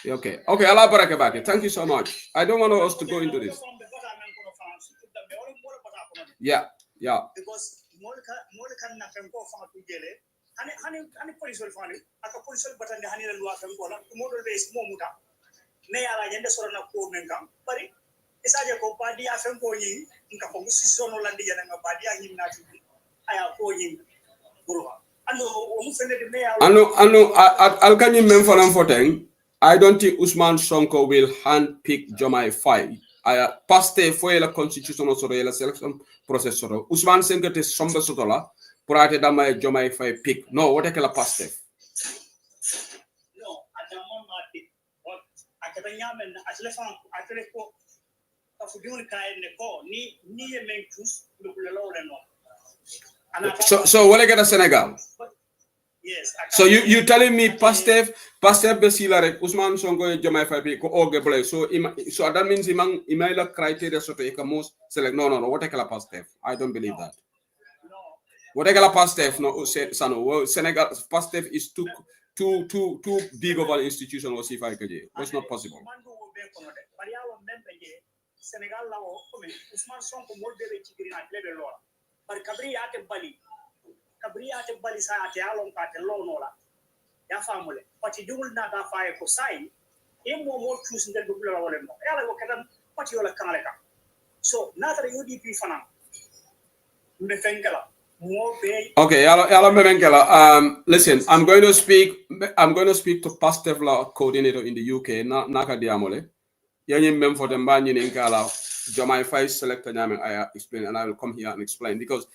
Okay Allah baraka bake thank you so much I don't want us to go into this yeah because molka na femko fa tu gele hani police wal fani aka police wal batande hani la loi femko la modol be mo muta ne ala yende sorona ko men kam bari isaje ko badi a femko yi nka ko sisono landi yana nga badi a yimna tu aya ko yi burwa Alkani Memfalam Foteng, I don't think Usman Sonko will handpick Jomai 5. I paste for la constitutional la selection process. Usman Senkete Somba Sotola, Purate Dama Jomai 5 pick. No, what a paste. No, I don't want my pick. What I can yamen as lefan, I feel like of doing kind of ni men choose the low and So what I get a Senegal? Yes. So you telling me Pastef Besila rek Usman Sonko Jomai Fabi ko oge play. So that means imang criteria so to most select no what I call Pastef. I don't believe that. No. What I call Pastef no Sano Senegal Pastef is too big of an institution or see if I could. It's not possible. Senegal lawo Usman Sonko mo debe ci grina lebe lola. Par kabri yake bali kabriya te balisa ate alon ka te lonola ya famule pati dugul na ka faaye ko sai e mo choose ndel dugul la wala no yalla ko kadam pati wala kanale ka so natara UDP fana mbe fenkala mo be okay yalla mbe fenkala listen I'm going to speak to past development coordinator in the UK naka diamole yanyi mem for them bani in kala Jomai Fai selector nyame I explain and I will come here and explain because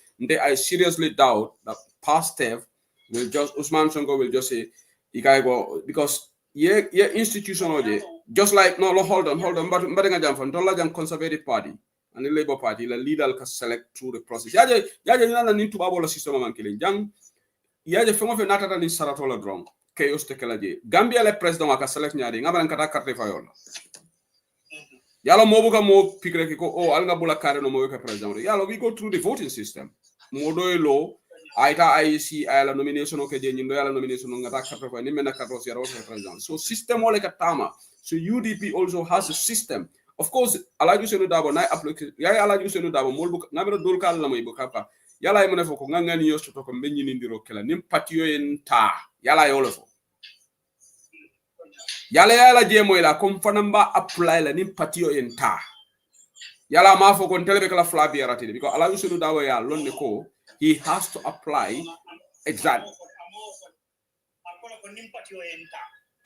I seriously doubt that past Dev will just Usman Sonko will just say go because yeah institutional just like no hold on but nga jam fan dolla jam conservative party and the Labour Party the leader can select through the process yaje nana ni tubabo la system man kelen jang yaje fengo fe natata ni saratola drong chaos te kala je Gambia le president aka select nyaade ngaba kata carte fayola yalo mobuka mo pikre ko oh alga bula kare no mo ka president yalo we go through the voting system modo lo aita IEC ala nomination ke je nyindo ala nomination ngata carte fa ni mena carte yaro president so system ole ka tama so UDP also has a system of course alaju senu dabo na application ya alaju senu dabo molbu ngamero dol kala la moy bukapa yala ay mo ne foko ngangani yosto to ko benyi ni ndiro kala nim patio en ta yala yolo fo yala je moy la comme fanamba apply la nim patio en ta yala ma fo kon telebe kala flabi ratide because alaju senu dabo ya lonne ko he has to apply exactly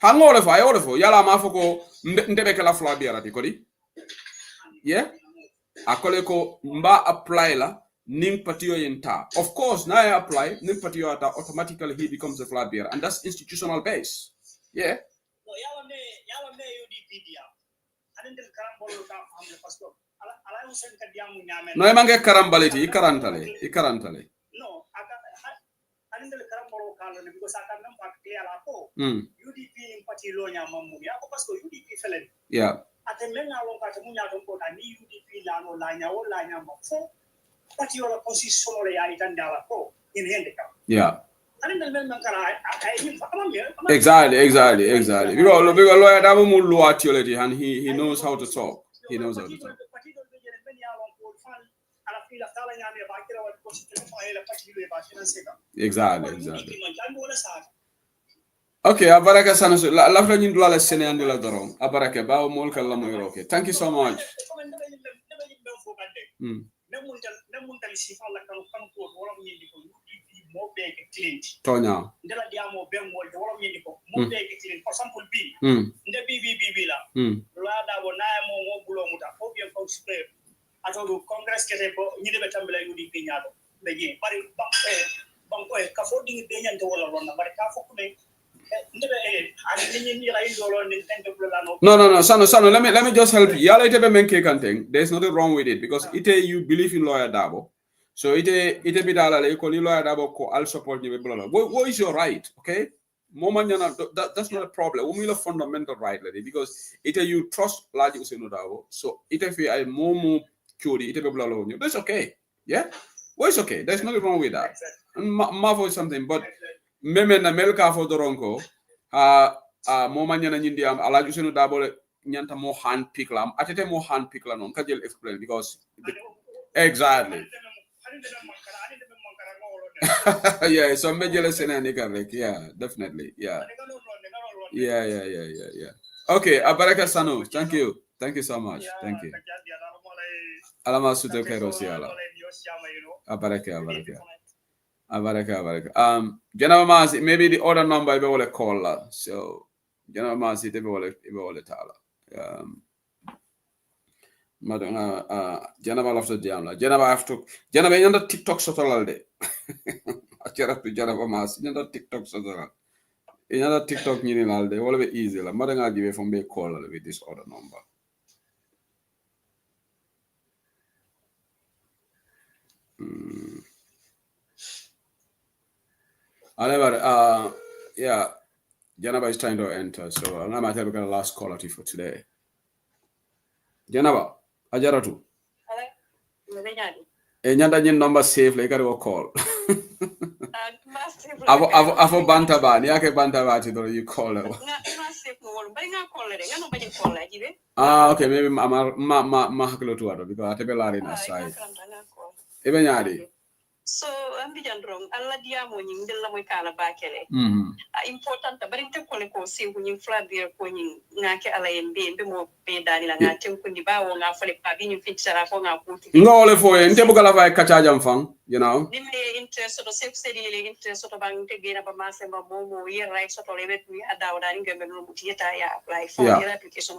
hangole fo yala ma fo ko ndebe kala flabi ratide ko di yeah akole ko mba apply la ning patio yenta of course na I apply ning patio ata automatically he becomes a flag bearer and that's institutional base yeah no yala me UDP dia anindel karambolo ka amle pastor ala usen ka diamu nyame no emange karambaliti ikarantale no aka anindel karambolo ka lo because aka nam pak clear la ko UDP ning pati lo nyama mu ya ko pastor UDP felen yeah ate menga lo ka munya don ko ni UDP la no la nya o la nya mo fo pati wala position le ya itandala ko in hende ka yeah anindel men kara akai exactly because lawyer da mo law theology and he knows how to talk exactly okay abaraka sana so la fa ñu dula la sene andi la dorom abaraka ba mo kala mo yoke thank you so much Tonya ndela diamo bemol de wolom yindi ko mo be gitin for example bi nde bi la la da bo na mo bulo muta ko bien ko spray ato do congress kete ko nyide be tambela yudi bi nyaado be ji bari banko e ka fo dingi be nyante wala lonna bari ka fo ko me ndebe ani ni la indolo ni tento la no sano let me just help you yala ite be menke kanteng there's nothing wrong with it because you believe in lawyer Dabo. So ite bidala le ko ni lawyer Dabo ko al support ni be blola. What is your right, okay? That's not a problem. We will fundamental right lady because you trust large Usenu Dabo. So if I momo curi ite be blola. That's okay. Yeah? Well, it's okay. There's nothing wrong with that. And marvel is something but meme na melka fo doronko mo manyana nyindi am alaju Usenu Dabo nyanta mo hand pick lam atete mo hand pick la non ka jël explain because exactly yeah so me jël senani kan rek yeah definitely yeah okay abaraka sanu thank you so much thank you alama sute kero si ala abaraka General Masi maybe the other number be wole call la so General Masi be wole tala madanga Janaba after Diamla Janaba yanda TikTok sotolalde Janaba Mas yanda TikTok sotoral yanda TikTok nyini lalde wala be easy la madanga give from be call with this other number yeah Janaba is trying to enter so I'm gonna have a last call for today Janaba ajaratu nyanda nyin number save like go call afo banta ba ni ake banta ba ti do you call okay maybe ma haklo to ado because atebe lari na side ebe nyaade So ambijan wrong alla diamo nyi ndel la moy kala bakele important bari te ko le ko singu nyi flabir ko nyi ngake ala yembe mo be dani la ngate ko ndi bawo nga fole pa bi nyi fitara ko nga ko ngole fo en te bugala fay kachajam fang you know nimbe interest to sef sedi le interest to bang te gena ba mase ba mo yer right so to le bet mi adaw dani ngembe no mutiyeta ya apply for your application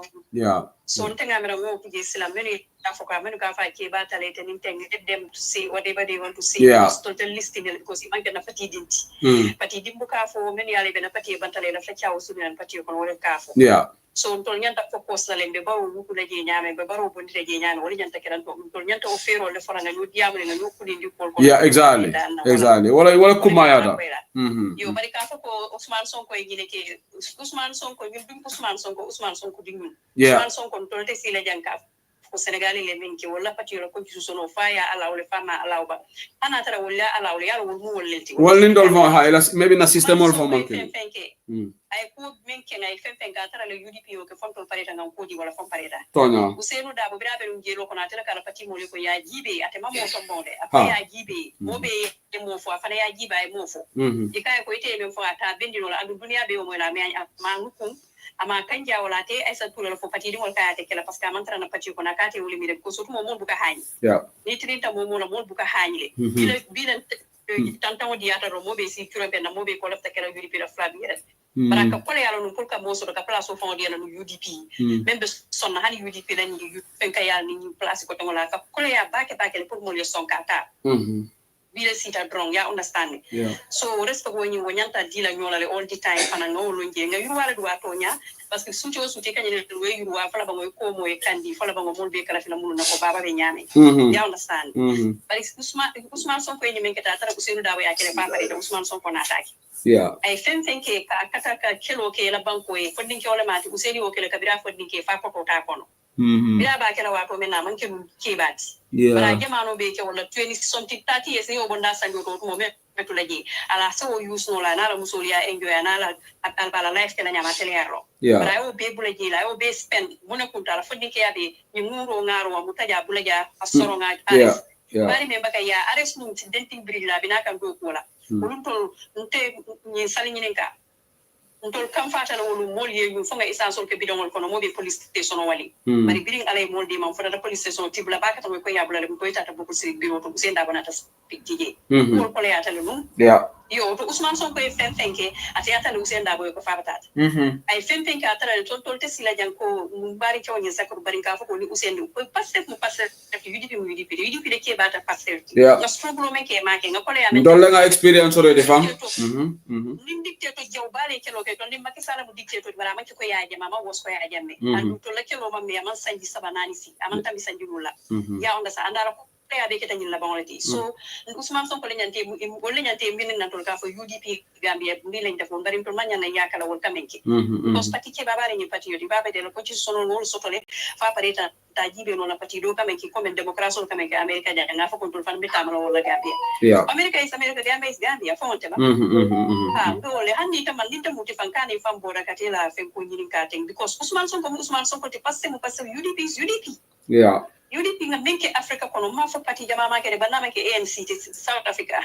so ntenga mera mo ku gisila meni afoka menu ka fa ke ba tale ten inteng them to see whatever they want to see total listing because you can pati dinti pati dimbu ka fo meni ale bena pati bantale la flecha usunan pati ko wala ka fo so tol nyanta focus la lembe ba wu ku le nyame be baro bondi le nyame wala nyanta kiran tol nyanta o fero le fora nga ñu diamle nga ñu kudi ndi ko exactly wala kumayada yo bari ka fo ko Ousmane Sonko e gine ke Ousmane Sonko ñu dum Ousmane Sonko di ñun Ousmane Sonko tol te si la janka ko Senegal le min ke wala pati la constitution o faya ala wala fama ala ba ana tara wala ala wala yaro mu wolenti wala ndol mo ha maybe na system ol fo manke ay ko min ke ngay fen ga tara le UDP o ke fonto pareta ngam ko di wala fon pareta tonya Ousseynou Dabo bira be ngelo ko na tara kala pati mo le ko ya jibe ate mamo so bonde apa ya jibe mo be e mo fo afana ya jiba e mo fo e kay ko ite men fo ata bendino la andu dunia be mo la me ma ngukum ama kanja wala te ay sa tulal fo pati dingol kayate kala parce que amantara na pati ko na kate wuli mi de ko sotu mo buka hañi ni trinta mo la mo buka hañi le bilan tantan wodi ata ro mo be si kurambe na mo be ko lafta kala yuri pila flabi baraka ko yalla no pour ka mo so ka place au fond yalla no UDP même be sonna hani UDP la ni penka yalla ni place ko to la ka ko ya baake le pour mo le son kata bila sita drong ya understand me so respect woni wonyanta dila nyola le all the time pana ngolo nge nga yuru wala duwa tonya parce que suti o suti kanyele we yuru wa fala bango ko mo e kandi fala bango mo be kala fila mulu nako baba be nyame ya understand bari Ousmane Sonko ni menketa tara Ousseynou Dabo ya kele papa de Ousmane Sonko na ataki ay fen ke ka kata ka kelo ke la banko e fondin ke wala mati Ousseynou o kele kabira fondin ke fa ko ta kono bila ba kala wa to mena man ke bat bara jamano be ke wala 20 something 30 years ni o bonda sanjo to mo me betulaji ala so use no la na la musolia enjoy na la albala life kala nyama telero bara o be bulaji la o be spend mona kunta la fodi ke yabe ni nguro ngaro wa mutaja bulaja asoro nga bari me baka ya ares num denting brilla bina kan do kola ulum to nte ni sali nyenka ntol kam fatala wolu mol ye yu fonga essentiel ke bidongol kono mo be police station wali bari biring alay mol di mam fota police station tibla baka to ko yabula le ko tata boko sir biro to senda bonata tije ko ko le atale num yo to Ousmane Sonko e fenke ati atale senda boy ko fabatata ay fenke atale tol te sila janko bari ko nyi sakko bari ka foko ni usendu ko passe UDP de ke bata passe no struggle men ke make ngako le amen dole nga experience ore defam nim dictator jaw bale kelo ke to nim makisala mu dictator bara ma ko yaaje mama wos ko yaaje me andu to la kelo ma me man sanji sabanani si amanta mi sanji lula ya onda sa andara ko ya be ke tanil la banolati so Ousmane Sonko le nyante min nan to ka fo UDP Gambia mi lañ defon bari to manya na yakala won kamenki parce que ke babare ni patriote baba de la ko ci sono no sotole fa pareta ta jibe no na patido kamenki comme démocratie kamenki America ja nga fa ko to fan beta ma wala Gambia America is America Gambia is Gambia fa on tela ha dole handi ta man dinta muti fankani fam boda katela fen ko nyini katen because Ousmane Sonko te passe UDP is UDP UDP nga menke Africa kono ma fa pati jama ma kede banama ke ANC te South Africa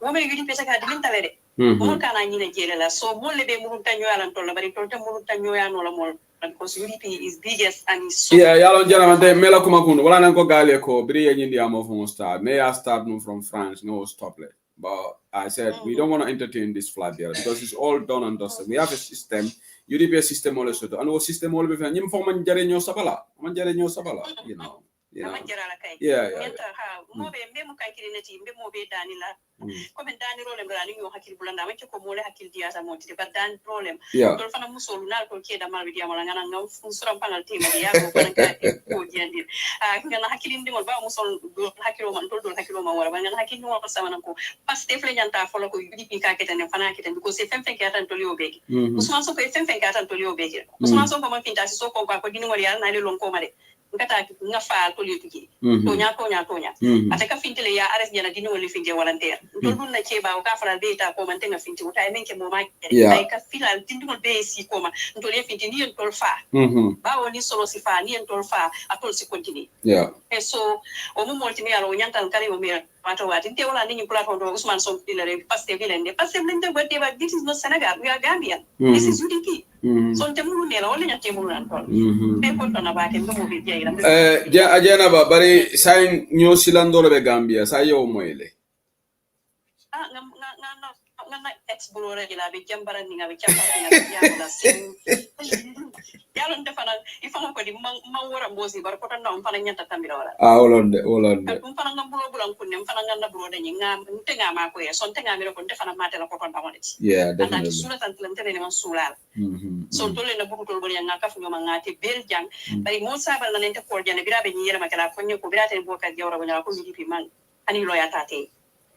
wo me UDP ta ka dimin tawede mo kana nyina jele la so mo le be mo tanyo yalan to la bari to te mo tanyo ya no la mo because UDP is biggest and is so yalon jaramante mela kuma kundo wala nan ko gale ko bri nyindi amo from start may I start from France no stop it but I said we don't want to entertain this flag here because it's all done and dusted we have a system UDP system also and our system all be nyim fo man jare ñoo sabala you know mo be memo kay kirinati mbe mo be danila ko ben dani rolem rani yo hakil bulanda ma ko mo le hakil diata mo ti ba dan problem to fana musolu na ko ke da mal bi diamala ngana ngam suram panal ti ma ya ko ban ka ko jandi ngana hakil ndi mo ba musol do hakilo man do hakilo ma wala ngana hakil mo ko sama ko paste fle nyanta folo ko UDP ka ke tan fana ke tan ko se fem fem ke tan to liyo be Ousmane Sonko fem fem ke tan to liyo be Ousmane Sonko man finta so ko dini ngol yalla na le lon ko ma de ngata nga faal politique tonya ataka fintile ya ares jana dino wali finje volontaire to dun na cheba ka fara beta ko man tenga finti uta men ke mo ma ay ka filal tindul be si ko ma to le finti ni en tol fa ba woni solo si fa ni en tol fa atol si continue e so o mo molti mi alo nyantan kari o mi wato wati te wala ni platform do Usman so dilere parce que blende wate ba this is not Senegal, we are Gambian. This is UDP. So temulu ne la wala nya temulu nan tol be ko na ba ken mo bi jeira ajana ba bari sain nyo silando be Gambia sa yo moyle nga explore la be jambara ni nga be jambara ni nga la sin yalo ndefana ifama ko di mawora mbosi bar ko tan no fana nyanta tambira wala wolonde fana nga bulo bulan kunne fana nga na bulo de nga ntenga ma ko ye son tenga mi ko ndefana matela ko ton tamone definitely sura tan tele ne man sulal so tole na buku tol bari nga kafu nyoma ngati bel jang bari mo sabal na nente ko jane birabe ni yera makala ko nyoko birate bo ka jawra ko nyala ko mi dipi man ani lo ya tate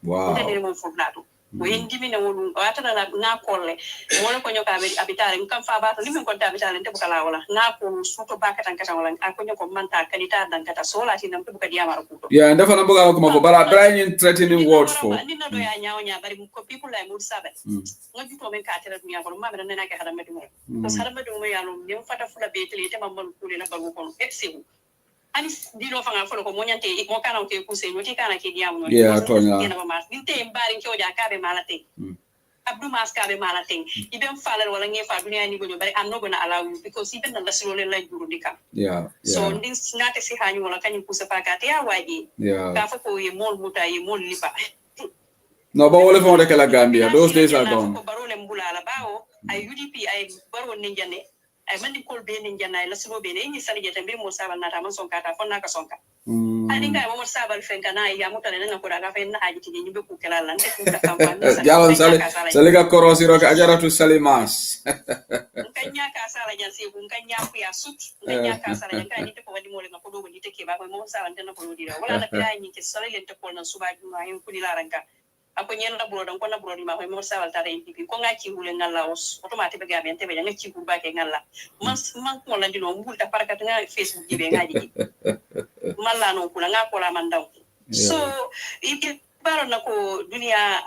ndene mo fudlatu wendi mina wonu watana na nga kolle wala ko nyoka be abitare ngam fa ba to limin ko abitare nte bukala wala nga ko suto bakatan kata wala ko nyoko manta kanita dan kata sola tin nam buka diamara kuto ndafa na buka ko mako bara brain threatening words for ni na do ya nyaaw nya bari ko people like mud sabe ngoji to men ka tera dunya ko ma na na ka hada medu ko hada medu mo yalo ni fata fula be tele te mamman kule na bagu ko exewu ani dino fanga folo ko monyante mo kana ke kuse nyoti kana ke diamu tonya ina mama dinte mbari ke oja kabe malate abdu mas kabe malate ibe mfalal wala nge fa dunia ni gonyo bari am no gonna allow you because even the silo le la juru dika so ndin ngate si hanyu wala kanyu kusa pakate ya waji ka fa ko ye mol muta ye mol lipa no ba wala fon de kala Gambia those days are gone ko barole mbulala bawo ay UDP ay baro ninjane ay mandi kol be ninjana la silo be ni sali jeta be mo sabal nata man sonka ta fonna ka sonka ani nga mo sabal fenka na ya mutale na ko daga fen na haji ti ni be ku kala lan te ku ta campagne jalon sale ga korosi ro ka ajaratu salimas kanya ka sala jan se ku kanya ku ya sut kanya ka sala jan ka ni te ko wadi mo le ko do ni te ke ba ko mo sabal tan ko di wala na kaya ni ke sala le te ko na suba juma en ku ni la ranka ako nyela bro don ko na bro ma ko mo sawal tare pipi ko ngaki hule ngalla os automatique be gabe ente be ngaki ku ba ke ngalla man ko la dino mbul ta paraka nga Facebook jibe ngaji malla no kula nga ko la man daw so it baro na ko dunia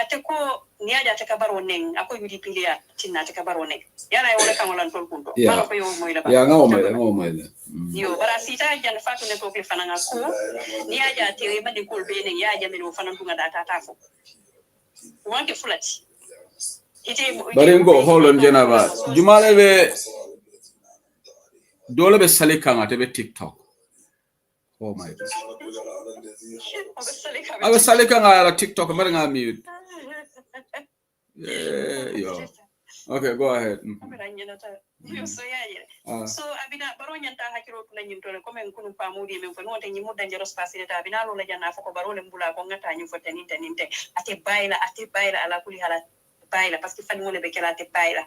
ate ko niaja te kabaro neng ako yudi pilia tinna te kabaro neng yana wala kan wala tol kunto baro ko yo moyla ba ngomoyla yo bara sita jan fatu ne ko ke fananga ko niaja te mandi kol be neng yaja me no fanan tunga data tafo wanke fulati bari ngo hold on jenaba jumale be dole be sale kan ate be TikTok. Oh my God. I was selling a TikTok. I'm going to mute. Yeah. Okay, go ahead. So abina baro nyanta hakiro tula nyintole comme en kunu pamudi men ko nonte nyimu dangerous facility abina lo la janna fako baro le mbula ko ngata nyu fote ninte ate bayla ala kuli hala bayla parce que fani mo le be kala ate bayla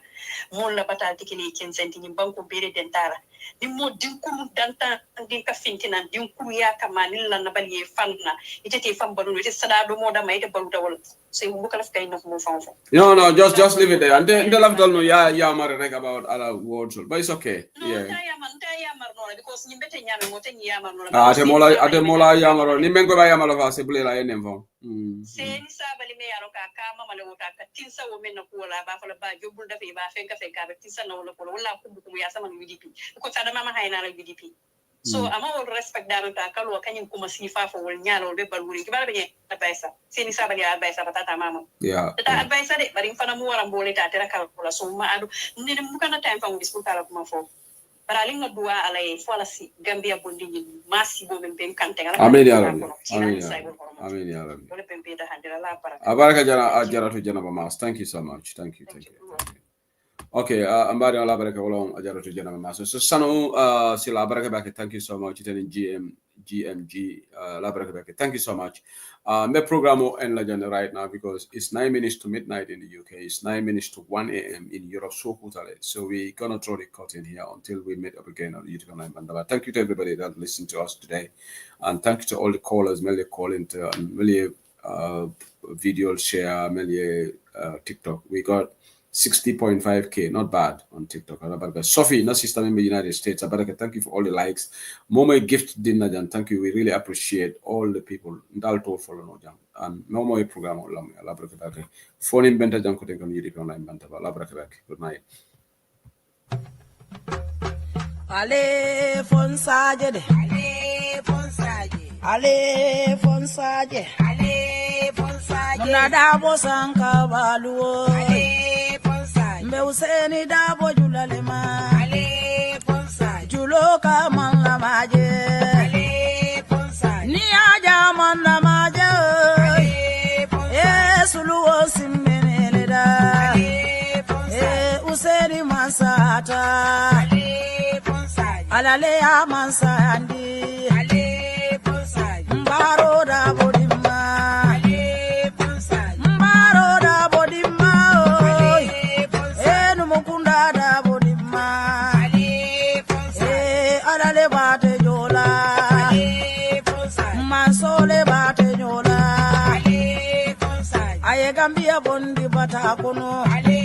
mon la batal tikini ken senti nyi banko bere dentara di mo dinkuru danta din ka fintina dinkuru ya kamani la na bali fanna itete fam baru ite sada do moda mai te baru dawol so bu kala fay no mo fanfo no just leave it there and the love don't know ya mare rek about other words but it's okay yeah because ni bete nyame mo te nyama no ate mola ya maro ni mengo ba ya maro fa se bule la enem fo se ni sabali me yaro ka kama male wota ka tinsa wo men ko la ba fa la ba jobul da fe ba fenka ba tinsa no wala ko wala ko bu ya sama UDP ko tada mama hayna la UDP so ama wol respect da ta kalwa kanyin kuma sifa fo wol nyalo be baluri ki bala be na pesa se ni sabali ya pesa patata mama ta advice de bari fana mu wara mbole ta tera kala ko so ma adu ni mu kana time fa mu disputa la kuma fo para linga dua ala e fo ala si Gambia bondi ni masi bo ben kante ala amin ya rabbi wala pempe da handira la para abaraka jara to jana ba mas thank you so much thank you okay ambari ala baraka wala ajara to jana ba mas so sano sila baraka back thank you so much ten GMG la baraka back thank you so much my program and legend right now because it's 9 minutes to midnight in the UK, it's 9 minutes to 1 a.m. in Europe, so we're gonna throw the curtain here until we meet up again on YouTube and Mandala. Thank you to everybody that listened to us today, and thank you to all the callers, many calling to many video share, many TikTok. We got 60.5K, not bad on TikTok. Sophie, not sister in the United States. Thank you for all the likes. Momo gift dinner, thank you. We really appreciate all the people. And Momo program. Phone in Benta Janko community online Banta. Good night. Ale fonsaje de. Ale fonsaje. Ale fonsaje. Ale fonsaje. Muna dabo sanka baluo. Ale fonsaje. Mbe useni dabo julalema. Ale fonsaje. Juloka manga maje. Ale fonsaje. Ni aja manga maje. Ale fonsaje. Suluo simbene da. Ale fonsaje. Useni masata. Ale alale amansa andi ale bonsai mbaro da bodima ale bonsai mbaro da bodima ale bonsai enu mukunda da bodima ale bonsai alale bate jola ale bonsai mansole bate jola ale bonsai aye Gambia bondi bata kono ale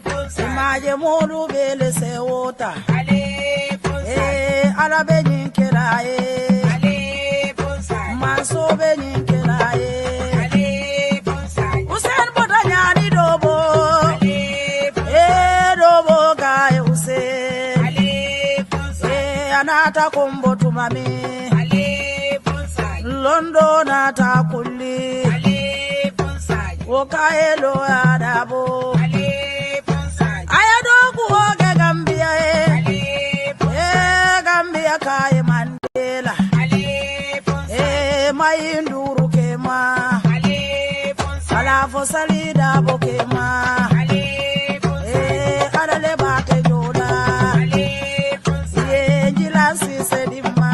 bonsai maje molu bele sewota ale ala be nyinkela ale bonsai manso be nyinkela ale bonsai usen bodanyani dobo ale dobo ga usen ale bonsai anata kombo tumami ale bonsai londo nata kulli ale bonsai okaelo adabo ale bonsai ayado kuoge Gambia Kaya Mandela ale bonsai mayinduru kema ale bonsai alafo salida bokema ale bonsai alale bate joda ale bonsai njilasi sedima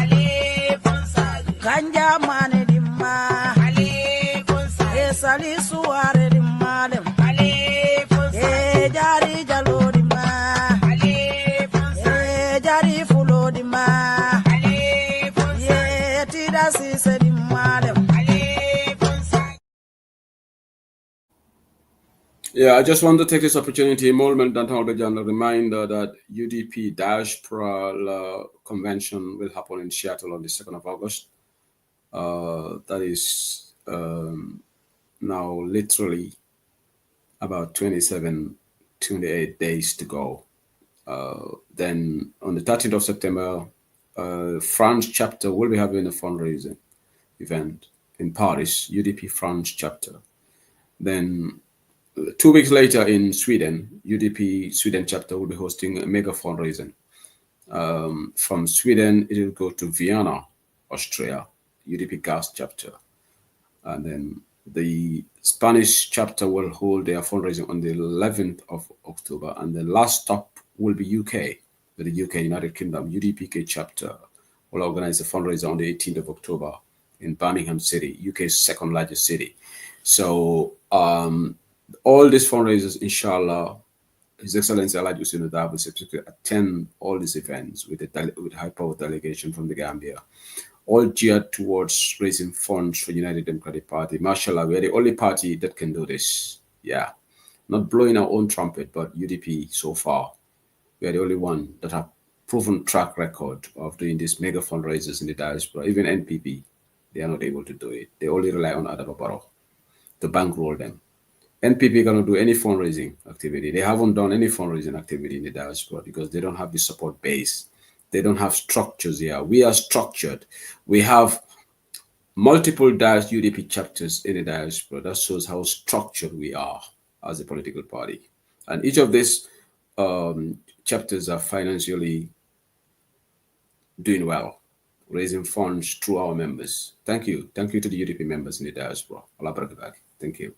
ale bonsai kanja mane dimma ale bonsai salisu are dimma dem ale bonsai jari jalo dimma ale bonsai jari Yeah, I just want to take this opportunity, moment that I'll be a reminder that UDP Diaspora Convention will happen in Seattle on the 2nd of August. That is now literally about 28 days to go. Then on the 13th of September, France chapter will be having a fundraising event in Paris, UDP France chapter. Then 2 weeks later in Sweden, UDP Sweden chapter will be hosting a mega fundraising. From Sweden, it will go to Vienna, Austria, UDP Gas chapter. And then the Spanish chapter will hold their fundraising on the 11th of October. And the last stop will be UK, the UK, United Kingdom, UDPK chapter will organize a fundraiser on the 18th of October in Birmingham City, UK's second largest city. So all these fundraisers, inshallah, His Excellency Alhaji Ousainou Darboe will attend all these events with high-powered delegation from the Gambia, all geared towards raising funds for United Democratic Party. Mashallah, we are the only party that can do this. Yeah, not blowing our own trumpet, but UDP so far, we are the only one that have proven track record of doing these mega fundraisers in the diaspora. Even NPP, they are not able to do it. They only rely on Adama Barrow to bankroll them. NPP cannot do any fundraising activity. They haven't done any fundraising activity in the diaspora because they don't have the support base. They don't have structures here. We are structured. We have multiple UDP chapters in the diaspora. That shows how structured we are as a political party. And each of these chapters are financially doing well, raising funds through our members. Thank you. Thank you to the UDP members in the diaspora. Allah barakah. Thank you.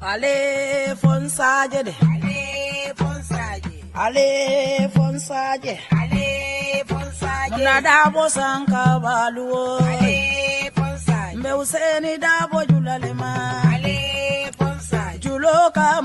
Ale fonsaje de. Ale fonsaje. Ale fonsaje. Ale fonsaje. Muna dabo sanka baluo. Ale fonsaje. Mbe useni dabo julalema. Ale fonsaje. Juloka